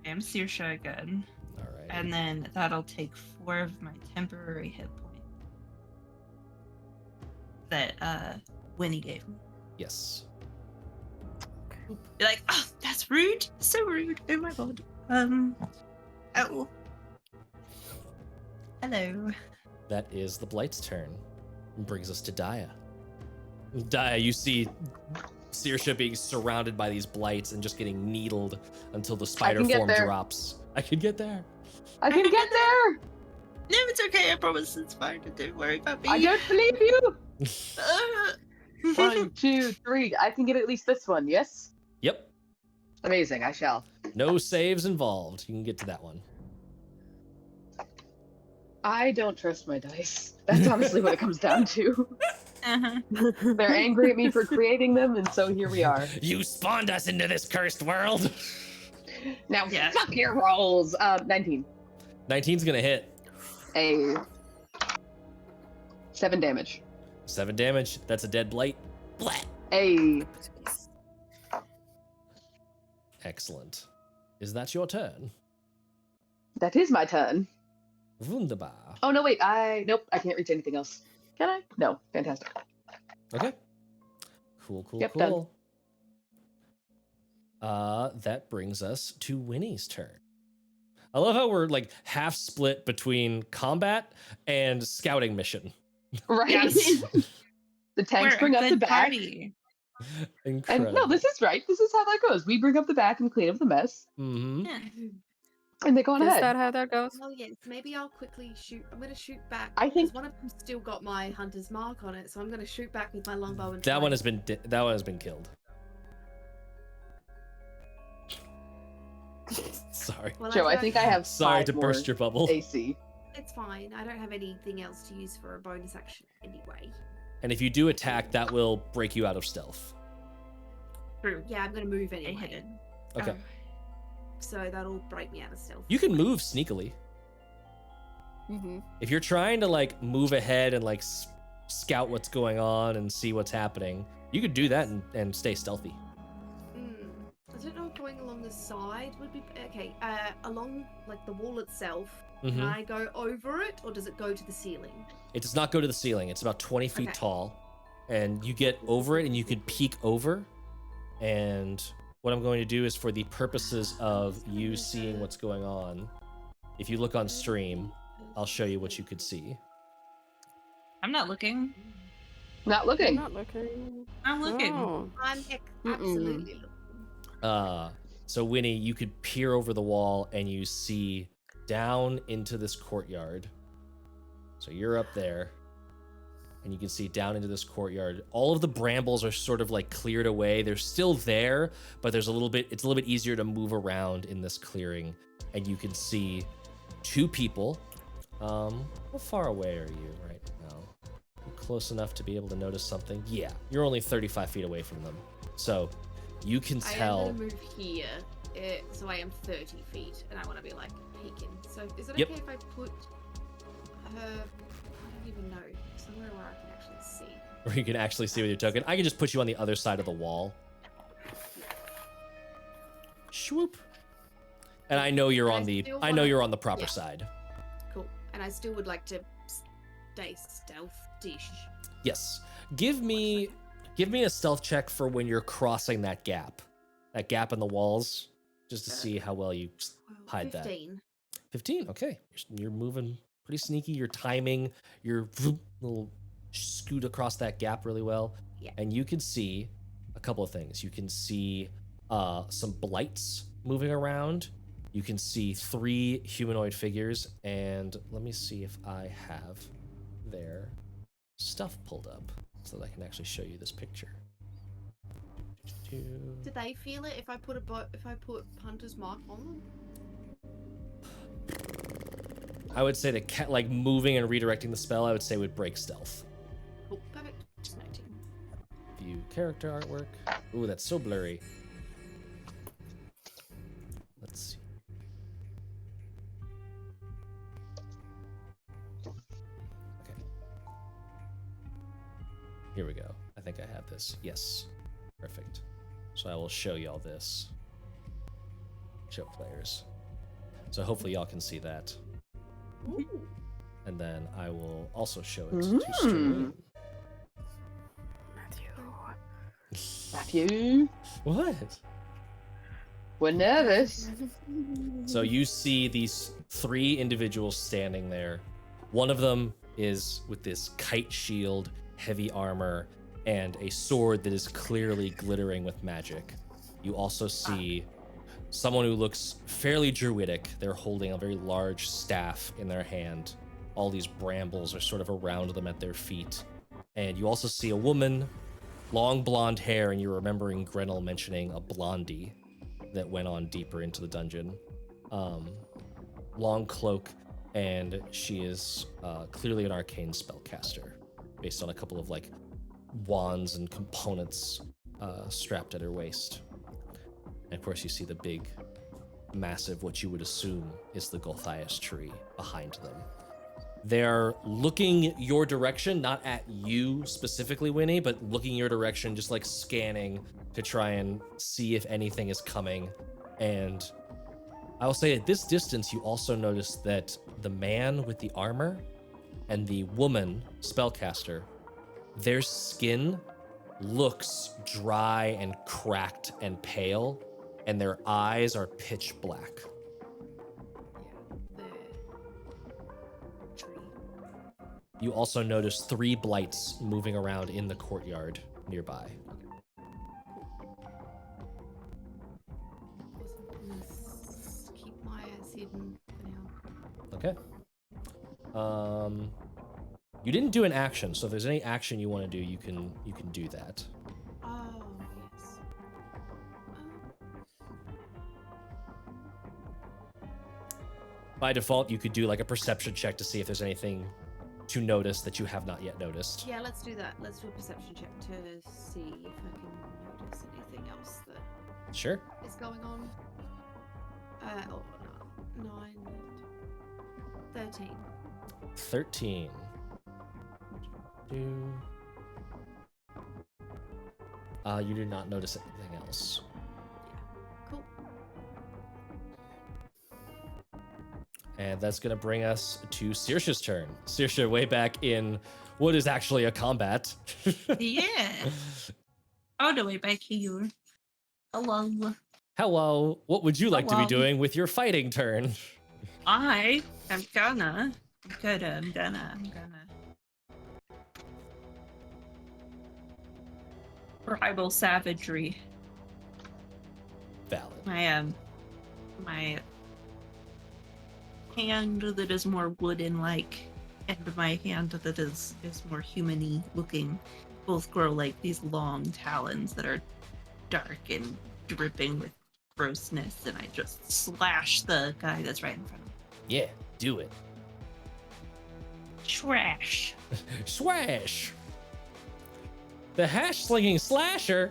I am Saoirse again. All right. And then that'll take 4 of my temporary hit points that Winny gave me. Yes. You're like, oh, that's rude. So rude. Oh my god. Oh. Hello. That is the Blight's turn. Brings us to Daja. Daja, you see Saoirse being surrounded by these blights and just getting needled until the spider can get form there. drops. I can get there. I can get there. No, it's okay. I promise it's fine. Don't worry about me. I don't believe you. Uh, 1, 2, 3. I can get at least this one. Yes. Yep. Amazing. I shall. No saves involved. You can get to that one. I don't trust my dice. That's honestly what it comes down to. uh-huh. They're angry at me for creating them, and so here we are. You spawned us into this cursed world. Now, Yeah. fuck your rolls. 19. 19's gonna hit. A 7 damage. 7 damage. That's a dead blight. Blah. Hey, Excellent. Is that your turn? that is my turn. Wunderbar. Oh no, wait. Nope. I can't reach anything else. Can I? No. Fantastic. Okay. Cool. Yep, done. That brings us to Winnie's turn. I love how we're like half split between combat and scouting mission. Right. Yes. The tanks We're bring a up the good back. party. Incredible. And no, this is right. This is how that goes. We bring up the back and clean up the mess, Mm-hmm. Yeah. and they go on Is ahead. that how that goes? Oh yes, maybe I'll quickly shoot. I'm gonna shoot back. I think- because one of them's still got my hunter's mark on it, so I'm gonna shoot back with my longbow and. That try one and- has been killed. Sorry. Well, Joe, I don't think I have Sorry 5 to more burst your bubble. AC. It's fine. I don't have anything else to use for a bonus action anyway. And if you do attack, that will break you out of stealth. True. Yeah, I'm gonna move Stay anyway. hidden. Okay. Oh. So that'll break me out of stealth. You can move sneakily. Mm-hmm. If you're trying to like move ahead and like scout what's going on and see what's happening, you could do that and stay stealthy. I don't know if going along the side would be okay. Along like the wall itself, Mhm. can I go over it, or does it go to the ceiling? It does not go to the ceiling. It's about 20 feet Okay. tall. And you get over it and you could peek over. And what I'm going to do is for the purposes of you seeing what's going on, if you look on stream, I'll show you what you could see. I'm not looking. Not I'm looking. not looking. I'm looking. Oh. I'm absolutely looking. So Winnie, you could peer over the wall and you see down into this courtyard. So you're up there and you can see down into this courtyard. All of the brambles are sort of like cleared away. They're still there, but it's a little bit easier to move around in this clearing. And you can see 2 people. How far away are you right now? You close enough to be able to notice something? Yeah, you're only 35 feet away from them. So you can I am tell. gonna move here, so I am 30 feet, and I want to be like peeking. So is it Yep. okay if I put her? I don't even know, somewhere where I can actually see. Where you can actually see with your token. I can just put you on the other side of the wall. Swoop. And I know you're I on the still I know wanna- you're on the proper yeah. side. Cool. And I still would like to stay stealth-ish. Yes. Give me a stealth check for when you're crossing that gap. That gap in the walls, just to see how well you hide that. 15. 15. Okay. You're moving pretty sneaky. You're timing. You're little scoot across that gap really well. Yeah. And you can see a couple of things. You can see some blights moving around. You can see 3 humanoid figures. And let me see if I have their stuff pulled up so that I can actually show you this picture. Do they feel it if I put Hunter's Mark on them? I would say that like moving and redirecting the spell, I would say would break stealth. Cool, perfect. Just noting. View character artwork. Ooh, that's so blurry. Let's see. Okay. Here we go. I think I have this. Yes. Perfect. So I will show y'all this. Show players. So hopefully y'all can see that. Ooh. And then I will also show it to stream. Matthew, What? we're nervous. So you see these 3 individuals standing there. One of them is with this kite shield, heavy armor, and a sword that is clearly glittering with magic. You also see someone who looks fairly druidic. They're holding a very large staff in their hand. All these brambles are sort of around them at their feet. And you also see a woman, long blonde hair, and you're remembering Grenell mentioning a blondie that went on deeper into the dungeon. Long cloak, and she is clearly an arcane spellcaster, based on a couple of like wands and components strapped at her waist. And of course, you see the big, massive, what you would assume is the Gulthias Tree behind them. They're looking your direction, not at you specifically, Winnie, but looking your direction, just like scanning to try and see if anything is coming. And I will say at this distance, you also notice that the man with the armor and the woman spellcaster, their skin looks dry and cracked and pale, and their eyes are pitch black. The tree. You also notice 3 blights moving around in the courtyard nearby. Let's keep my eyes hidden for now. Okay. You didn't do an action, so if there's any action you want to do, you can do that. Oh, yes. By default, you could do like a perception check to see if there's anything to notice that you have not yet noticed. Yeah, let's do that. Let's do a perception check to see if I can notice anything else that Sure. is going on. Oh, no. 9, 13. 13. You do not notice anything else. Cool. And that's going to bring us to Saoirse's turn. Saoirse, way back in what is actually a combat. Yeah. All the way back here. Hello. Hello. What would you like to be Hello. doing with your fighting turn? I'm gonna tribal savagery. Valid. My hand that is more wooden like and my hand that is more human-y looking both grow like these long talons that are dark and dripping with grossness, and I just slash the guy that's right in front of me. Yeah, do it. Trash. Swash! The hash slinging slasher.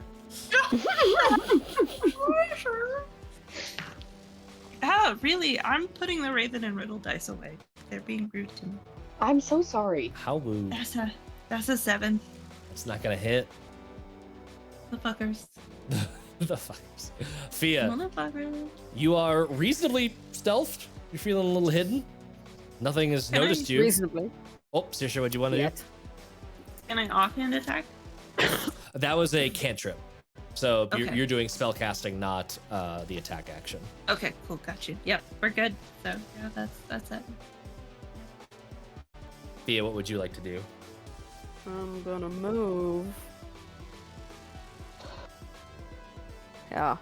Oh, really? I'm putting the Raven and Riddle dice away. They're being rude to me. I'm so sorry. How woo. That's a 7. It's not gonna hit. The fuckers. The fuckers. Fiadh, Motherfuckers. you are reasonably stealthed. You're feeling a little hidden. Nothing has Can I noticed you. Reasonably. Oh, Saoirse, what do you want to Yet. Can I offhand attack? do? That was a cantrip. So Okay. you're doing spell casting, not the attack action. Okay, cool, got you. Yep, we're good. So yeah, that's it. Fiadh, what would you like to do? I'm gonna move. Yeah.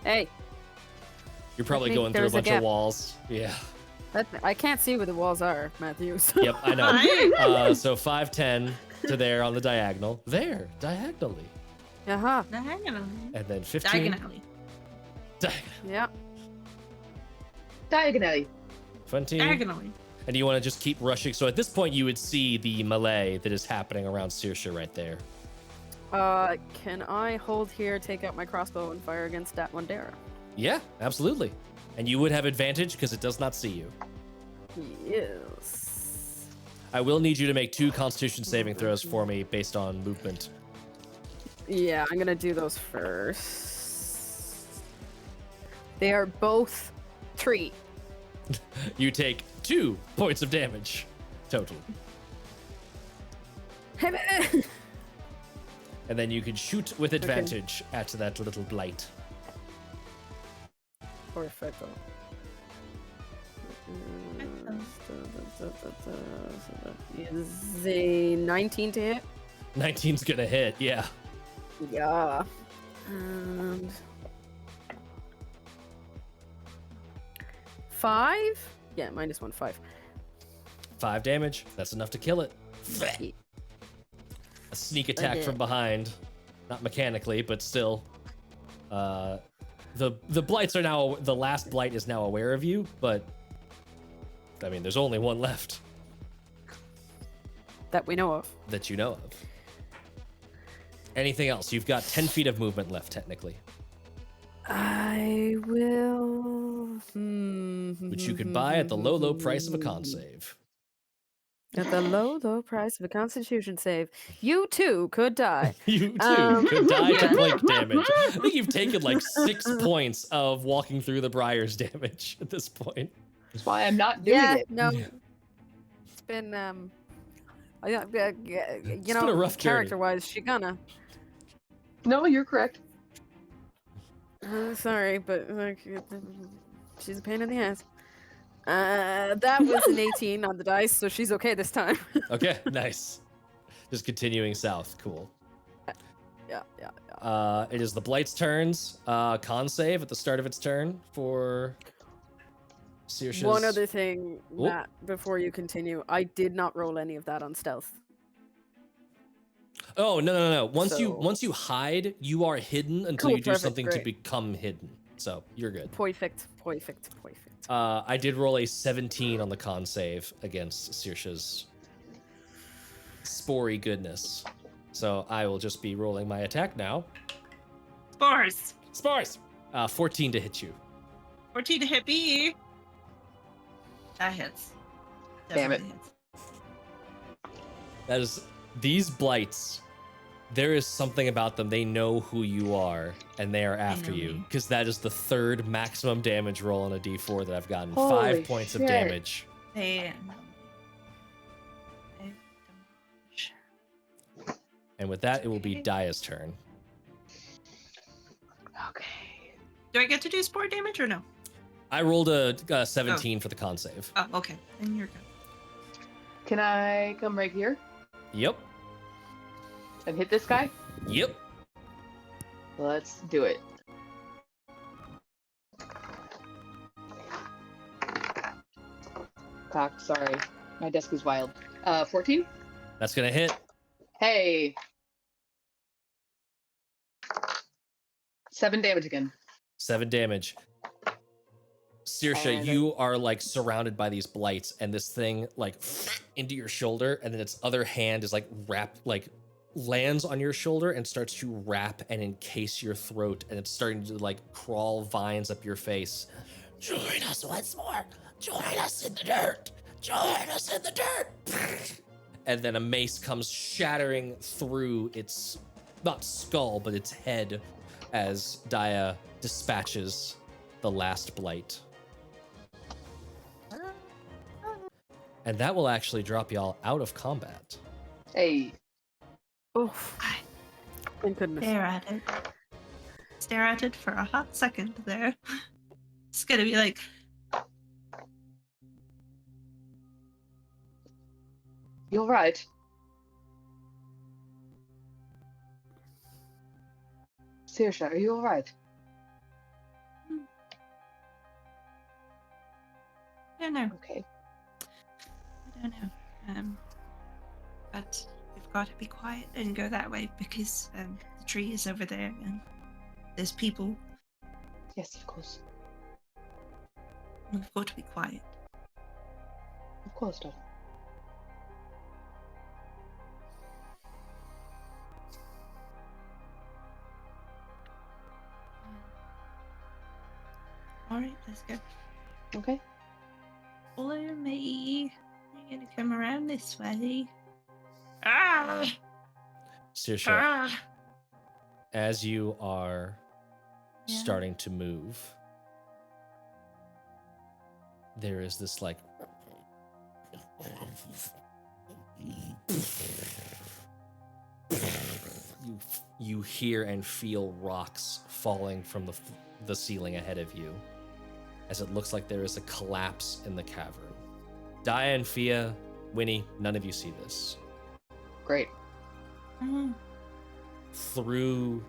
Hey, You're probably think going through a there's a bunch of gap. walls. Yeah. I can't see where the walls are, Matthew. So. Yep, I know. Hi. So 5'10" to there on the diagonal. There, diagonally. Uh-huh. Diagonally. And then 15. Diagonally. Yeah. Diagonally. 20. Diagonally. And you want to just keep rushing. So at this point, you would see the melee that is happening around Saoirse right there. Can I hold here, take out my crossbow, and fire against that one there? Yeah, absolutely. And you would have advantage because it does not see you. Yes. I will need you to make 2 Constitution saving throws for me based on movement. Yeah, I'm gonna do those first. They are both 3. You take 2 points of damage total. And then you can shoot with advantage at that little blight. Perfecto. Is a 19 to hit? 19's gonna hit, yeah. Yeah. And 5? Yeah, -1, 5. 5 damage. That's enough to kill it. A sneak attack Okay. from behind. Not mechanically, but still. The blights are now, the last blight is now aware of you, but I mean, there's only one left That we know of. that you know of. Anything else? You've got 10 feet of movement left, technically, I will. which you could buy at the low, low price of a con save. At the low, low price of a constitution save, you too could die. You too could die to Yeah. blink damage. I think you've taken like 6 points of walking through the briars damage at this point. That's why I'm not doing Yeah, it. no. It's been, you It's know, been a rough journey. character-wise, she gonna. No, you're correct. Sorry, but like, she's a pain in the ass. That was an 18 on the dice, so she's okay this time. Okay, nice. Just continuing south. Cool. Yeah. It is the Blight's turns. Con save at the start of its turn for Saoirse's. One other thing, Oh. Matt, before you continue, I did not roll any of that on stealth. Oh no! Once So- you hide, you are hidden until Cool, you do perfect, something to great. become hidden. So you're good. Perfect. I did roll a 17 on the con save against Saoirse's spory goodness. So I will just be rolling my attack now. Spores. Spores! 14 to hit you. 14 to hit me. That hits. Damn it. Definitely hits. That is, these blights, there is something about them. They know who you are, and they are after know you. me. Because that is the 3rd maximum damage roll on a d4 that I've gotten. Holy 5 points of shit. damage. They And with that, it will be Okay. Daja's turn. Okay. Do I get to do spore damage or no? I rolled a 17 for the con save. Oh, okay. Then you're good. Can I come right here Yep. and hit this guy? Yep. Let's do it. Cock, sorry. My desk is wild. 14? That's going to hit. Hey! 7 damage again. 7 damage. Saoirse, And- you are like surrounded by these blights, and this thing like into your shoulder, and then its other hand is like wrapped, like lands on your shoulder and starts to wrap and encase your throat, and it's starting to like crawl vines up your face. Join us once more. Join us in the dirt. Join us in the dirt. And then a mace comes shattering through its not skull, but its head as Daja dispatches the last blight. And that will actually drop y'all out of combat. Hey. Oof. Thank goodness. Stare at it. Stare at it for a hot second there. It's gonna be like, You alright? Saoirse, are you alright? I don't know. Okay. I don't know. But we've got to be quiet and go that way because the tree is over there and there's people. Yes, of course. We've got to be quiet. Of course, Dad. All right, let's go. Okay. Follow me. I'm gonna come around this way. Ah! Saoirse, Ah! as you are Yeah. starting to move, there is this like you hear and feel rocks falling from the ceiling ahead of you, as it looks like there is a collapse in the cavern. Daja and Fiadh, Winny, none of you see this. Great. Mm. Through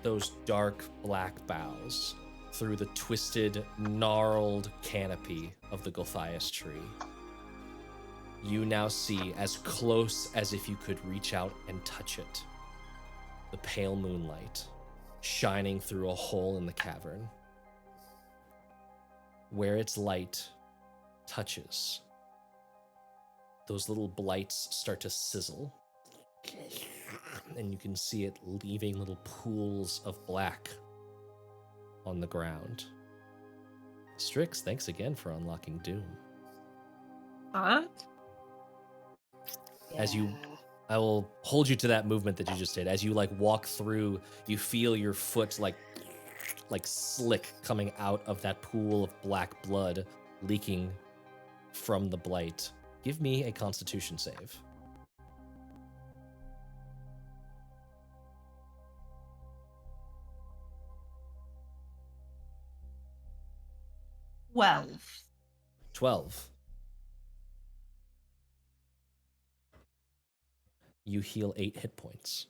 those dark black boughs, through the twisted, gnarled canopy of the Gulthias Tree, you now see, as close as if you could reach out and touch it, the pale moonlight shining through a hole in the cavern. Where its light touches, those little blights start to sizzle, and you can see it leaving little pools of black on the ground. Strix, thanks again for unlocking Doom. What? As you, Yeah. I will hold you to that movement that you just did. As you like walk through, you feel your foot like slick coming out of that pool of black blood leaking from the blight. Give me a Constitution save. 12. 12. You heal 8 hit points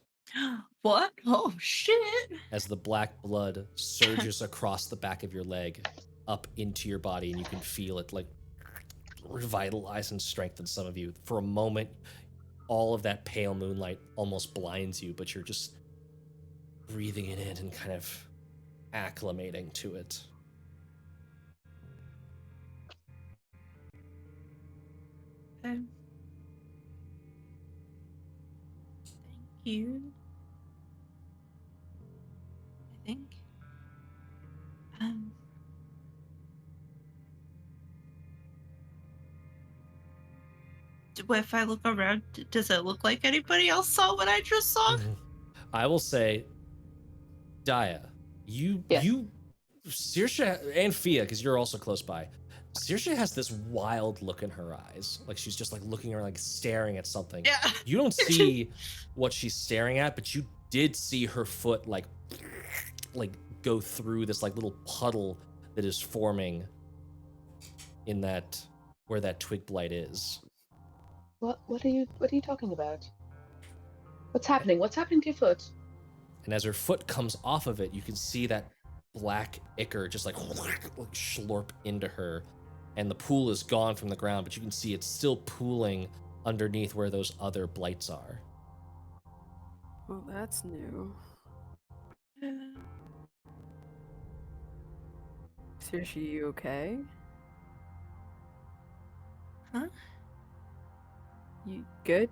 What? Oh, shit. as the black blood surges across the back of your leg up into your body, and you can feel it like revitalize and strengthen some of you. For a moment, all of that pale moonlight almost blinds you, but you're just breathing it in and kind of acclimating to it. Thank you. I think. Um. If I look around, does it look like anybody else saw what I just saw? I will say, Daja, Yes. Saoirse and Fiadh, because you're also close by. Saoirse has this wild look in her eyes, like she's just like looking around, like staring at something. Yeah. You don't see what she's staring at, but you did see her foot like go through this like little puddle that is forming in that where that twig blight is. What are you talking about? What's happening? What's happening to your foot? And as her foot comes off of it, you can see that black ichor just like slurp into her, and the pool is gone from the ground, but you can see it's still pooling underneath where those other blights are. Well, that's new. Saoirse, you okay? Huh? You good?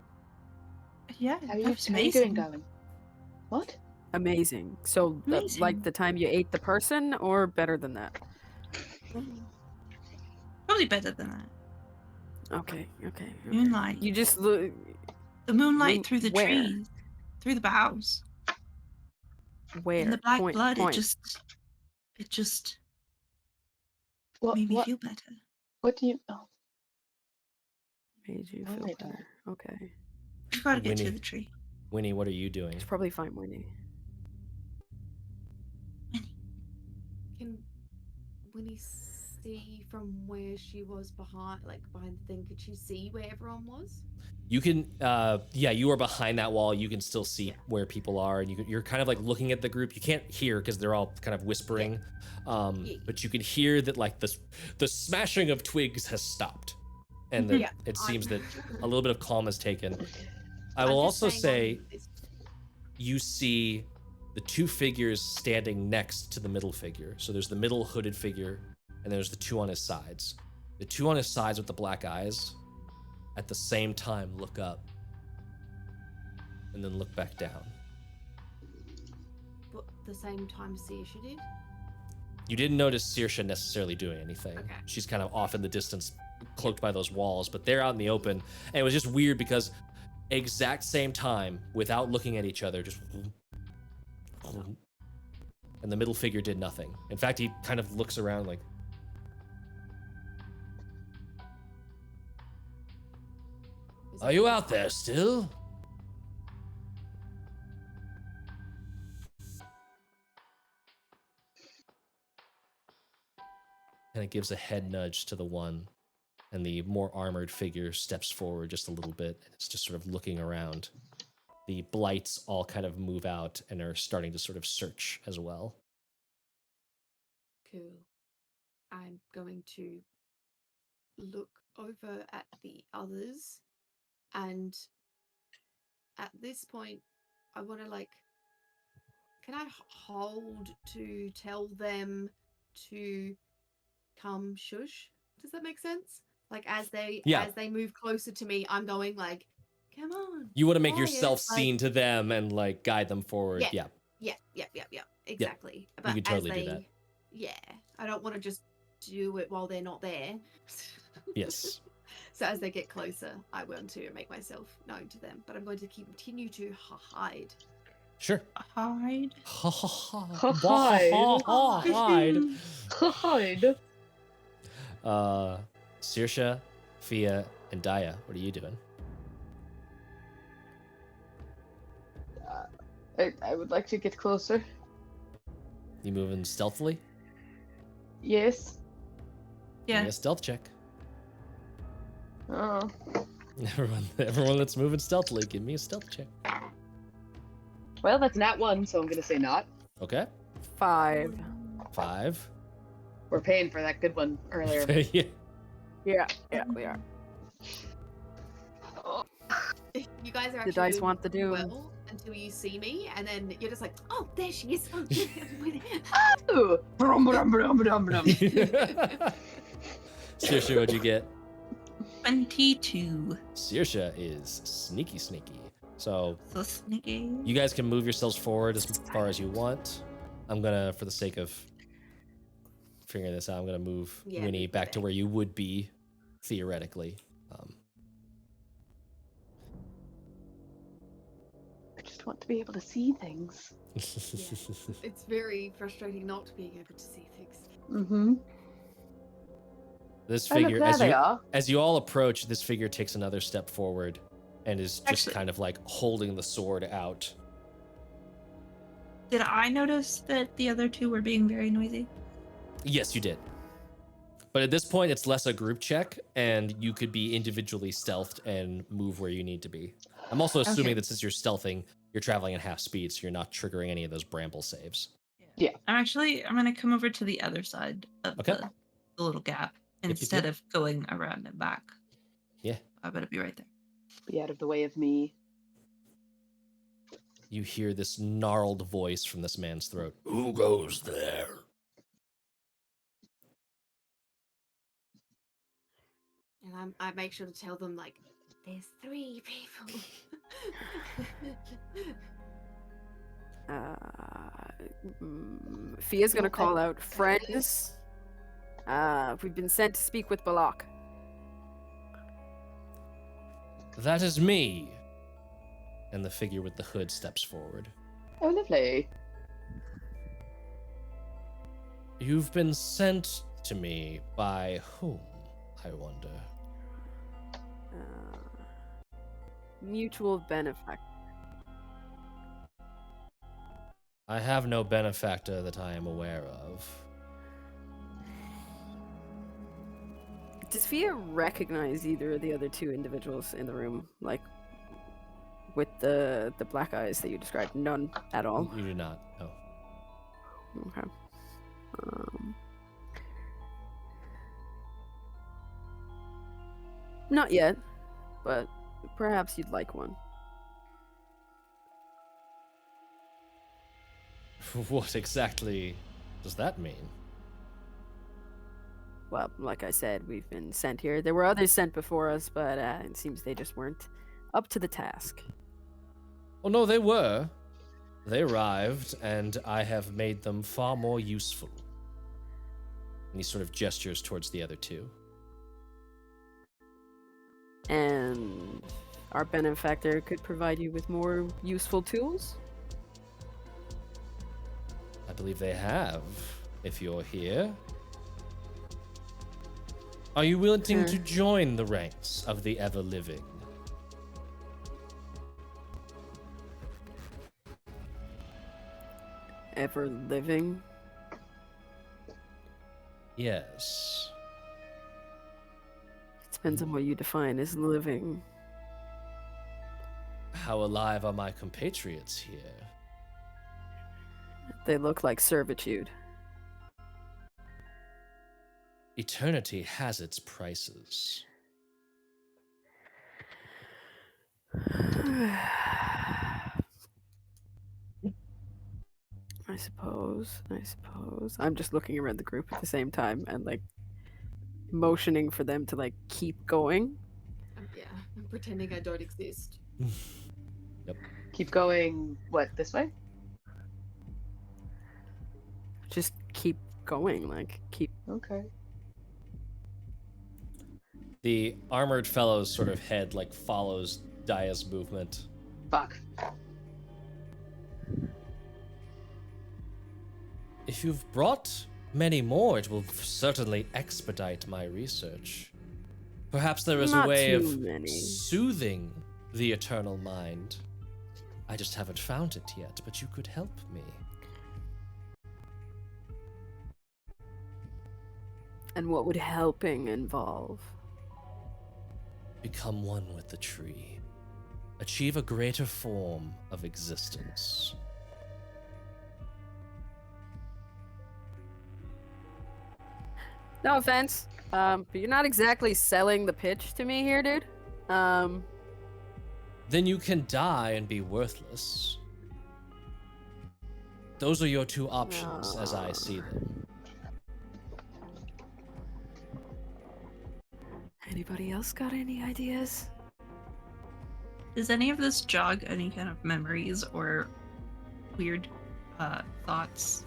Yeah, How that are was you amazing. doing, darling? What? Amazing. So, Amazing. like the time you ate the person, or better than that? Probably better than that. Okay. Moonlight. You just look. The moonlight through the where? trees, through the boughs, Where? and the black point, blood. Point. It just What? made me What? feel better. What do you? Oh, Made you feel Moonlight better. Okay. We've got to get to Winny. the tree. Winnie, what are you doing? It's probably fine, Winny. Can Winnie see from where she was behind the thing? Could she see where everyone was? You can, you are behind that wall. You can still see where people are, and you're kind of like looking at the group. You can't hear because they're all kind of whispering, but you can hear that like the smashing of twigs has stopped, and that it seems that a little bit of calm has taken. I will also say you see the two figures standing next to the middle figure. So there's the middle hooded figure, and there's the two on his sides. The two on his sides with the black eyes at the same time look up and then look back down. But the same time Saoirse did? You didn't notice Saoirse necessarily doing anything. Okay. She's kind of off in the distance, cloaked by those walls, but they're out in the open. And it was just weird because exact same time, without looking at each other, just... And the middle figure did nothing. In fact, he kind of looks around like... Are you out there still? And it gives a head nudge to the one, and the more armored figure steps forward just a little bit, and it's just sort of looking around. The blights all kind of move out and are starting to sort of search as well. Cool. I'm going to look over at the others, and at this point, I want to can I hold to tell them to come shush? Does that make sense? Like as they move closer to me, I'm going like, come on. You want to make quiet, yourself seen to them and like guide them forward. Yeah. Yeah. Exactly. You But can totally as do that. Yeah. I don't want to just do it while they're not there. Yes. So as they get closer, I want to make myself known to them, but I'm going to continue to hide. Sure. Hide. Ha ha ha. Ha- Ha ha hide. hide. Hide. Saoirse, Fiadh, and Daja, what are you doing? I would like to get closer. You moving stealthily? Yes. Give me Yeah. a stealth check. Oh. Everyone that's moving stealthily, give me a stealth check. Well, that's not one, so I'm gonna say not. Okay. 5. 5. We're paying for that good one earlier. Yeah. Yeah, we are. You guys are The actually dice doing want the doom. well until you see me, and then you're just like, oh, there she is. Oh, Ooh. Brum, brum, brum, brum, brum. Saoirse, what'd you get? 22. Saoirse is sneaky. So So sneaky. you guys can move yourselves forward as far as you want. I'm gonna, for the sake of figuring this out, I'm gonna move Yeah, Winnie move back to back. where you would be, theoretically. I just want to be able to see things. It's very frustrating not being able to see things. Mm-hmm. This Oh, look, figure, there they are. as you all approach, this figure takes another step forward and is just Actually- kind of like holding the sword out. Did I notice that the other two were being very noisy? Yes, you did. But at this point, it's less a group check, and you could be individually stealthed and move where you need to be. I'm also assuming Okay. that since you're stealthing, you're traveling at half speed, so you're not triggering any of those bramble saves. I'm gonna come over to the other side of Okay. the little gap yep, instead yep. of going around and back. Yeah. I'm gonna be right there. Be out of the way of me. You hear this gnarled voice from this man's throat. Who goes there? And I make sure to tell them, like, there's 3 people. Fia's gonna call out, friends. We've been sent to speak with Belak. That is me. And the figure with the hood steps forward. Oh, lovely. You've been sent to me by whom, I wonder? Mutual benefactor. I have no benefactor that I am aware of. Does Fia recognize either of the other 2 individuals in the room? Like, with the black eyes that you described? None at all? You do not, no. Okay. Not yet, but perhaps you'd like one. What exactly does that mean? Well, like I said, we've been sent here. There were others sent before us, but it seems they just weren't up to the task. Oh no, they were. They arrived, and I have made them far more useful. And he sort of gestures towards the other 2. And our benefactor could provide you with more useful tools? I believe they have, if you're here. Are you willing to join the ranks of the ever-living? Ever living? Yes. It depends on what you define as living. How alive are my compatriots here? They look like servitude. Eternity has its prices. I suppose. I'm just looking around the group at the same time and like motioning for them to like keep going. Yeah, I'm pretending I don't exist. Keep going. What, this way? Just keep going, like keep. Okay. The armored fellow's sort of head like follows Daya's movement. Fuck. If you've brought many more, it will certainly expedite my research. Perhaps there is a Not way too of many. soothing the eternal mind. I just haven't found it yet, but you could help me. And what would helping involve? Become one with the tree. Achieve a greater form of existence. No offense, but you're not exactly selling the pitch to me here, dude. Then you can die and be worthless. Those are your two options as I see them. Anybody else got any ideas? Does any of this jog any kind of memories or weird thoughts?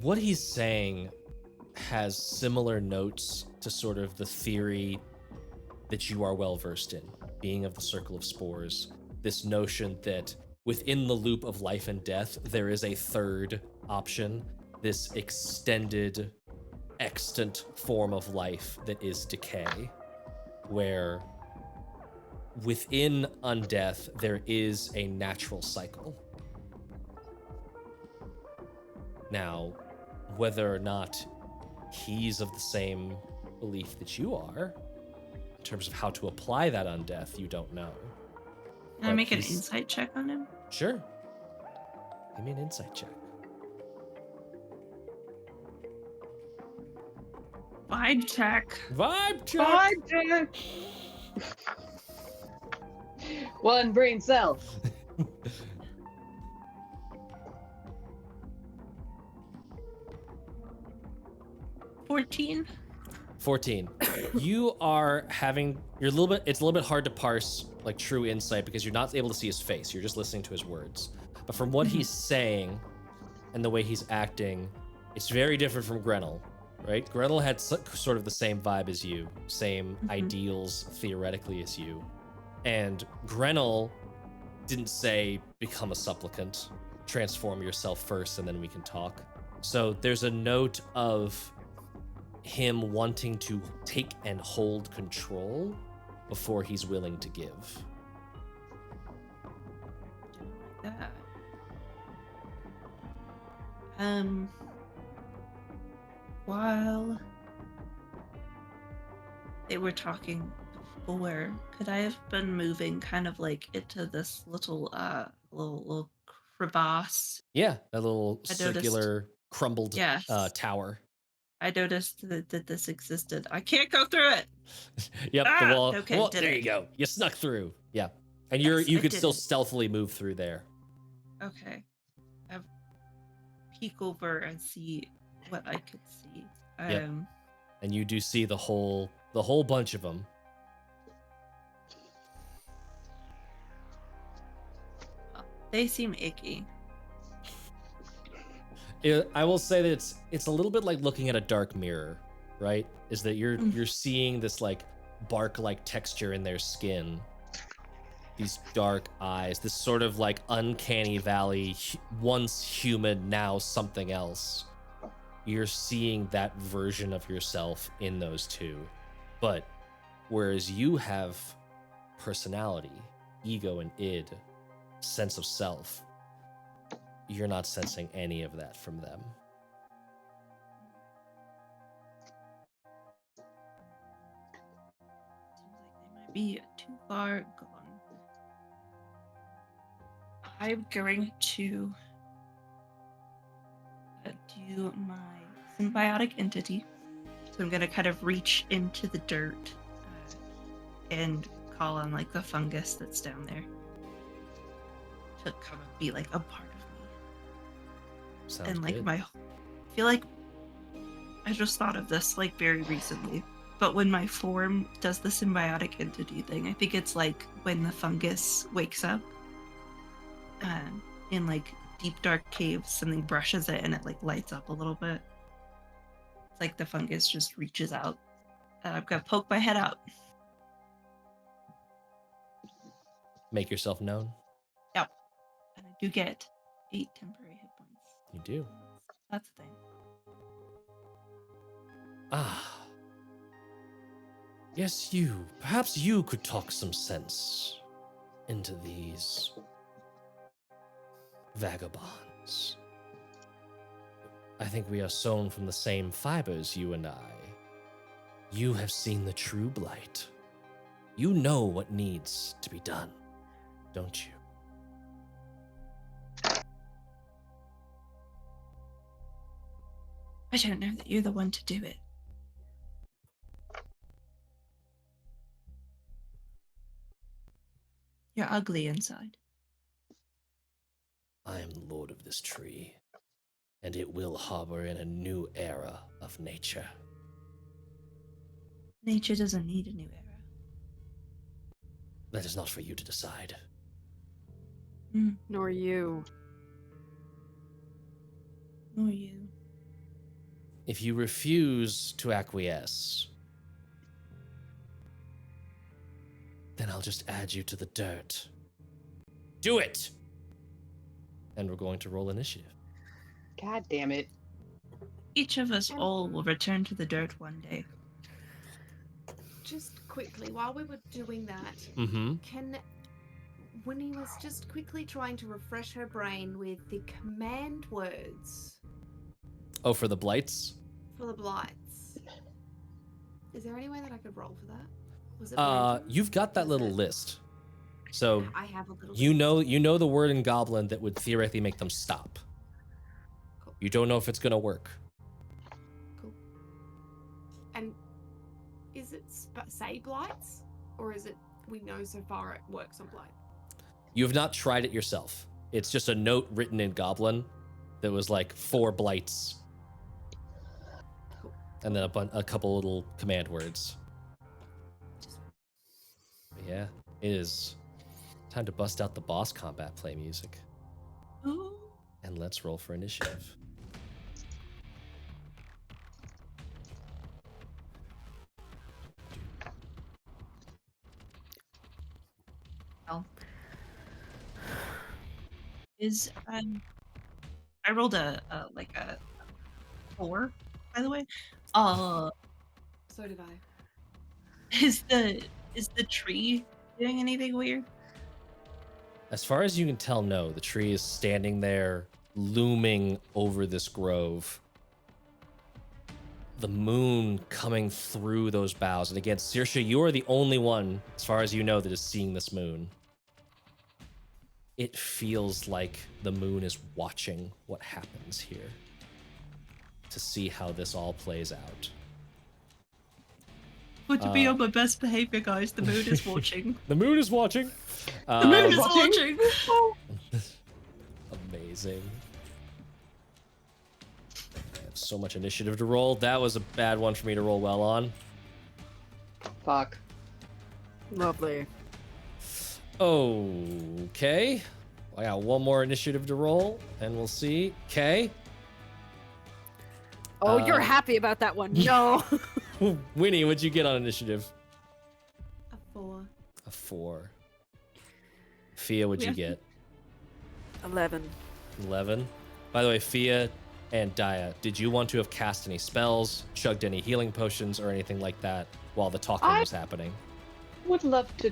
What he's saying has similar notes to sort of the theory that you are well versed in, being of the circle of spores. This notion that within the loop of life and death, there is a third option, this extended, extant form of life that is decay, where within undeath, there is a natural cycle. Now, whether or not he's of the same belief that you are, in terms of how to apply that undeath, you don't know. Can I But make an he's- insight check on him? Sure. Give me an insight check. Vibe check. Vibe check! Vibe check! One brain cell. 14. 14. You are having, it's a little bit hard to parse like true insight because you're not able to see his face. You're just listening to his words. But from what he's saying and the way he's acting, it's very different from Grenell, right? Grenell had sort of the same vibe as you, same ideals theoretically as you. And Grenell didn't say become a supplicant, transform yourself first and then we can talk. So there's a note of him wanting to take and hold control before he's willing to give. Don't like that. While they were talking before, could I have been moving kind of like into this little little crevasse? Yeah, that little I noticed. circular crumbled Yes. tower. I noticed that this existed. I can't go through it. Yep, Ah, the wall. okay, Well, did there it. you go. You snuck through. Yeah, and Yes, you I could did still it. stealthily move through there. Okay. I peek over and see what I could see. Yep. And you do see the whole bunch of them. They seem icky. I will say that it's a little bit like looking at a dark mirror, right? Is that you're seeing this like bark-like texture in their skin, these dark eyes, this sort of like uncanny valley, once human, now something else. You're seeing that version of yourself in those two. But whereas you have personality, ego and id, sense of self, you're not sensing any of that from them. Seems like they might be too far gone. I'm going to do my symbiotic entity. So I'm going to kind of reach into the dirt and call on like the fungus that's down there to come and be like a part of me. Sounds And like good. I feel like I just thought of this like very recently. But when my form does the symbiotic entity thing, I think it's like when the fungus wakes up in like deep dark caves, something brushes it and it like lights up a little bit. like the fungus just reaches out. I'm gonna poke my head out. Make yourself known. Yep. And I do get 8 temporary hit points. You do. That's the thing. Ah. Yes, you. Perhaps you could talk some sense into these vagabonds. I think we are sewn from the same fibers, you and I. You have seen the true blight. You know what needs to be done, don't you? I don't know that you're the one to do it. You're ugly inside. I am the lord of this tree, and it will harbor in a new era of nature. Nature doesn't need a new era. That is not for you to decide. Nor you. Nor you. If you refuse to acquiesce, then I'll just add you to the dirt. Do it! And we're going to roll initiative. God damn it. Each of us all will return to the dirt one day. Just quickly, while we were doing that, Mm-hmm. Winnie was just quickly trying to refresh her brain with the command words Oh, for the blights? for the blights. Is there any way that I could roll for that? Was it random? You've got that Was little it- list. So I have a little. you know the word in Goblin that would theoretically make them stop. Cool. You don't know if it's gonna work. Cool. And is it say blights, or is it we know so far it works on blight? You have not tried it yourself. It's just a note written in Goblin that was like 4 blights. Cool. And then a couple little command words. But yeah, it is time to bust out the boss combat play music. Ooh. And let's roll for initiative. I rolled a 4, by the way. So did I. Is the tree doing anything weird? As far as you can tell, no. The tree is standing there, looming over this grove. The moon coming through those boughs. And again, Saoirse, you are the only one, as far as you know, that is seeing this moon. It feels like the moon is watching what happens here to see how this all plays out. But to be on my best behavior, guys, the moon is watching. The moon is watching. The moon is watching. Amazing. I have so much initiative to roll. That was a bad one for me to roll well on. Fuck. Lovely. Okay. I got one more initiative to roll, and we'll see. Okay. Oh, you're happy about that one. No. Winnie, what'd you get on initiative? A 4. A 4. Fiadh, what'd you get? 11. 11. By the way, Fiadh and Daja, did you want to have cast any spells, chugged any healing potions, or anything like that while the talking was happening? Would love to.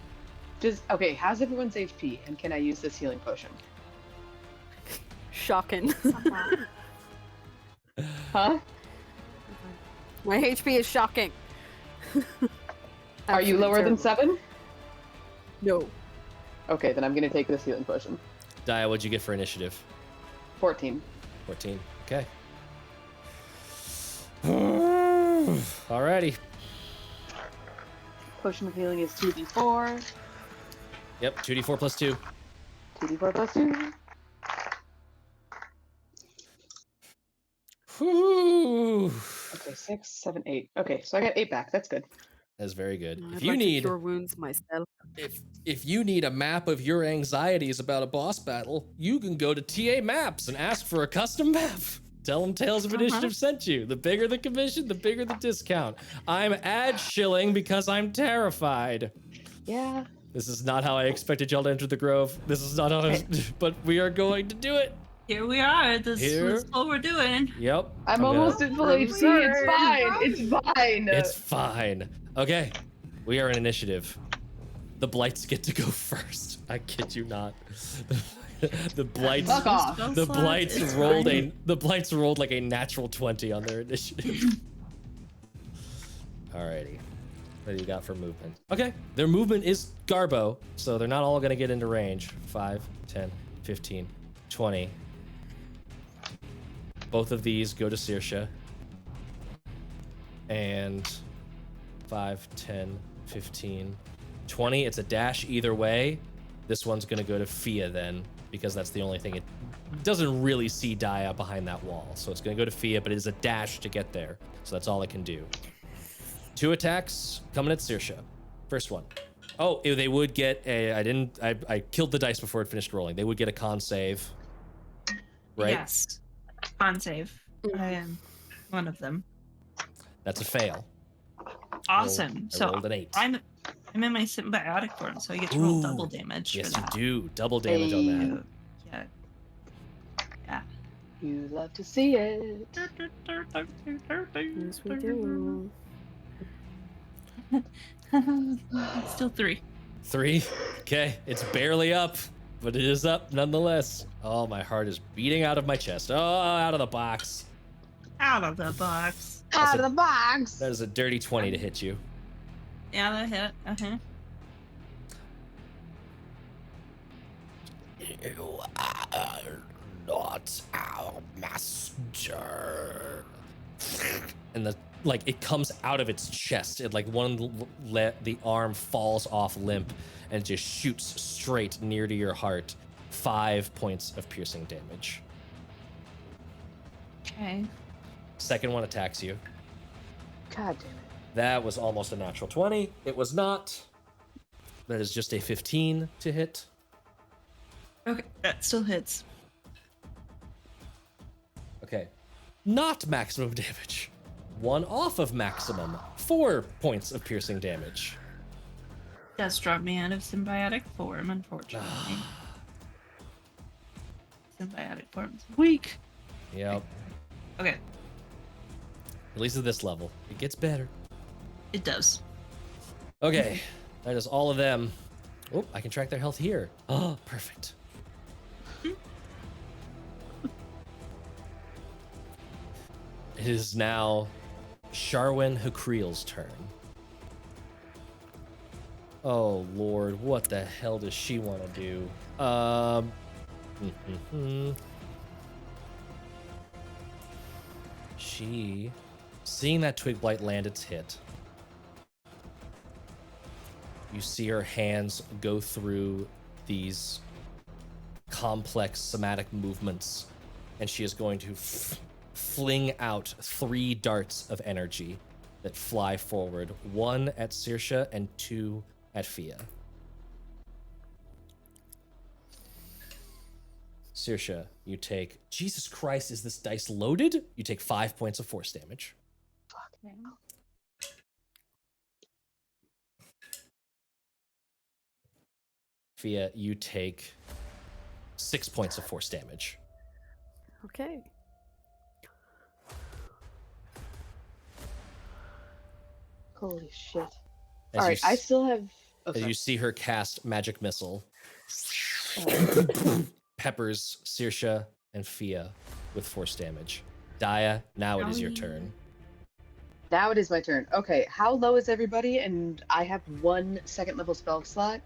Okay, how's everyone's HP, and can I use this healing potion? Shocking. Huh? My HP is shocking. Are you lower than 7? No. Okay, then I'm gonna take this healing potion. Daja, what'd you get for initiative? 14. 14. Okay. Alrighty. Potion of healing is 2d4. Yep, 2d4 plus 2. 2d4 plus 2. Whew. Okay, 6, 7, 8. Okay, so I got 8 back. That's good. That's very good. I'd If you like to need cure wounds myself. if you need a map of your anxieties about a boss battle, you can go to TA Maps and ask for a custom map. Tell them Tales of Initiative sent you. The bigger the commission, the bigger the discount. I'm shilling because I'm terrified. Yeah. This is not how I expected y'all to enter the grove. This is not how but we are going to do it. Here we are. This is what we're doing. Yep. I'm almost at full HP. It's fine. It's fine. It's fine. Okay. We are in initiative. The blights get to go first. I kid you not. The blights. Fuck off. The blights rolled like a natural 20 on their initiative. Alrighty. What do you got for movement? Okay. Their movement is Garbo, so they're not all gonna get into range. 5, 10, 15, 20. Both of these go to Saoirse. And 5, 10, 15, 20. It's a dash either way. This one's gonna go to Fiadh then, because that's the only thing. It doesn't really see Daja behind that wall. So it's gonna go to Fiadh, but it is a dash to get there. So that's all it can do. 2 attacks coming at Saoirse. First one. Oh, they would get a, I killed the dice before it finished rolling. They would get a con save. Right? Yes. Con save. I am one of them. That's a fail. Awesome. I rolled an 8. I'm in my symbiotic form, so I get to roll double damage. Yes, for you that. do. Double damage on that. Yeah. Yeah. You love to see it. Yes, we do. Still 3. 3. Okay, it's barely up, but it is up nonetheless. Oh, my heart is beating out of my chest. Oh, out of the box. Out of the box. Out of the box. That is a dirty 20 to hit you. Yeah, that hit. You are not our master. And it comes out of its chest. It the arm falls off limp and just shoots straight near to your heart. 5 points of piercing damage. Okay. Second one attacks you. God damn it. That was almost a natural 20. It was not. That is just a 15 to hit. Okay, that still hits. Okay. Not maximum damage. 1 off of maximum. 4 points of piercing damage. Does drop me out of symbiotic form, unfortunately. Symbiotic form's weak. Yep. Okay, At least at this level. It gets better. it does. Okay. That is all of them. Oh, I can track their health here. Oh, perfect. It is now Sharwin Hakriel's turn. Oh Lord, what the hell does she want to do? She, seeing that twig blight land its hit, you see her hands go through these complex somatic movements, and she is going to fling out 3 darts of energy that fly forward, 1 at Saoirse and 2 at Fiadh. Saoirse, you take... Jesus Christ, is this dice loaded? You take 5 points of force damage. Okay. Fiadh, you take 6 points of force damage. Okay. Holy shit. As Alright, you I still have... As Okay. you see her cast magic missile, peppers Saoirse and Fiadh with force damage. Daja, now it is your turn. Now it is my turn. Okay, how low is everybody? And I have 1 second level spell slot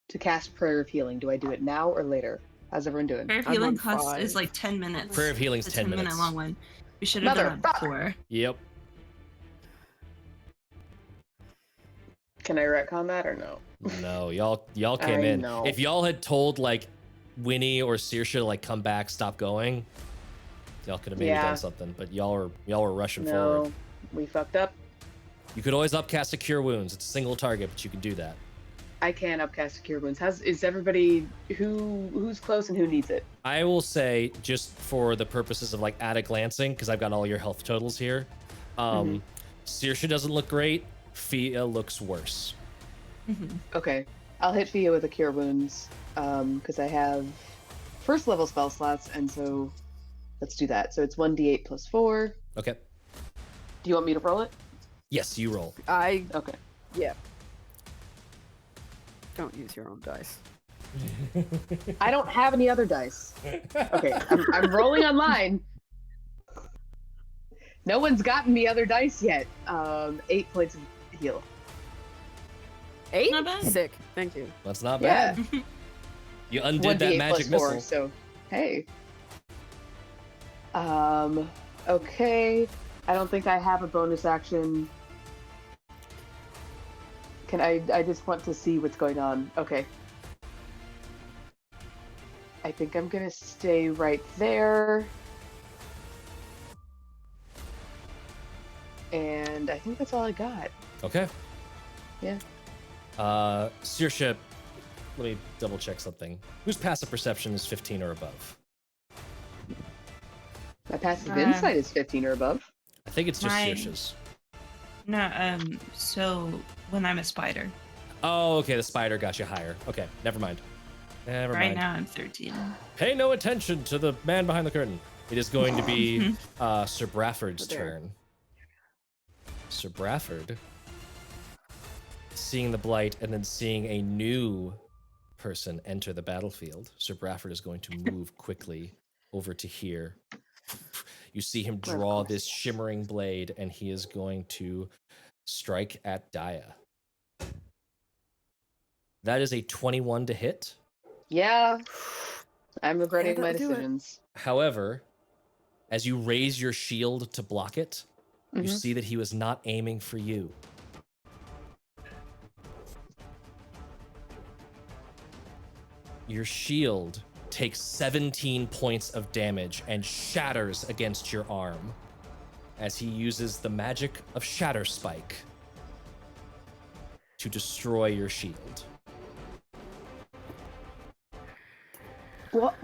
to cast Prayer of Healing. Do I do it now or later? How's everyone doing? Prayer of I'm healing on cost 5. is like 10 minutes. Prayer of Healing's It's 10 a 10-minute minutes. long one. We should have done that before. Yep. Can I retcon that or no? No, y'all came I in. know. If y'all had told Winny or Saoirse to come back, stop going, y'all could have maybe Yeah. done something. But y'all were rushing No, forward. we fucked up. You could always upcast a Cure Wounds. It's a single target, but you can do that. I can upcast Cure Wounds. Is everybody who's close and who needs it? I will say, just for the purposes of like at a glancing, because I've got all your health totals here. Saoirse doesn't look great. Fiadh looks worse. Okay, I'll hit Fiadh with a Cure Wounds because I have first level spell slots, and so let's do that. So it's 1d8 plus 4. Okay. Do you want me to roll it? Yes, you roll. Okay. Yeah. Don't use your own dice. I don't have any other dice. Okay, I'm rolling online. No one's gotten me other dice yet. 8 points of heal. 8? Not bad. Sick. Thank you. That's not Yeah. bad. You undid that 1d8 magic plus 4, missile. so hey. Okay. I don't think I have a bonus action. Can I just want to see what's going on. Okay. I think I'm gonna stay right there. And I think that's all I got. Okay. Yeah. Saoirse, let me double check something. Whose passive perception is 15 or above? My passive insight is 15 or above. I think it's just Mine. Saoirse's. No, so when I'm a spider. Oh, okay, the spider got you higher. Okay, never mind. Never Right mind. now I'm 13. Pay no attention to the man behind the curtain. It is going to be Sir Bradford's turn. Sir Bradford, seeing the blight and then seeing a new person enter the battlefield, Sir Bradford is going to move quickly over to here. You see him draw this shimmering blade, and he is going to strike at Daja. That is a 21 to hit. Yeah. I'm regretting Yeah, my that'll do it. decisions. However, as you raise your shield to block it, you see that he was not aiming for you. Your shield takes 17 points of damage and shatters against your arm as he uses the magic of Shatter Spike to destroy your shield. What?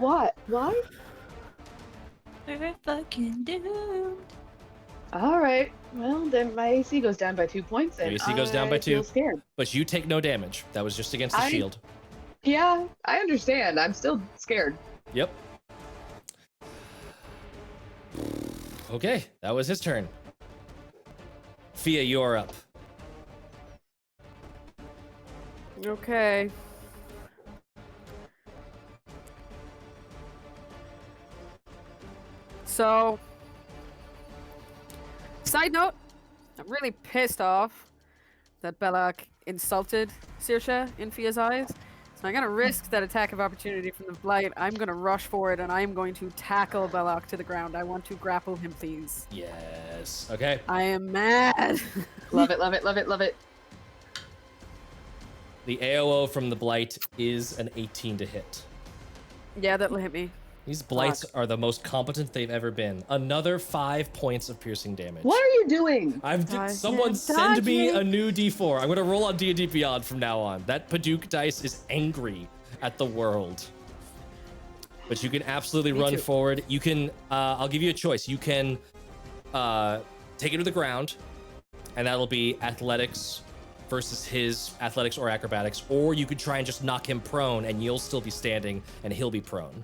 Why? We're fucking doomed. All right. Well, then my AC goes down by 2 points. Your And AC goes down by I 2. feel scared. But you take no damage. That was just against the shield. Yeah, I understand. I'm still scared. Yep. Okay, that was his turn. Fiadh, you're up. Okay. So, side note, I'm really pissed off that Belak insulted Saoirse in Fia's eyes. So I'm gonna risk that attack of opportunity from the blight. I'm gonna rush for it, and I am going to tackle Belak to the ground. I want to grapple him, please. Yes. Okay. I am mad. Love it, love it, love it, love it. The AOO from the blight is an 18 to hit. Yeah, that'll hit me. These blights are the most competent they've ever been. Another 5 points of piercing damage. What are you doing? Someone am send me dodging. a new D4. I'm gonna roll on D&D Beyond from now on. That Paduk dice is angry at the world. But you can absolutely Me run too. forward. You can. I'll give you a choice. You can take it to the ground, and that'll be athletics versus his athletics or acrobatics, or you could try and just knock him prone, and you'll still be standing, and he'll be prone.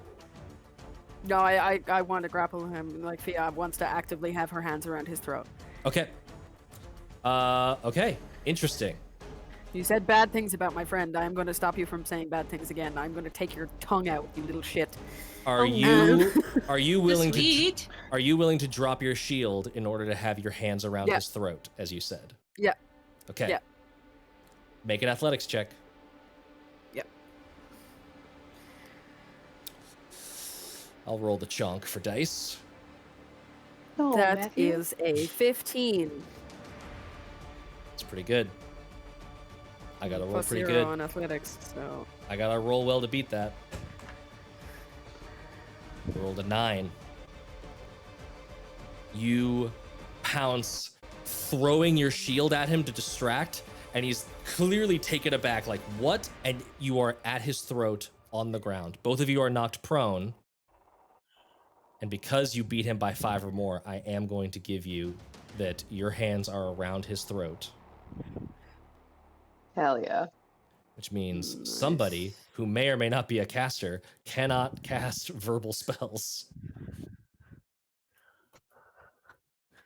No, I want to grapple him. Like Fiadh wants to actively have her hands around his throat. Okay. Okay. Interesting. You said bad things about my friend. I'm going to stop you from saying bad things again. I'm going to take your tongue out, you little shit. Are you willing Sweet. are you willing to drop your shield in order to have your hands around Yeah. his throat, as you said? Yeah. Okay. Yeah. Make an athletics check. Yep. I'll roll the chunk for dice. No, That Matthew. is a 15. It's pretty good. I gotta roll Plus pretty 0 good. on athletics, so... I gotta roll well to beat that. Rolled a 9. You pounce, throwing your shield at him to distract, and he's clearly taken aback, like, what? And you are at his throat on the ground. Both of you are knocked prone. And because you beat him by 5 or more, I am going to give you that your hands are around his throat. Hell yeah. Which means somebody who may or may not be a caster cannot cast verbal spells.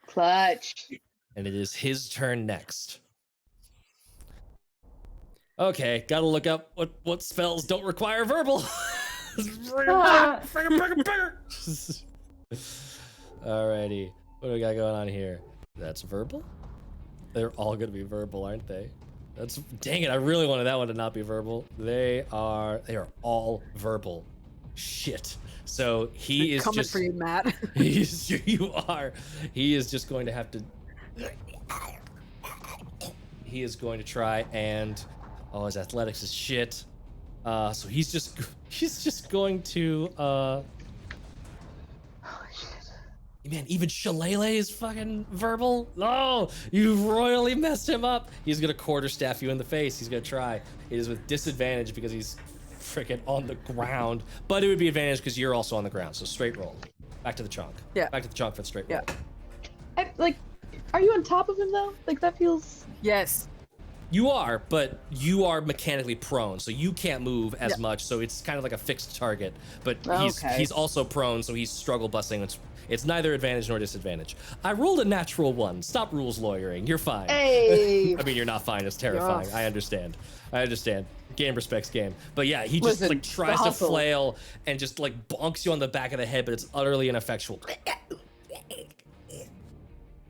Clutch. And it is his turn next. Okay, gotta look up what spells don't require verbal. Alrighty, what do we got going on here? That's verbal? They're all gonna be verbal, aren't they? That's dang it, I really wanted that one to not be verbal. They are all verbal. Shit. So he is coming just for you, Matt. He is just going to have to he is going to try and his athletics is shit. So he's just going to Holy shit. man, even Shillelagh is fucking verbal. No, you royally messed him up. He's gonna quarterstaff you in the face. He's gonna try. It is with disadvantage because he's freaking on the ground, but it would be advantage because you're also on the ground. So straight roll. Back to the chunk. Yeah. Back to the chunk for the straight roll. Are you on top of him though? Like that feels. Yes. You are, but you are mechanically prone, so you can't move as much. So it's kind of like a fixed target. But he's also prone, so he's struggle busting. It's neither advantage nor disadvantage. I rolled a natural 1. Stop rules lawyering. You're fine. Hey. I mean, you're not fine. It's terrifying. I understand. Game respects game. But yeah, he just like tries to flail and just like bonks you on the back of the head, but it's utterly ineffectual.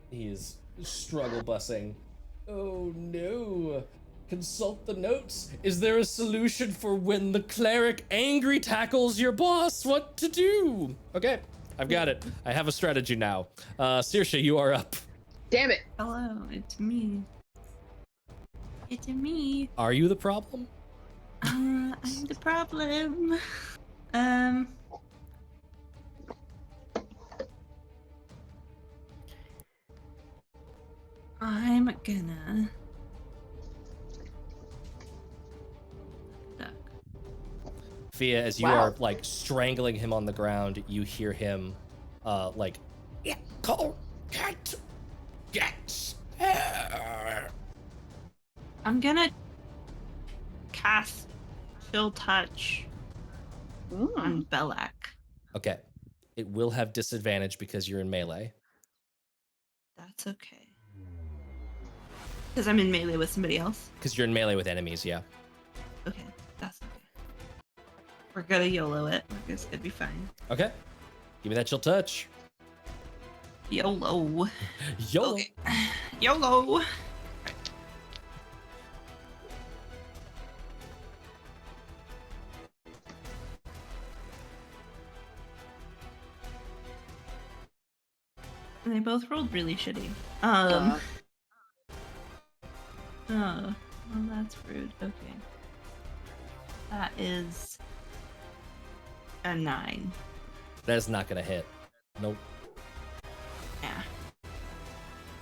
He is struggle bussing. Oh no. Consult the notes. Is there a solution for when the cleric angry tackles your boss? What to do? Okay, I've got it. I have a strategy now. Saoirse, you are up. Damn it. Hello, it's me. It's me. Are you the problem? I'm the problem. I'm gonna duck. Fiadh, as you are like strangling him on the ground, you hear him like, yeah, call, get. I'm gonna cast Chill Touch on Belak. Okay. It will have disadvantage because you're in melee. That's okay. Because I'm in melee with somebody else. Because you're in melee with enemies, yeah. Okay, that's okay. We're gonna YOLO it. It's gonna be fine. Okay. Give me that chill touch. YOLO. YOLO. Okay. YOLO. And they both rolled really shitty. Oh, well, that's rude. Okay. That is a 9. That is not gonna hit. Nope. Yeah.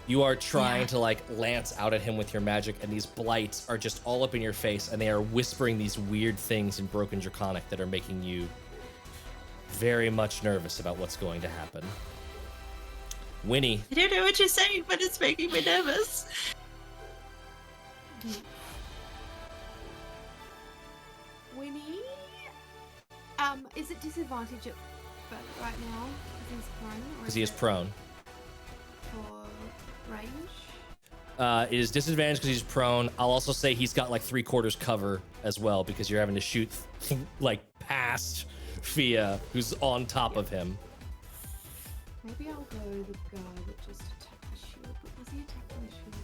You are trying to like lance out at him with your magic, and these blights are just all up in your face, and they are whispering these weird things in Broken Draconic that are making you very much nervous about what's going to happen. Winny. I don't know what you're saying, but it's making me nervous. Winnie? Is it disadvantage right now? Because he's prone? Because he is prone. For range? It is disadvantage because he's prone. I'll also say he's got like 3/4 cover as well because you're having to shoot like past Fiadh, who's on top of him. Maybe I'll go the guy that just attacked the shield. But was he attacking the shield?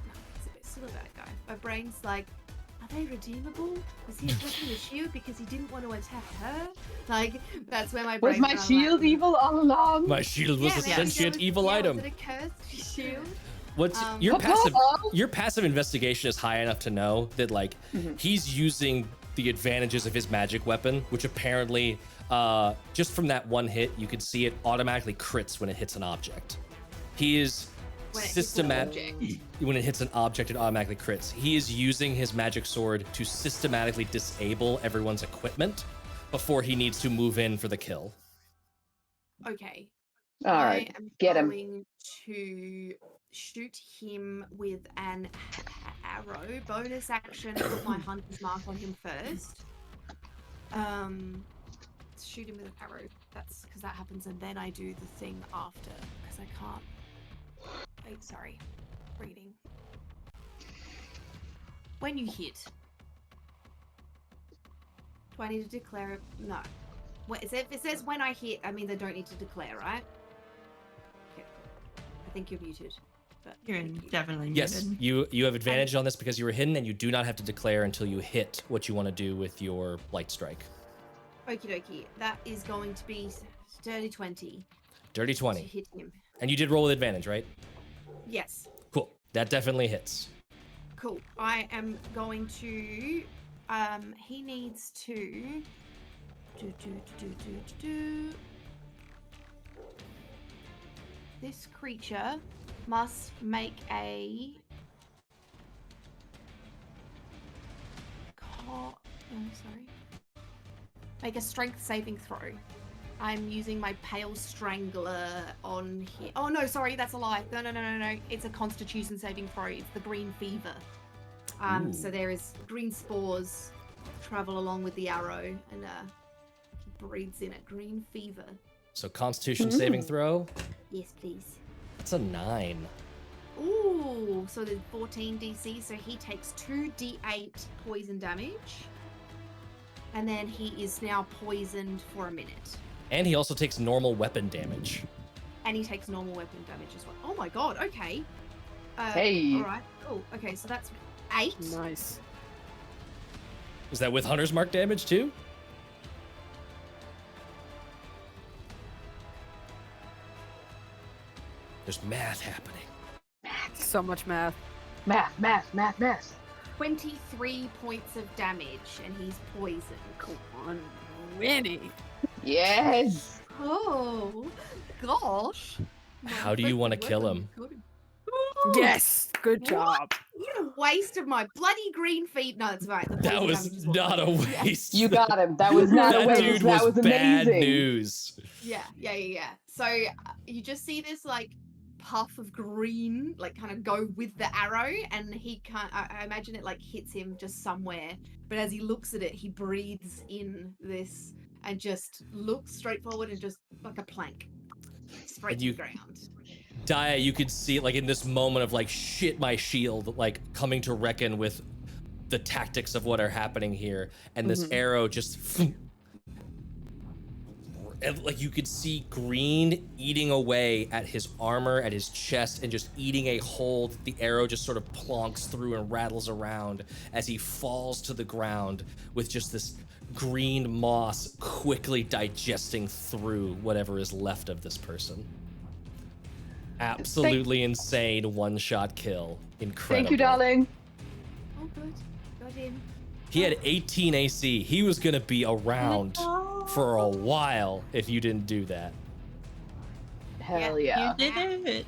No, he's a bit still a bad guy. My brain's like, are they redeemable? Was he attacking the shield because he didn't want to attack her? Like, that's where my brain Was my shield evil all along? My shield was a sentient evil item. Was it a cursed shield? What's your passive investigation is high enough to know that like he's using the advantages of his magic weapon, which apparently just from that one hit you can see it automatically crits when it hits an object. He is When it hits an object. When it hits an object, it automatically crits. He is using his magic sword to systematically disable everyone's equipment before he needs to move in for the kill. Okay. All right, I am get him. going to shoot him with an arrow. Bonus action, put my hunter's mark on him first. Shoot him with an arrow. That's because that happens, and then I do the thing after, because I can't. Wait, sorry. Reading. When you hit. Do I need to declare it? No. What is it? If it says when I hit, I mean they don't need to declare, right? Okay. I think you're muted. But You're definitely Yes, muted. you have advantage on this because you were hidden, and you do not have to declare until you hit what you want to do with your light strike. Okie dokie. That is going to be dirty 20. Dirty To 20. hit him. And you did roll with advantage, right? Yes. Cool. That definitely hits. Cool. I am going to. He needs to. This creature must make a. Sorry. Make a strength saving throw. I'm using my pale strangler on here. Oh no, sorry, that's a lie. No. It's a constitution saving throw. It's the green fever. So there is green spores travel along with the arrow and he breathes in it. Green fever. So Constitution saving throw. Yes, please. That's a 9. Ooh, so there's 14 DC, so he takes 2d8 poison damage. And then he is now poisoned for a minute. And he also takes normal weapon damage. And he takes normal weapon damage as well. Oh my god, okay. Hey. Alright, cool. Okay, so that's 8. Nice. Is that with Hunter's Mark damage too? There's math happening. So much math. Math. 23 points of damage, and he's poisoned. Come on, Winny. Yes. Oh, gosh. How do you want to kill him? Yes, good job. You wasted my bloody green feet. No, that's right. The That poison was damage is what not a matters. waste. You got him. That was not That a waste. dude That was bad amazing. news. Yeah. So you just see this like puff of green like kind of go with the arrow, and he can't. I imagine it like hits him just somewhere, but as he looks at it, he breathes in this and just looks straight forward and just like a plank straight to the ground. Daja, you could see like in this moment of like shit, my shield, like coming to reckon with the tactics of what are happening here, and this arrow just and like you could see green eating away at his armor, at his chest, and just eating a hole. The arrow just sort of plonks through and rattles around as he falls to the ground with just this green moss quickly digesting through whatever is left of this person. Absolutely insane one-shot kill. Incredible. Thank you, darling. Oh, good. Got him. He had 18 AC. He was gonna be around for a while if you didn't do that. Hell yeah. You did it.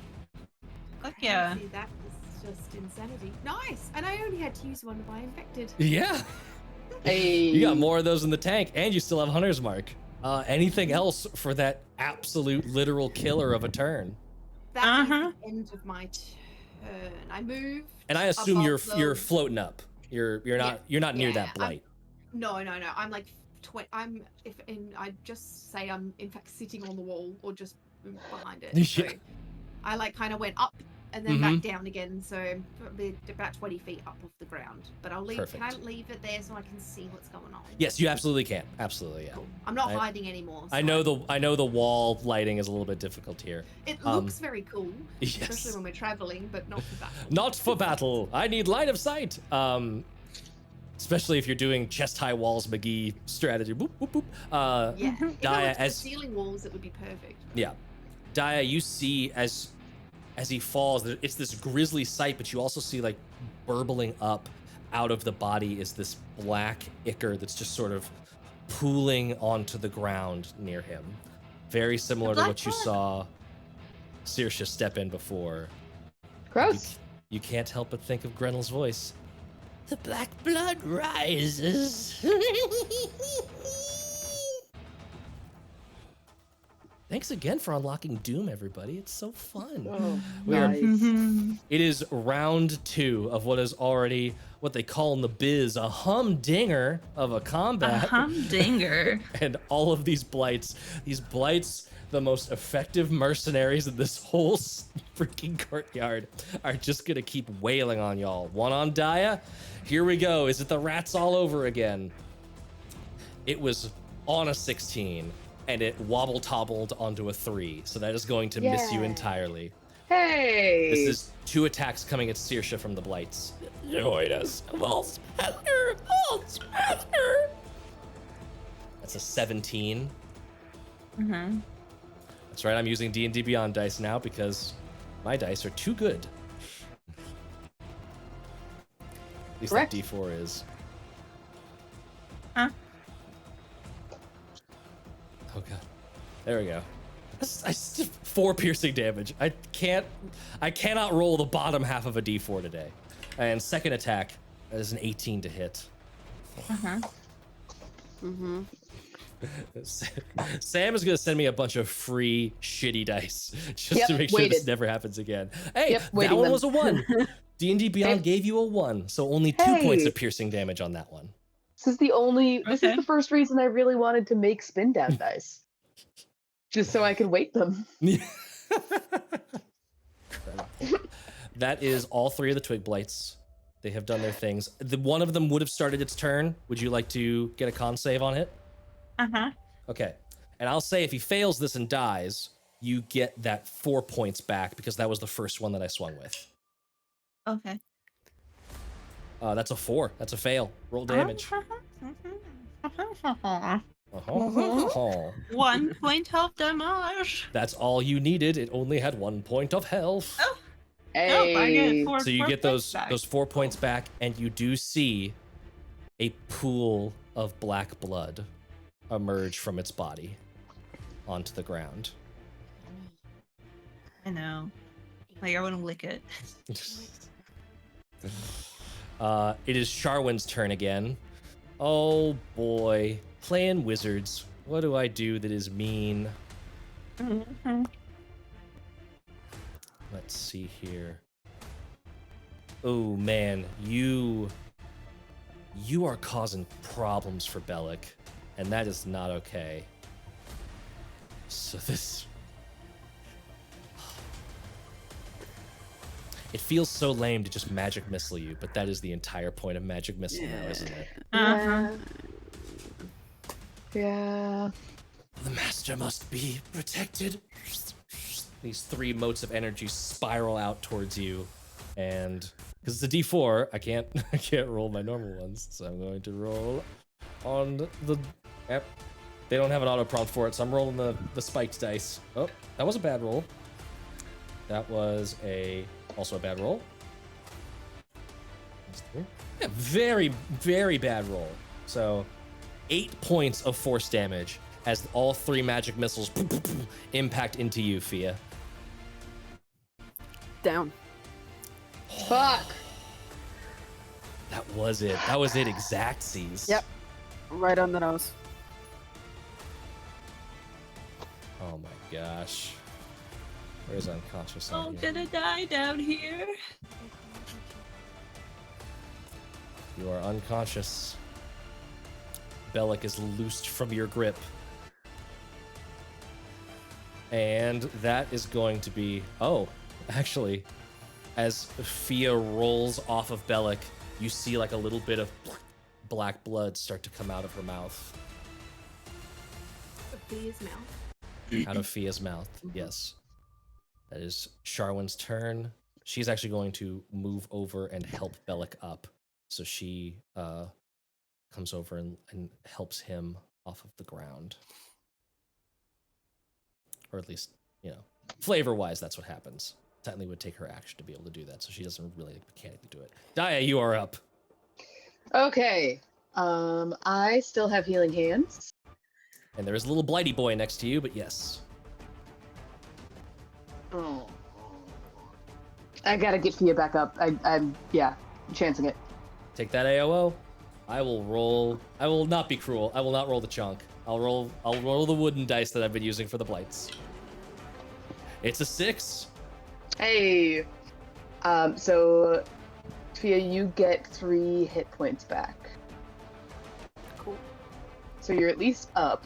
Fuck yeah. See, that was just insanity. Nice. And I only had to use one of my infected. Yeah. Hey. You got more of those in the tank, and you still have Hunter's Mark. Anything else for that absolute literal killer of a turn? That is the end of my turn. I move. And I assume above you're floating up. You're not near that blight. No. I'm like I just say I'm in fact sitting on the wall or just behind it. So Yeah. I like kind of went up and then back down again, so probably about 20 feet up off the ground. But I'll leave. Perfect. Can I leave it there so I can see what's going on? Yes, you absolutely can. Absolutely, yeah. Cool. I'm not hiding anymore. I know the wall lighting is a little bit difficult here. It looks very cool, Yes. especially when we're traveling, but not for battle. Not for battle. I need line of sight. Especially if you're doing chest high walls McGee strategy. Boop, boop, boop. Yeah. If it Daja, was as the ceiling walls, it would be perfect. yeah, Daja, you see as he falls, it's this grisly sight, but you also see like burbling up out of the body is this black ichor that's just sort of pooling onto the ground near him. Very similar to what you saw Saoirse step in before. Gross. You can't help but think of Grenel's voice. The black blood rises. Thanks again for unlocking Doom, everybody. It's so fun. Oh, We are- nice. It is round 2 of what is already what they call in the biz a humdinger of a A combat. humdinger. And all of these blights, the most effective mercenaries in this whole freaking courtyard, are just gonna keep wailing on y'all. One on Daja. Here we go. Is it the rats all over again? It was on a 16, and it wobble-tobbled onto a 3, so that is going to miss you Yeah. entirely. Hey. This is 2 attacks coming at Saoirse from the blights. Join us, Volsmaster! Volsmaster! That's a 17. Mm-hmm. That's right, I'm using D&D Beyond dice now because my dice are too good. At least Correct. that D4 is. Huh? Oh god. There we go. 4 piercing damage. I cannot roll the bottom half of a D4 today. And second attack, that is an 18 to hit. Uh-huh. Mm-hmm. Sam is gonna send me a bunch of free shitty dice just Yep, to make sure this waited. never happens again. Hey, Yep, that waiting one them. was a 1. D&D Beyond Hey. gave you a 1, so only 2 points Hey. of piercing damage on that one. This is Okay. the first reason I really wanted to make spin down dice. Just so I could weight them. Incredible. That is all 3 of the twig blights. They have done their things. One of them would have started its turn. Would you like to get a con save on it? Uh-huh. Okay. And I'll say if he fails this and dies, you get that 4 points back because that was the first one that I swung with. Okay. That's a 4. That's a fail. Roll damage. Uh-huh. 1 point of damage. That's all you needed. It only had 1 point of health. Oh, Hey. I get 4 So you get points those back. those 4 points back, and you do see a pool of black blood emerge from its body onto the ground. I know. Like, I want to lick it. It is Sharwin's turn again. Oh boy, playing wizards. What do I do that is mean? Let's see here. Oh man, you are causing problems for Belak, and that is not okay. So this... It feels so lame to just magic missile you, but that is the entire point of magic missile now, isn't it? Uh-huh. Yeah. The master must be protected. These 3 motes of energy spiral out towards you, and because it's a D4, I can't roll my normal ones, so I'm going to roll on the. Yep, they don't have an auto prompt for it, so I'm rolling the spiked dice. Oh, that was a bad roll. That was also a bad roll. Yeah, very, very bad roll. So 8 points of force damage as all 3 magic missiles impact into you, Fiadh. Down. Fuck. That was it. That was it, exactsies. Yep. Right on the nose. Oh my gosh. Where's unconscious I'm on here? gonna die down here. You are unconscious. Belak is loosed from your grip. And that is going to be... Oh, actually, as Fiadh rolls off of Belak, you see like a little bit of black blood start to come out of her mouth. Fia's mouth. Out of Fia's mouth, yes. That is Sharwin's turn. She's actually going to move over and help Belak up. So she comes over and helps him off of the ground. Or at least, flavor-wise, that's what happens. Technically would take her action to be able to do that, so she doesn't really mechanically do it. Daja, you are up. Okay. I still have healing hands. And there is a little blighty boy next to you, but yes. Oh. I gotta get Fiadh back up. I'm chancing it. Take that AOO. I will roll. I will not be cruel. I will not roll the chunk. I'll roll the wooden dice that I've been using for the blights. It's a 6. Hey. So, Fiadh, you get 3 hit points back. Cool. So you're at least up.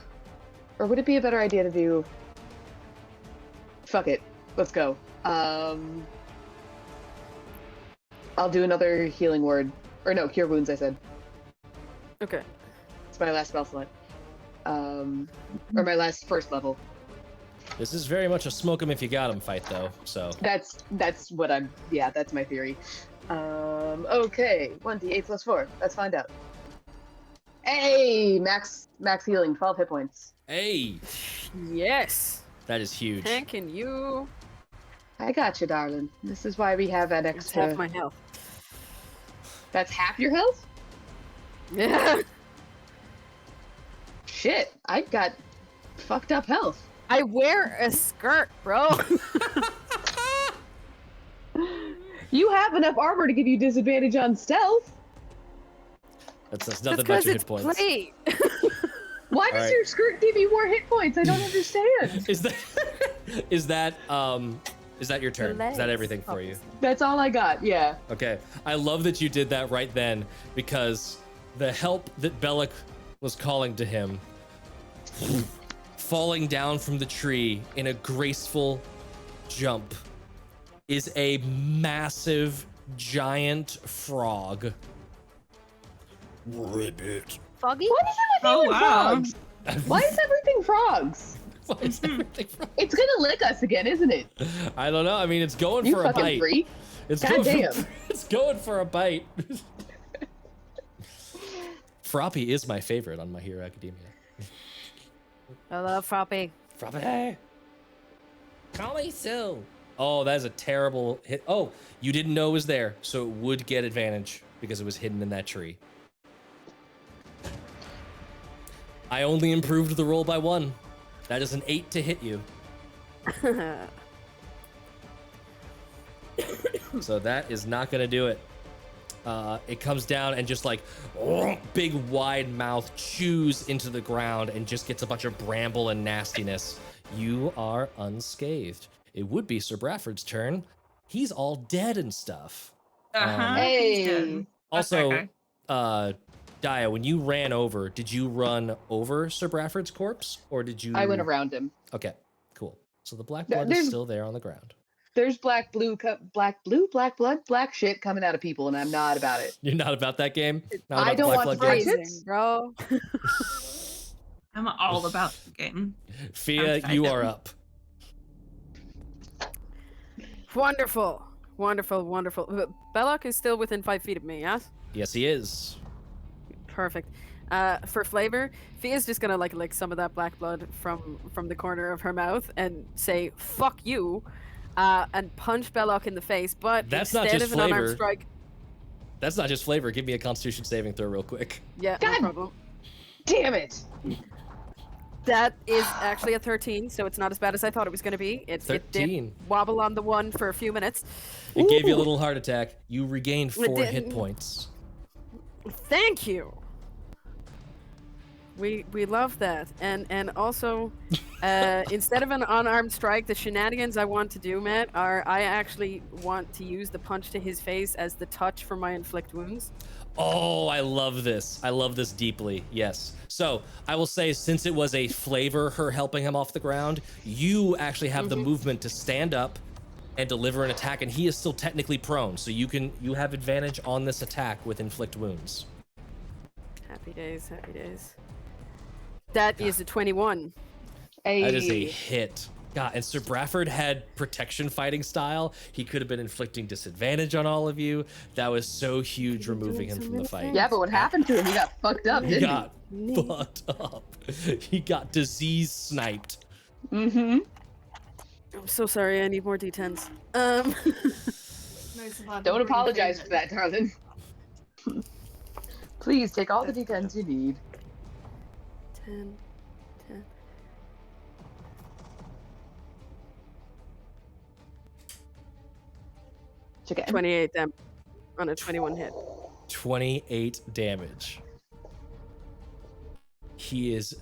Or would it be a better idea to do... Fuck it. Let's go. I'll do another healing word. Or no, cure wounds, I said. Okay. It's my last spell slot. Or my last first level. This is very much a smoke 'em if you got 'em fight, though. So That's what I'm... Yeah, that's my theory. Okay. 1d8 plus 4. Let's find out. Hey! Max healing, 12 hit points. hey, Yes. that is huge. Thanking you. I got you, darling. This is why we have that It's extra... half my health. That's half your health? Yeah. Shit, I got fucked up health. I wear a skirt, bro. You have enough armor to give you disadvantage on stealth. That's That's nothing but because your it's hit points. plate. Why does Alright. your skirt give you more hit points? I don't understand. Is that your turn? Is that Legs, everything for you? That's all I got, yeah. Okay. I love that you did that right then because the help that Belak was calling to him, falling down from the tree in a graceful jump, is a massive giant frog. Ribbit. Foggy? What is it with Oh, you and wow. frogs? Why is everything frogs? Why is everything frog? It's gonna lick us again, isn't it? I don't know. I mean, it's going You for a fucking bite. freak. It's God going damn. it's going for a bite. Froppy is my favorite on My Hero Academia. I love Froppy. Froppy. Call me Sue. Oh, that is a terrible hit. Oh, you didn't know it was there, so it would get advantage because it was hidden in that tree. I only improved the roll by 1. That is an 8 to hit you. So that is not gonna do it. It comes down and just like big wide mouth chews into the ground and just gets a bunch of bramble and nastiness. You are unscathed. It would be Sir Bradford's turn. He's all dead and stuff. Uh-huh. Hey. He's dead. That's that Also, guy. Dia, when you ran over, did you run over Sir Bradford's corpse or did you? I went around him. Okay, cool. So the black There- blood is there's- still there on the ground. There's black blood, black shit coming out of people, and I'm not about it. You're not about that game? Not I about don't black want blood to game? touch it. Phrasing, bro. I'm all about the game. Fia, I'm you fine. are up. Wonderful. Wonderful, wonderful. Belak is still within 5 feet of me, yes? Yes, he is. Perfect. For flavor, Fia's just gonna like lick some of that black blood from the corner of her mouth and say "fuck you," and punch Belak in the face. But That's not instead just of an unarmed flavor. strike, That's not just flavor. Give me a Constitution saving throw real quick. yeah, God. no problem. Damn it! That is actually a 13, so it's not as bad as I thought it was gonna be. It did 13. wobble on the 1 for a few minutes. It gave you a Ooh. little heart attack. You regained 4 hit didn't. points. Thank you. We love that, and also, instead of an unarmed strike, the shenanigans I want to do, Matt, are I actually want to use the punch to his face as the touch for my inflict wounds. Oh, I love this. I love this deeply. Yes. So I will say, since it was a flavor, her helping him off the ground, you actually have the movement to stand up and deliver an attack, and he is still technically prone. So you have advantage on this attack with inflict wounds. Happy days, happy days. That is a 21. That is a Hey. hit. God, and Sir Bradford had protection fighting style. He could have been inflicting disadvantage on all of you. That was so huge, You're removing doing him so from the many fight. things. Yeah, but what happened to him? He got fucked up, He didn't got fucked up. He got disease sniped. he? Mm-hmm. I'm so sorry, I need more d10s. No survivor Don't green apologize food. for that, darling. Please take all the d10s you need. 10, 10. Again. 28 damage on a 21 hit. 28 damage. He is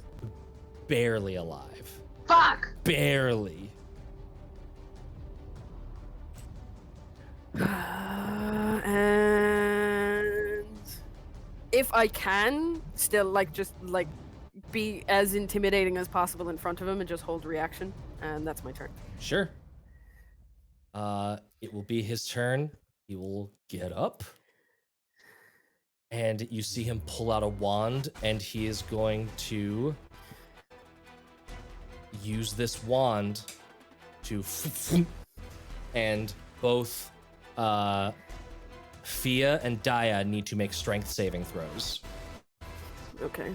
barely alive. Fuck! Barely. And if I can, still just be as intimidating as possible in front of him and just hold reaction, and that's my turn. Sure. It will be his turn. He will get up. And you see him pull out a wand, and he is going to use this wand to and both Fiadh and Daja need to make strength saving throws. Okay.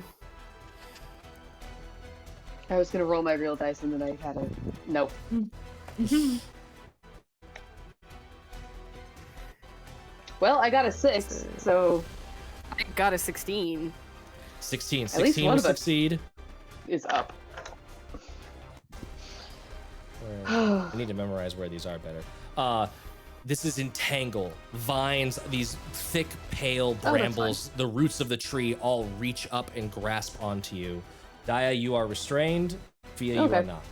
I was gonna roll my real dice and then I had a nope. Well, I got a 6, so I got a 16. 16. At least 16 one will of us- succeed. is up. I need to memorize where these are better. This is entangle. Vines, these thick, pale that's fine. brambles, the roots of the tree all reach up and grasp onto you. Daja, you are restrained. Fiadh, you Okay. are not.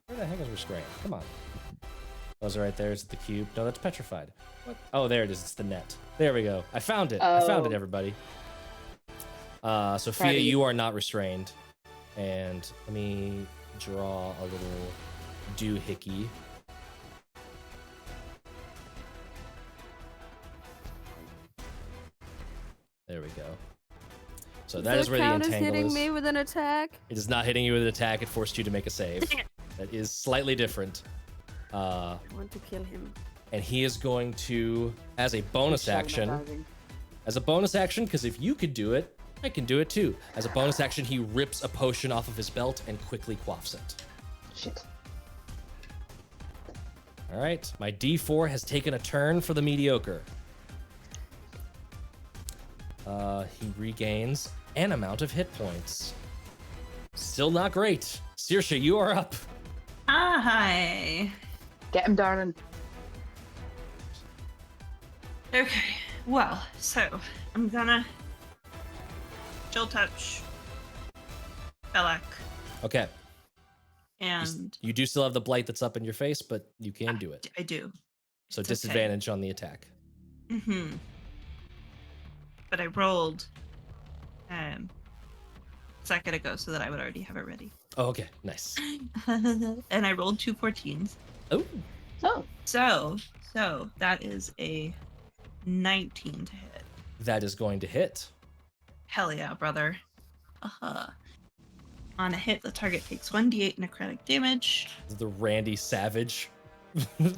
Where the heck is restrained? Come on. Those are right there. Is it the cube? No, that's petrified. What? Oh, there it is. It's the net. There we go. I found it. I found it, Oh. everybody. So Proud Fiadh, of you. you are not restrained. And let me draw a little doohickey. There we go. So that is where the entangle hitting is. me with an attack. It is not hitting you with an attack. It forced you to make a save. That is slightly different. I want to kill him. And he is going to, as a bonus action, because if you could do it, I can do it too. As a bonus action, he rips a potion off of his belt and quickly quaffs it. Shit. All right, my D4 has taken a turn for the mediocre. He regains an amount of hit points. Still not great. Saoirse, you are up. Hi. Get him, darling. Okay. Well, so I'm gonna chill touch Belak, Okay, and you do still have the blight that's up in your face, but you can do it. I do. So it's okay. disadvantage on the attack. Mm-hmm. But I rolled a second ago so that I would already have it ready. Oh, okay, nice. And I rolled 2 14s. Oh, Oh, So that is a 19 to hit. that is going to hit. Hell yeah, brother. On a hit, the target takes 1d8 necrotic damage. The Randy Savage.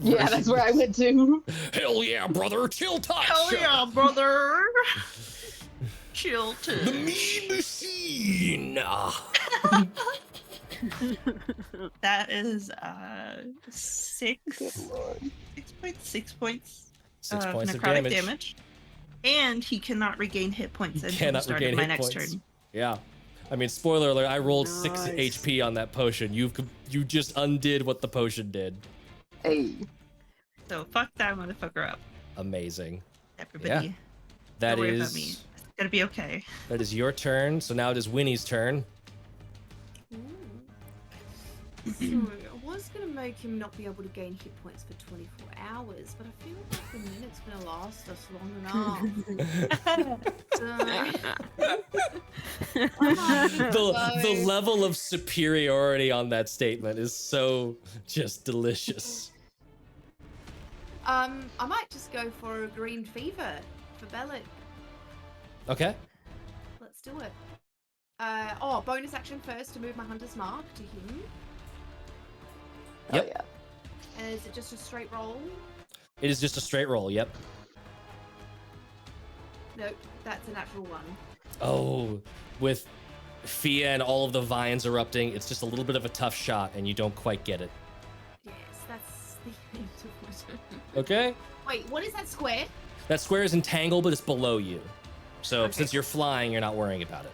yeah, that's where I went to. Hell yeah, brother! Chill touch. Hell yeah, brother! Chill too. The mean machine. That is 6 points. 6 points. 6 of points of necrotic damage. And he cannot regain hit points until the Cannot start regain of my hit next points. turn. Yeah. I mean, spoiler alert, I rolled 6 Nice. HP on that potion. You just undid what the potion did. Hey. So fuck that motherfucker up, Amazing. everybody. That Don't worry about me. is It's gonna be okay. that is your turn. So now it is Winnie's turn. So I was gonna make him not be able to gain hit points for 24 hours, but I feel like the minute's gonna last us long enough. The level of superiority on that statement is so just delicious. I might just go for a green fever for Belak. Okay. Let's do it. Bonus action first to move my hunter's mark to him. Yep. Oh, yeah. And is it just a straight roll? It is just a straight roll. Yep. Nope, that's a natural one. Oh, with Fiadh and all of the vines erupting, it's just a little bit of a tough shot, and you don't quite get it. Yes, that's the end of my turn. Okay. Wait, what is that square? That square is entangled, but it's below you. So Okay. since you're flying, you're not worrying about it.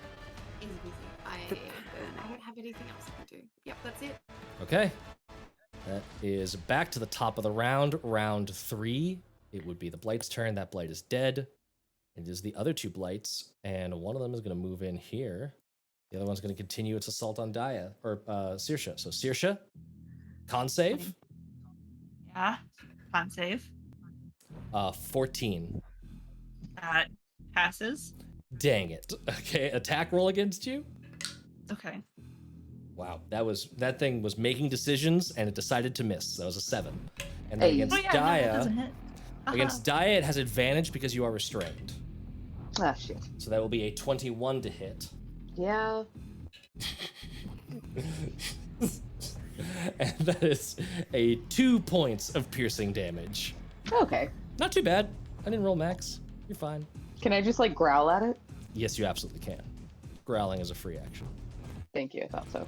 Easy peasy. I don't have anything else I can do. Yep, that's it. Okay. That is back to the top of the round. Round 3. It would be the Blight's turn. That Blight is dead. It is the other 2 Blights, and one of them is going to move in here. The other one's going to continue its assault on Daja, or Saoirse. So Saoirse, con save. Yeah. Con save. 14. That passes. Dang it. Okay, attack roll against you. Okay. Wow, that thing was making decisions and it decided to miss. That was a 7. And then against that Daja, doesn't hit. against Daja, it has advantage because you are restrained. Ah, shit. So that will be a 21 to hit. Yeah. And that is a 2 points of piercing damage. Okay. Not too bad. I didn't roll max. You're fine. Can I just like growl at it? Yes, you absolutely can. Growling is a free action. Thank you. I thought so.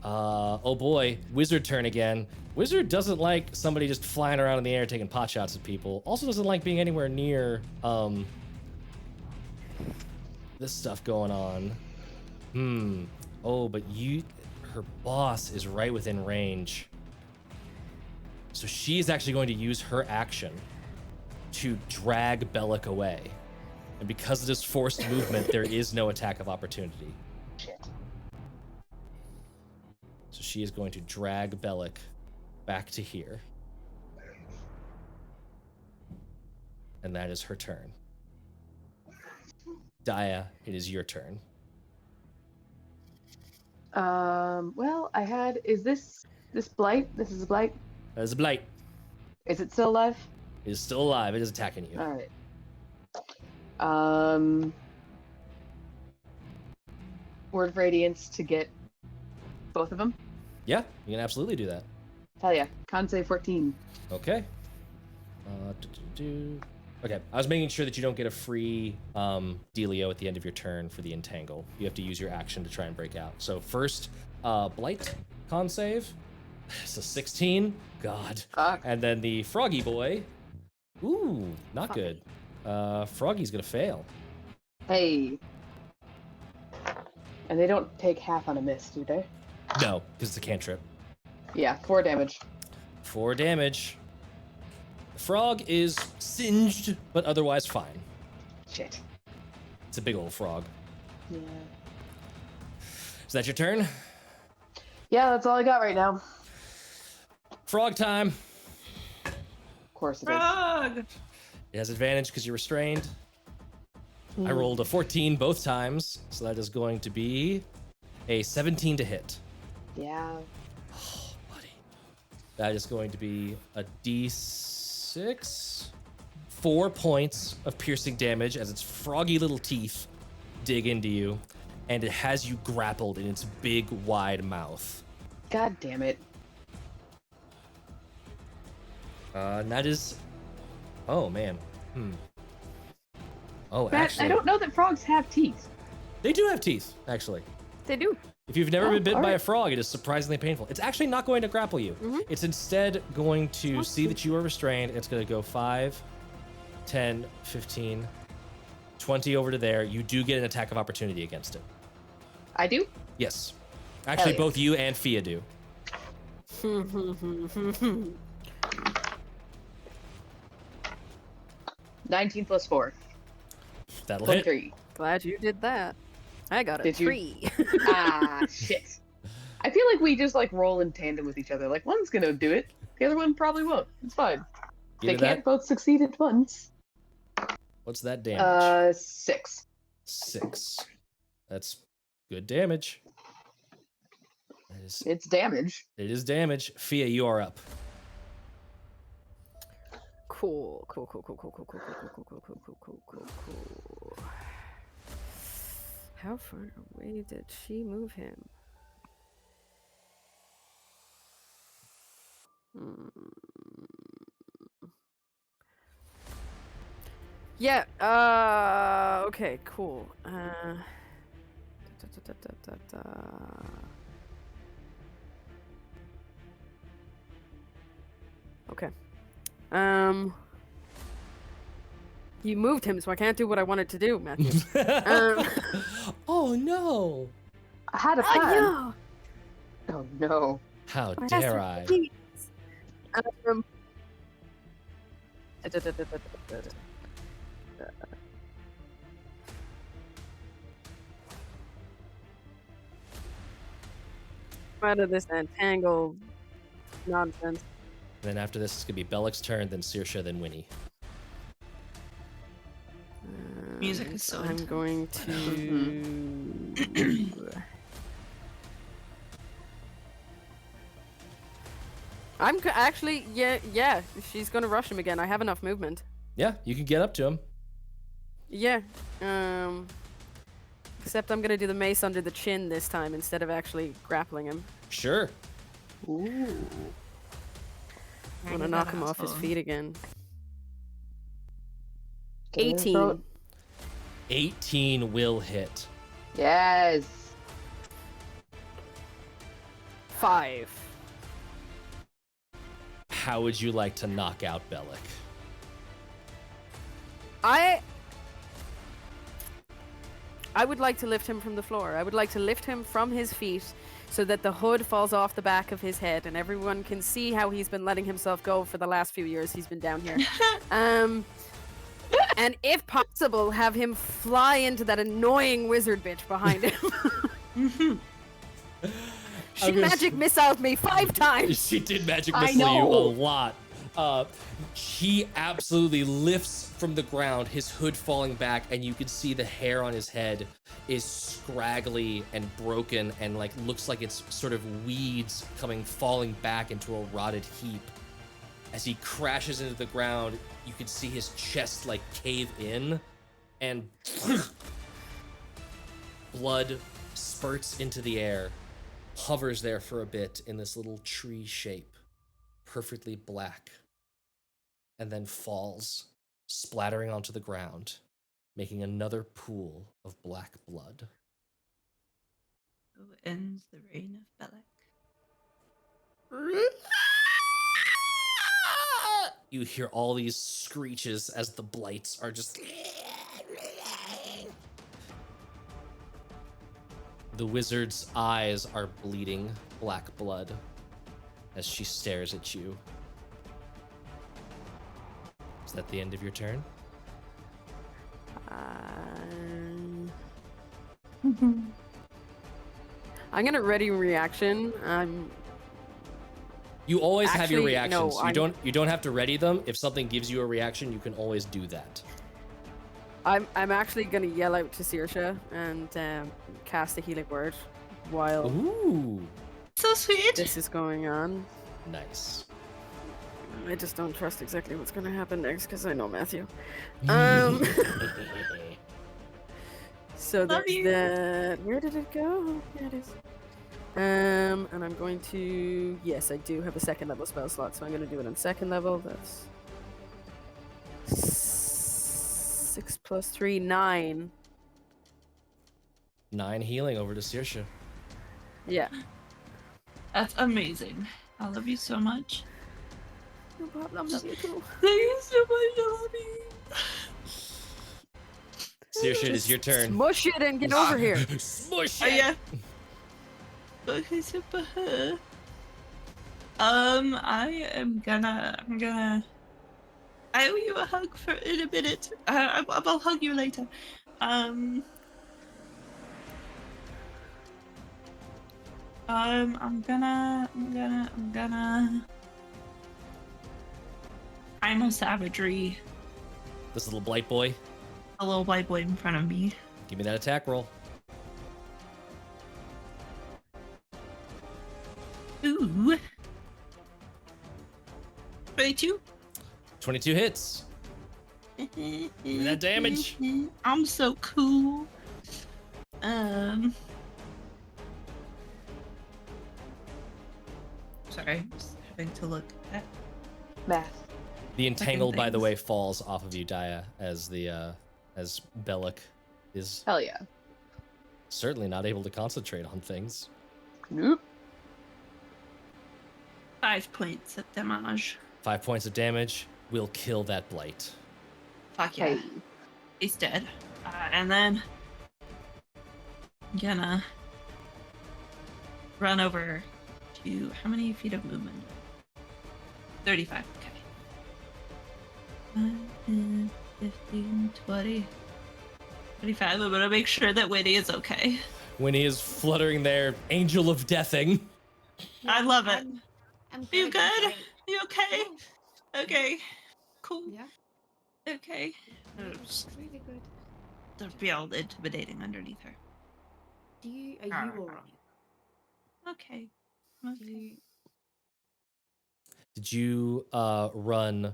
Oh boy, wizard turn again. Wizard doesn't like somebody just flying around in the air taking pot shots at people. Also doesn't like being anywhere near this stuff going on. Oh, but her boss is right within range. So she's actually going to use her action to drag Belak away. And because it is forced movement, there is no attack of opportunity. Shit. So she is going to drag Belak back to here. And that is her turn. Daja, it is your turn. Well, is this blight? This is a blight? That is a blight. Is it still alive? It is still alive. It is attacking you. Alright. Word of Radiance to get both of them? Yeah, you can absolutely do that. Hell yeah. Con save 14. Okay. Okay, I was making sure that you don't get a free dealio at the end of your turn for the entangle. You have to use your action to try and break out. So first, blight con save. It's a 16. God. Fuck. And then the froggy boy. Ooh, not good. Froggy's gonna fail. Hey. And they don't take half on a miss, do they? No, because it's a cantrip. Yeah, 4 damage. 4 damage. The frog is singed, but otherwise fine. Shit. It's a big old frog. Yeah. Is that your turn? Yeah, that's all I got right now. Frog time. Of course it is. Frog! It has advantage because you're restrained. I rolled a 14 both times, so that is going to be a 17 to hit. Yeah. Oh, buddy. That is going to be a D6. 4 points of piercing damage as its froggy little teeth dig into you, and it has you grappled in its big, wide mouth. God damn it. And that is... Oh, man. Oh, Matt, actually... I don't know that frogs have teeth. They do have teeth, actually. They do. If you've never been bitten by a alright. frog, it is surprisingly painful. It's actually not going to grapple you. It's instead going to see that you are restrained. It's going to go 5, 10, 15, 20 over to there. You do get an attack of opportunity against it. I do? Yes. Actually, yeah. both you and Fiadh do. 19 plus 4. That'll hit. 23. Glad you did that. I got a Did you? 3. Ah, shit. I feel like we just like roll in tandem with each other. Like one's gonna do it, the other one probably won't. It's fine. Give They me can't that. both succeed at once. What's that damage? 6. 6. That's good damage. It's damage. It is damage. Fiadh, you are up. Cool. How far away did she move him? Yeah, okay, cool. Okay. You moved him, so I can't do what I wanted to do, Matthew. Oh no! I had a plan. yeah. Oh no. How dare I? Um, out of this entangled nonsense. Then after this, it's gonna be Belak's turn, then Saoirse, then Winny. Music is so I'm intense. going to. Actually, yeah. She's gonna rush him again. I have enough movement. Yeah, you can get up to him. Yeah. Except I'm gonna do the mace under the chin this time instead of actually grappling him. Sure. Ooh. I'm gonna knock him off his feet again. Get in his 18. throat. 18 will hit. Yes. 5. How would you like to knock out Belak? I would like to lift him from the floor. I would like to lift him from his feet so that the hood falls off the back of his head and everyone can see how he's been letting himself go for the last few years he's been down here. And if possible, have him fly into that annoying wizard bitch behind him. She magic missiled me 5 times. She did magic I missile you a know. lot. He absolutely lifts from the ground, his hood falling back, and you can see the hair on his head is scraggly and broken and like looks like it's sort of weeds falling back into a rotted heap. As he crashes into the ground, you can see his chest like cave in and blood spurts into the air, hovers there for a bit in this little tree shape, perfectly black, and then falls, splattering onto the ground, making another pool of black blood. Who ends the reign of Belak? You hear all these screeches as the blights are just... The wizard's eyes are bleeding black blood as she stares at you. Is that the end of your turn? I'm gonna ready reaction. You always have your Actually, reactions. no, You don't have to ready them. If something gives you a reaction, you can always do that. I'm actually gonna yell out to Saoirse and cast a healing word while Ooh, So sweet. this is going on. nice. I just don't trust exactly what's gonna happen next because I know Matthew. So Love there's you. that. Where did it go? There it is. And I'm going to. Yes, I do have a second level spell slot, so I'm gonna do it on second level. That's 6 + 3, 9. 9 healing over to Saoirse. Yeah. That's amazing. I love you so much. No problem. Love you too. Thank you so much. I love you. Saoirse, it is your turn. Smush it and get over here. Smush Oh it! yeah. Okay, super. I'm gonna. I owe you a hug for in a minute. I'll hug you later. I'm gonna. I'm a savagery. This little blight boy. A little white boy in front of me. Give me that attack roll. Ooh. 22. 22 hits. Give me that damage. I'm so cool. Sorry, I'm just having to look at Math. The entangled, by the things. way, falls off of you, Daja, as as Belak is Hell yeah. certainly not able to concentrate on things. Nope. 5 points of damage. 5 points of damage will kill that blight. Fuck yeah. Hey. He's dead. And then I'm gonna run over How many feet of movement? 35. Okay. 5, 10, 15, 20, 25. I'm gonna make sure that Winnie is okay. Winnie is fluttering there, angel of deathing. I love it. I'm You good? great. You okay? Yeah. Okay. Cool. Yeah. Okay. It's really good. Don't be all intimidating underneath her. Are you alright? Okay. Do you... Did you run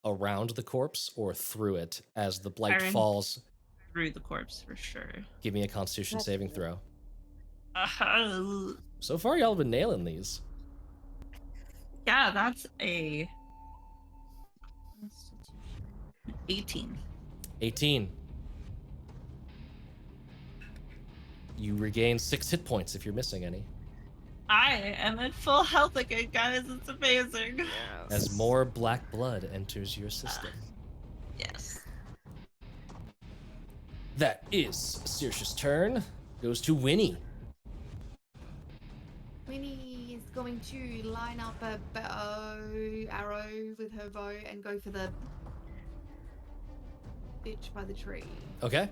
around the corpse or through it as the blight I ran falls? through the corpse for sure. Give me a Constitution saving throw. Uh, So far, y'all have been nailing these. yeah, that's a 18. 18. You regain 6 hit points if you're missing any. I am at full health again, guys. It's amazing. As more black blood enters your system. Yes. That is Saoirse's turn. Goes to Winny. Winnie is going to line up a arrow with her bow and go for the bitch by the tree. Okay.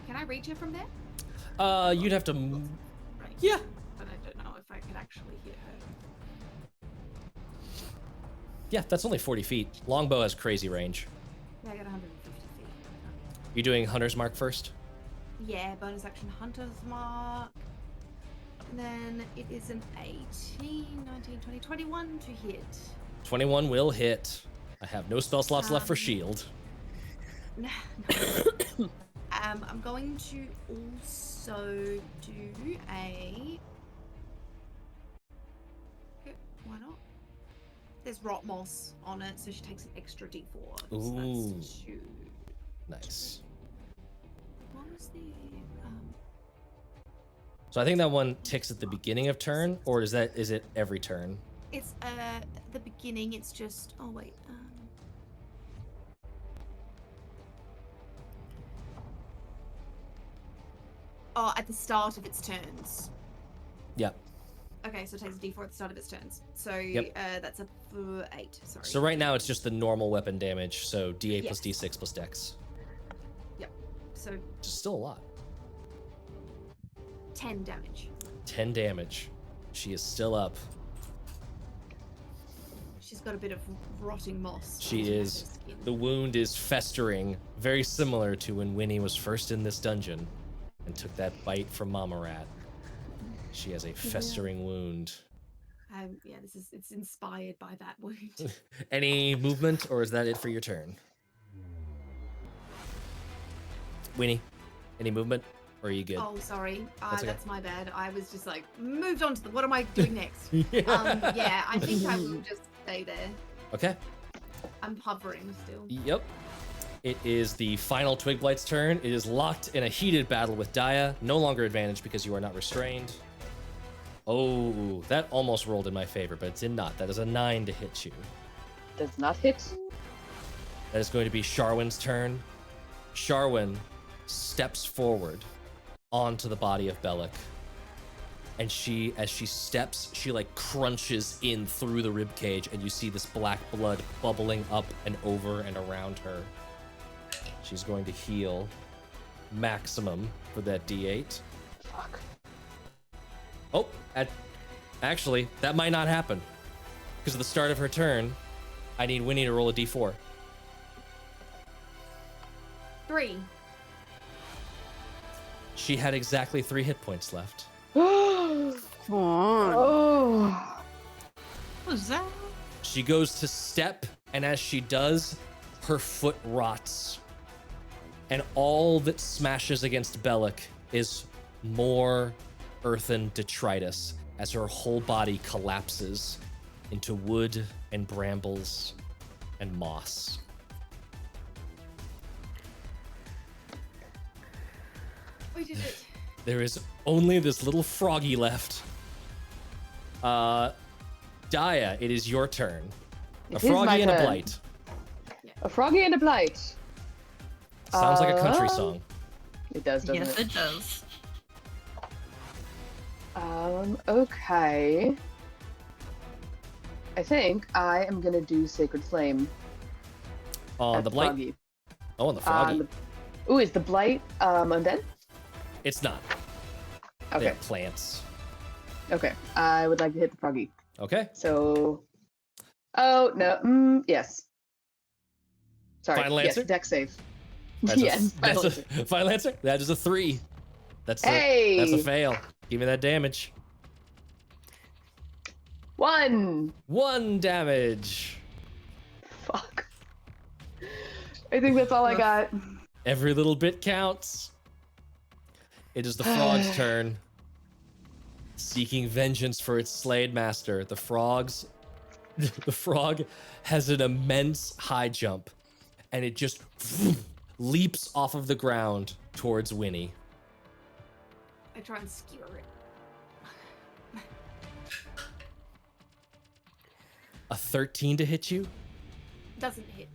Can I reach her from there? You'd have to. Right. Yeah. But I don't know if I could actually hit her. Yeah, that's only 40 feet. Longbow has crazy range. Yeah, I got 150 feet. You doing Hunter's Mark first? Yeah, bonus action Hunter's Mark. And then it is an 18, 19, 20, 21 to hit. 21 will hit. I have no spell slots left for shield. No. I'm going to also do a... Why not? There's rot moss on it, so she takes an extra d4. Ooh. So that's 2. Nice. What was the... So I think that one ticks at the beginning of turn, or is it every turn? It's the beginning, it's just... Oh, wait. Oh, at the start of its turns. Yep. Okay, so it takes a d4 at the start of its turns. So Yep. that's a 8. Sorry. So right now it's just the normal weapon damage, so d8 Yes. plus d6 plus dex. Yep. So Which is still a lot. 10 damage. 10 damage. She is still up. She's got a bit of rotting moss. She on her is. skin. The wound is festering, very similar to when Winnie was first in this dungeon and took that bite from Mama Rat. She has a festering wound. Yeah, it's inspired by that wound. Any movement, or is that it for your turn? Winnie, any movement, or are you good? Oh, sorry. That's okay. That's my bad. I was just like, moved on to what am I doing next? Yeah. Yeah, I think I will just stay there. Okay. I'm hovering still. Yep. It is the final Twig Blight's turn. It is locked in a heated battle with Daja. No longer advantage because you are not restrained. Oh, that almost rolled in my favor, but it did not. That is a 9 to hit you. Does not hit. That is going to be Sharwin's turn. Sharwin steps forward onto the body of Belak. And as she steps, she like crunches in through the rib cage, and you see this black blood bubbling up and over and around her. She's going to heal maximum for that D8. Fuck. Oh, actually, that might not happen. Because at the start of her turn, I need Winnie to roll a D4. 3. She had exactly 3 hit points left. Come on. Oh. What was that? She goes to step, and as she does, her foot rots. And all that smashes against Belak is more earthen detritus as her whole body collapses into wood and brambles and moss. We did it. There is only this little froggy left. Daja, it is your turn. It A is my froggy and a turn. blight. A froggy and a blight. Sounds like a country song. It does, doesn't Yes, it? it does. Okay. I think I am gonna do Sacred Flame. On at the blight? Froggy. Oh, on the froggy. Ooh, is the blight undead? It's not. They Okay. have plants. Okay. I would like to hit the froggy. Okay. So. Oh no. Yes. Sorry. Final answer? Yes. Deck save. That's yes. that's a final answer. That is a 3. That's a fail. Give me that damage. 1. 1 damage. Fuck. I think that's all I got. Every little bit counts. It is the frog's turn. Seeking vengeance for its slayed master. The frog has an immense high jump, and it just leaps off of the ground towards Winny. I try and skewer it. A 13 to hit you? Doesn't hit.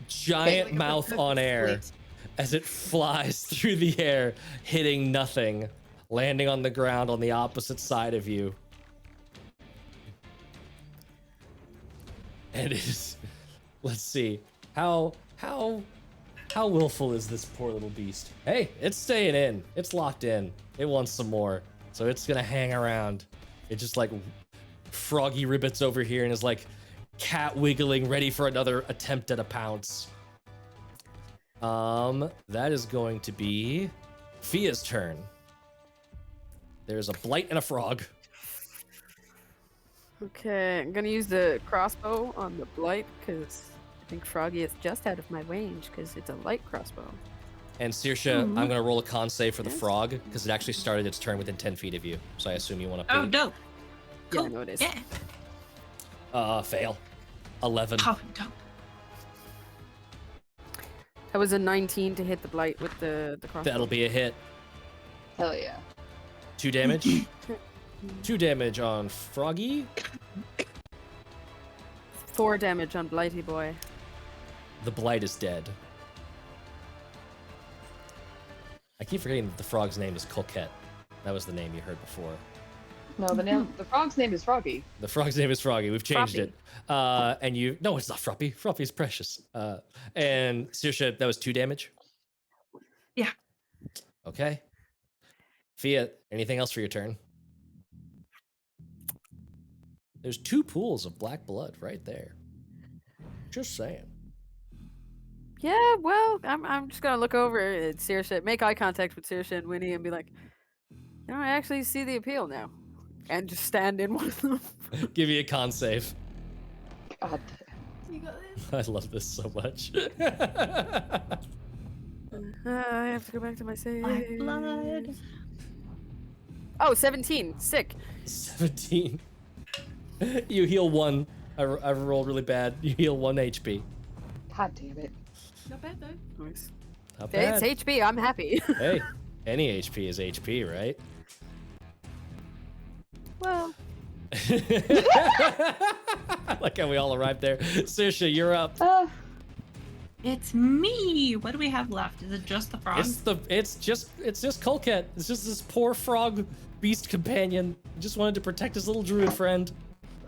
Giant Like a mouth perfect on air split. as it flies through the air, hitting nothing, landing on the ground on the opposite side of you. And it is, let's see, how willful is this poor little beast? Hey, it's staying in. It's locked in. It wants some more. So it's gonna hang around. It just like froggy ribbits over here and is like cat wiggling, ready for another attempt at a pounce. That is going to be Fia's turn. There's a blight and a frog. Okay, I'm gonna use the crossbow on the blight because I think Froggy is just out of my range because it's a light crossbow. And Saoirse, I'm gonna roll a con save for the frog because it actually started its turn within 10 feet of you. So I assume you want to. Oh, dope. Yeah, Cool. I know it is. Yeah. Fail. 11. Oh, dope. That was a 19 to hit the blight with the crossbow. That'll be a hit. Hell yeah. 2 damage. 2 damage on Froggy. 4 damage on Blighty Boy. The blight is dead. I keep forgetting that the frog's name is Coquette. That was the name you heard before. No, the frog's name is Froggy. The frog's name is Froggy. We've changed Froppy. it. And you... No, it's not Froppy. Froppy is precious. And Saoirse, that was 2 damage? Yeah. Okay. Fiadh, anything else for your turn? There's 2 pools of black blood right there. Just saying. Yeah, well, I'm just gonna look over at Saoirse, make eye contact with Saoirse and Winny, and be like, you know, I actually see the appeal now, and just stand in one of them. Give me a con save. God. You got this. I love this so much. I have to go back to my save. Black blood. Oh, 17. Sick. 17. You heal 1. I rolled really bad. You heal 1 HP. God damn it. Not bad though. Nice. Not bad. It's HP. I'm happy. Hey, any HP is HP, right? Well, Like how we all arrived there. Saoirse, you're up. It's me. What do we have left? Is it just the frog? It's just Colcat. It's just this poor frog beast companion. He just wanted to protect his little druid friend.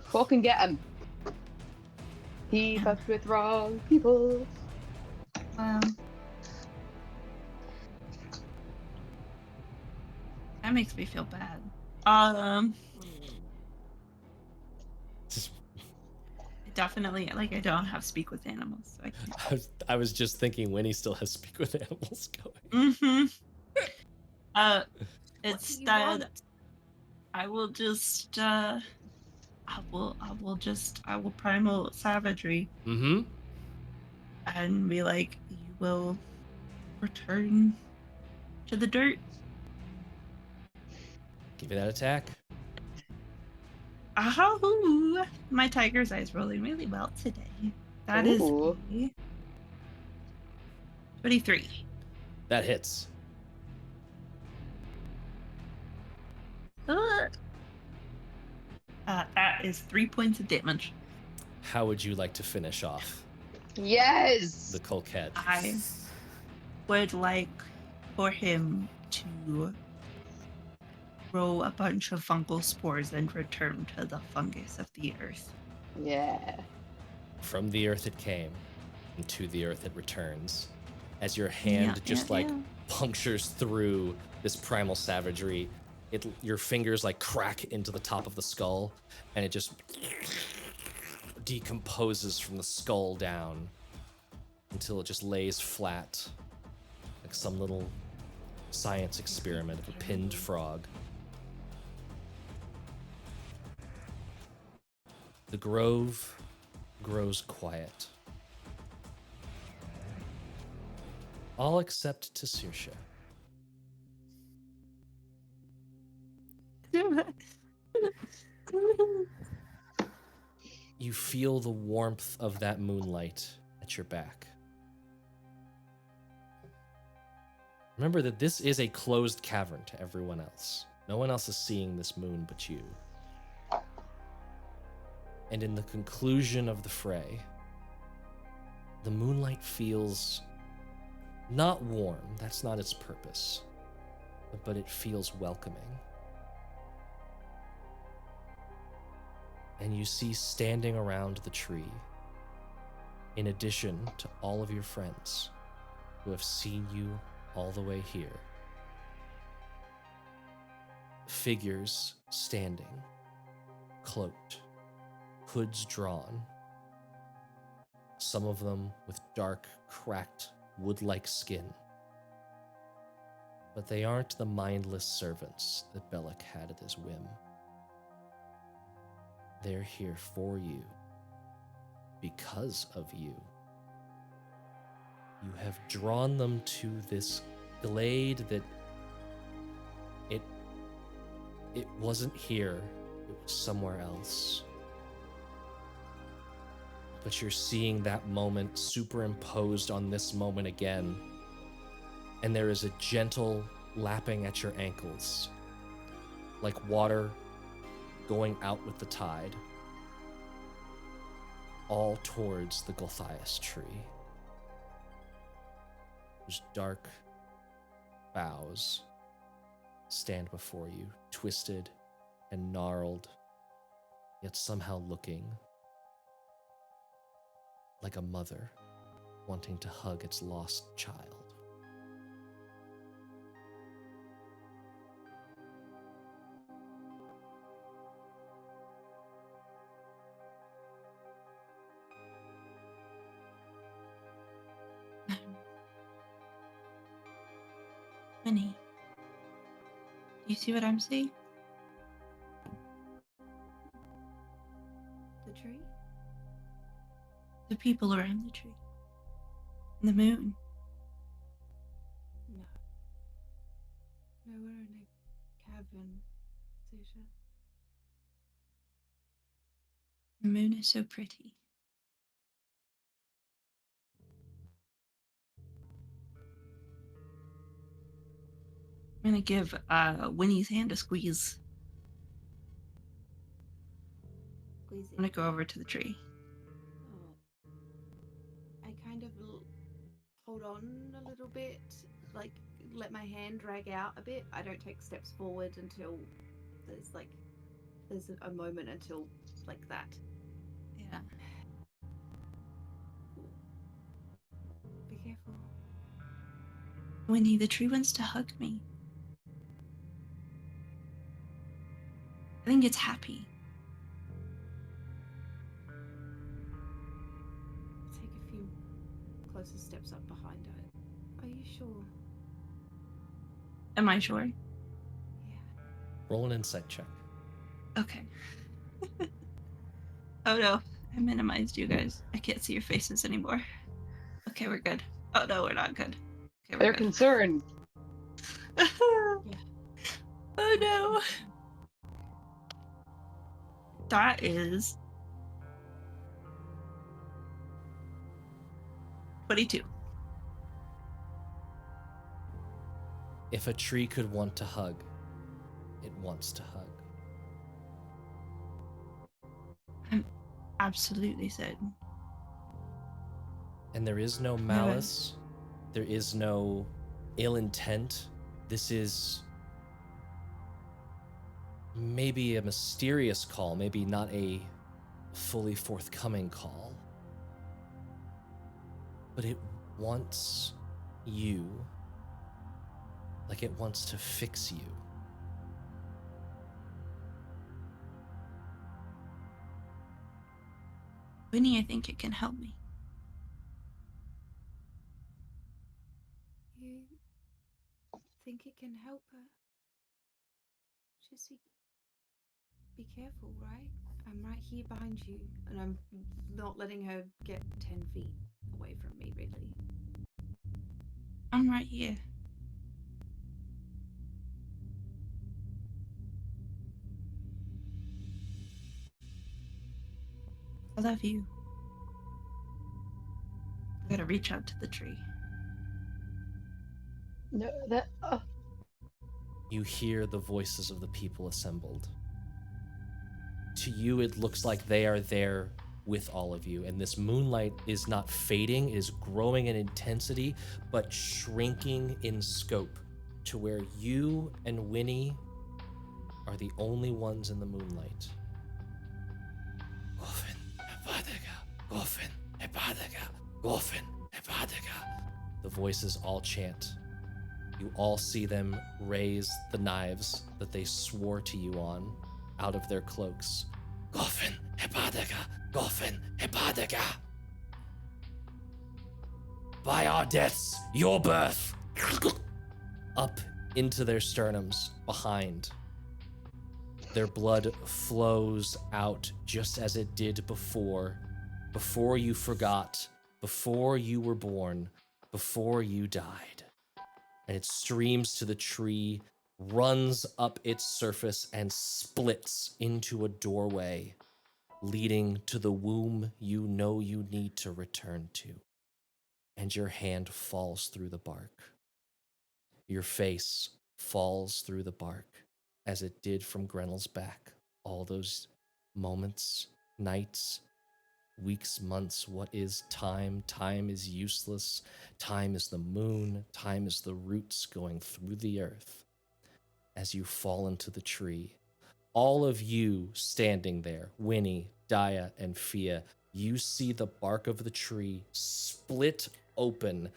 Fucking get him. He fucked with wrong people. That makes me feel bad. Definitely, like, I don't have speak with animals, so I can't. I was just thinking Winnie still has speak with animals going. Mm-hmm. What It's do you that want? I will just I will primal savagery Mm-hmm. and be like, you will return to the dirt. Give me that attack. Ahoo! My tiger's eye's rolling really well today. That is Ooh. 23. That hits. That is 3 points of damage. How would you like to finish off Yes. the Colcat? I would like for him to grow a bunch of fungal spores and return to the fungus of the earth. Yeah. From the earth it came, and to the earth it returns. As your hand punctures through this primal savagery, your fingers like crack into the top of the skull, and it just decomposes from the skull down until it just lays flat, like some little science experiment of a pinned frog. The grove grows quiet. All except to Saoirse. You feel the warmth of that moonlight at your back. Remember that this is a closed cavern to everyone else. No one else is seeing this moon but you. And in the conclusion of the fray, the moonlight feels not warm, that's not its purpose, but it feels welcoming. And you see standing around the tree, in addition to all of your friends who have seen you all the way here, figures standing, cloaked, hoods drawn, some of them with dark, cracked, wood-like skin. But they aren't the mindless servants that Belak had at his whim. They're here for you, because of you. You have drawn them to this glade that it wasn't here, it was somewhere else. But you're seeing that moment superimposed on this moment again, and there is a gentle lapping at your ankles, like water going out with the tide, all towards the Gulthias Tree, whose dark boughs stand before you, twisted and gnarled, yet somehow looking like a mother wanting to hug its lost child. Winny, do you see what I'm seeing? The tree? The people around the tree. And the moon. No. No, we're in a cavern, Saoirse. The moon is so pretty. I'm gonna give Winnie's hand a squeeze. Squeeze I'm gonna go over to the tree. Oh. I kind of hold on a little bit, like let my hand drag out a bit. I don't take steps forward until there's a moment until like that. Yeah. Be careful. Winnie, the tree wants to hug me. I think it's happy. Take a few closer steps up behind it. Are you sure? Am I sure? Yeah. Roll an insight check. Okay. Oh no, I minimized you guys. I can't see your faces anymore. Okay, we're good. Oh no, we're not good. Okay, They're we're good. concerned. Oh no. That is 22. If a tree could want to hug, it wants to hug. I'm absolutely certain. And there is no malice, there is no ill intent. This is maybe a mysterious call, maybe not a fully forthcoming call, but it wants you, like it wants to fix you. Winnie, I think it can help me. You think it can help her? Just be careful, right? I'm right here behind you, and I'm not letting her get 10 feet away from me, really. I'm right here. I love you. I gotta reach out to the tree. No, that. You hear the voices of the people assembled. To you, it looks like they are there with all of you, and this moonlight is not fading, it is growing in intensity, but shrinking in scope to where you and Winnie are the only ones in the moonlight. Golfin, Hepadiga, Golfin, Hepadiga, Golfin, Hepadiga. The voices all chant. You all see them raise the knives that they swore to you on out of their cloaks. Golfin, Hepadiga, Golfin, Hepadiga. By our deaths, your birth. Up into their sternums, behind. Their blood flows out just as it did before you forgot, before you were born, before you died. And it streams to the tree, runs up its surface, and splits into a doorway, leading to the womb you know you need to return to. And your hand falls through the bark. Your face falls through the bark, as it did from Grenel's back all those moments, nights, weeks, months. What is time? Time is useless. Time is the moon. Time is the roots going through the earth. As you fall into the tree, all of you standing there, Winnie, Daja, and Fiadh, you see the bark of the tree split open,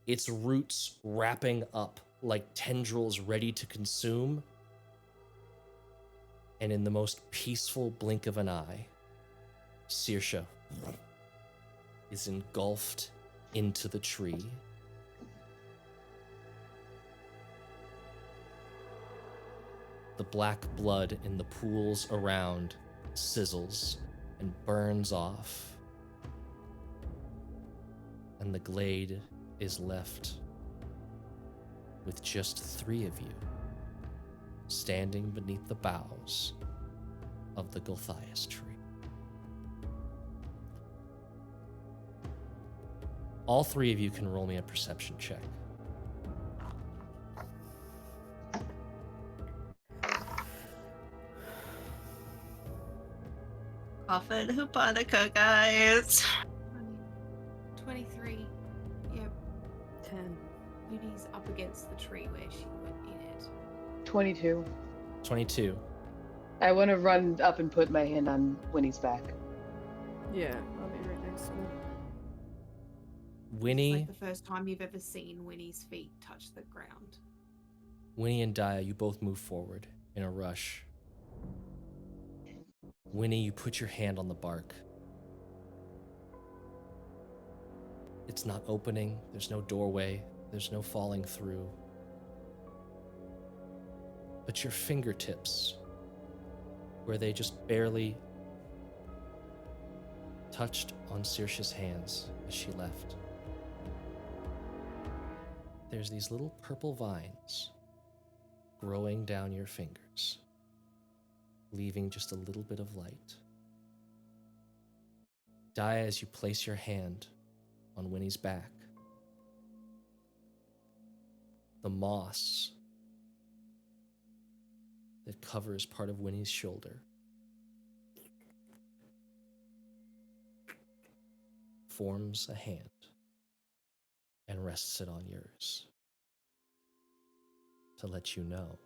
its roots wrapping up like tendrils ready to consume. And in the most peaceful blink of an eye, Saoirse is engulfed into the tree. The black blood in the pools around sizzles and burns off. And the glade is left with just 3 of you standing beneath the boughs of the Gulthias Tree. All 3 of you can roll me a perception check. Coffin Huponica, guys. 23. Yep. 10. Winnie's up against the tree where she went in it. 22. 22. I want to run up and put my hand on Winnie's back. Yeah, I'll be right next to him. It's Winnie, like the first time you've ever seen Winnie's feet touch the ground. Winnie and Daja, you both move forward in a rush. Winnie, you put your hand on the bark. It's not opening, there's no doorway, there's no falling through. But your fingertips, where they just barely touched on Saoirse's hands as she left, there's these little purple vines growing down your fingers, leaving just a little bit of light. Daja, as you place your hand on Winnie's back, the moss that covers part of Winnie's shoulder forms a hand and rests it on yours to let you know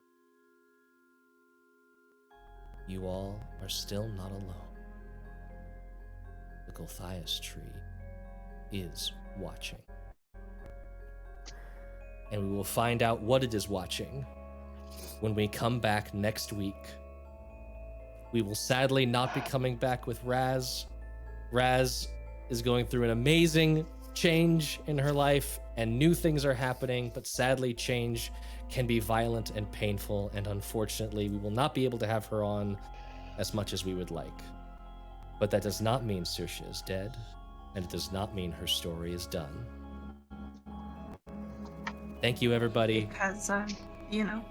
you all are still not alone. The Gulthias Tree is watching. And we will find out what it is watching when we come back next week. We will sadly not be coming back with Raz. Raz is going through an amazing change in her life, and new things are happening, but sadly change can be violent and painful, and unfortunately we will not be able to have her on as much as we would like. But that does not mean Saoirse is dead, and it does not mean her story is done. Thank you, everybody. Because, the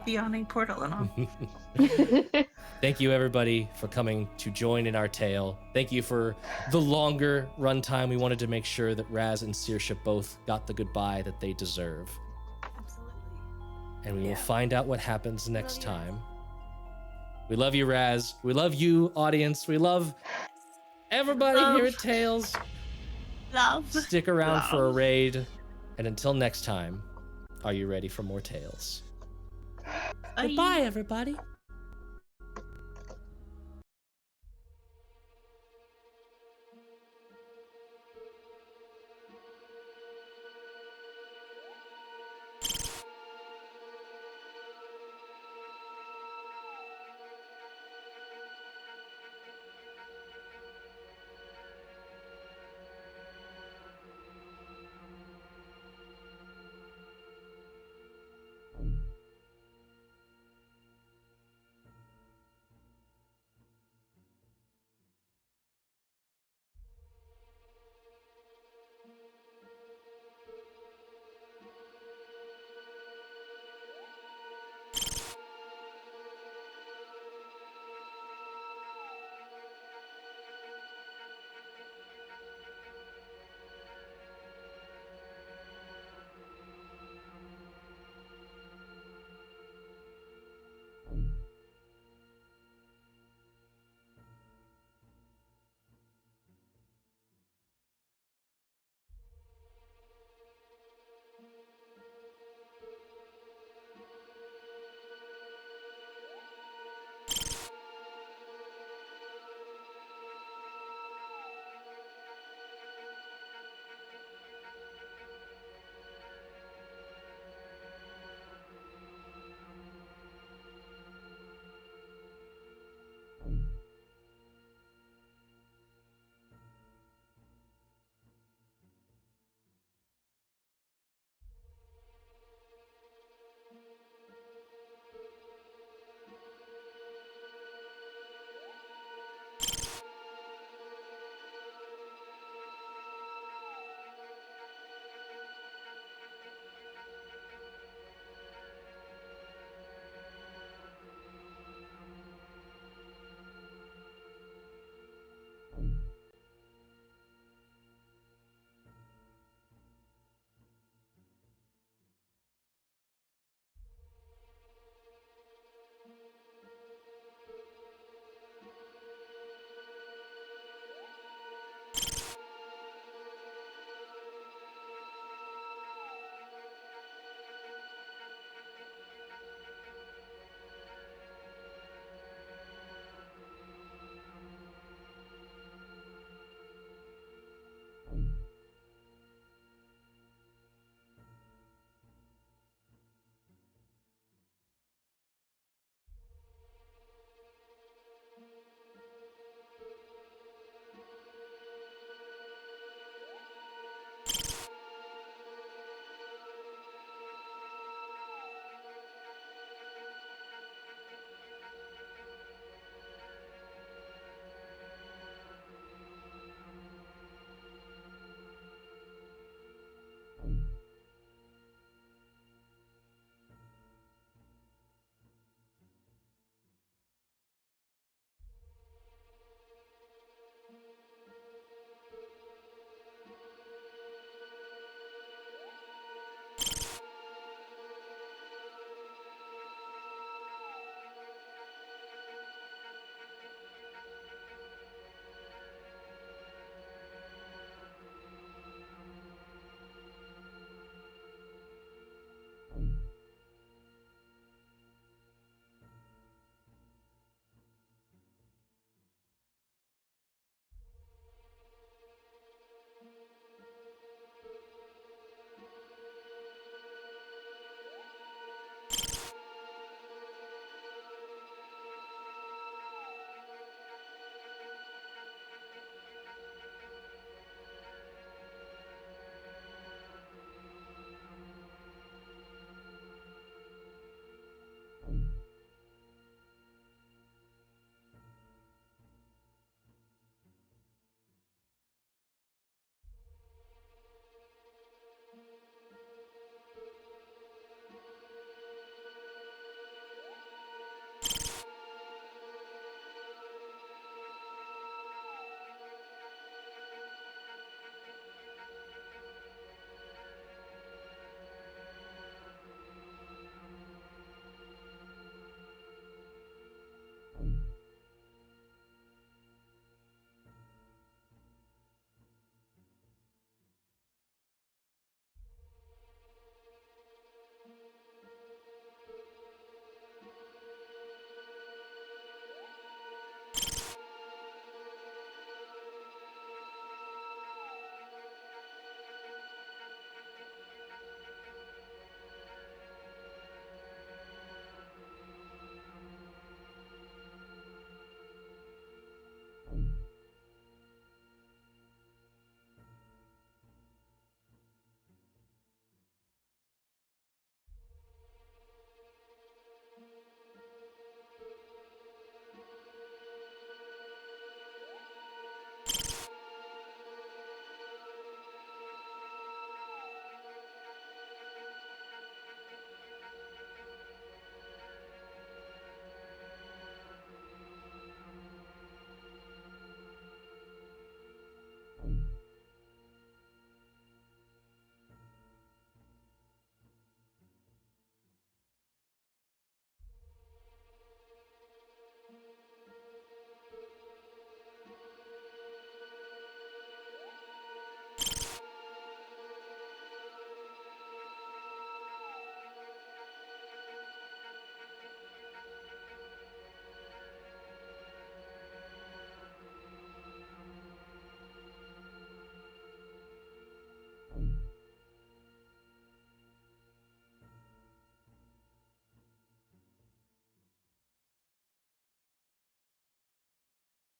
yawning portal and all. Thank you, everybody, for coming to join in our tale. Thank you for the longer runtime. We wanted to make sure that Raz and Saoirse both got the goodbye that they deserve. Absolutely. And we will find out what happens next time. We love you, Raz. We love you, audience. We love everybody here at Tales. Love. Stick around for a raid. And until next time, are you ready for more tales? Bye. Goodbye, everybody.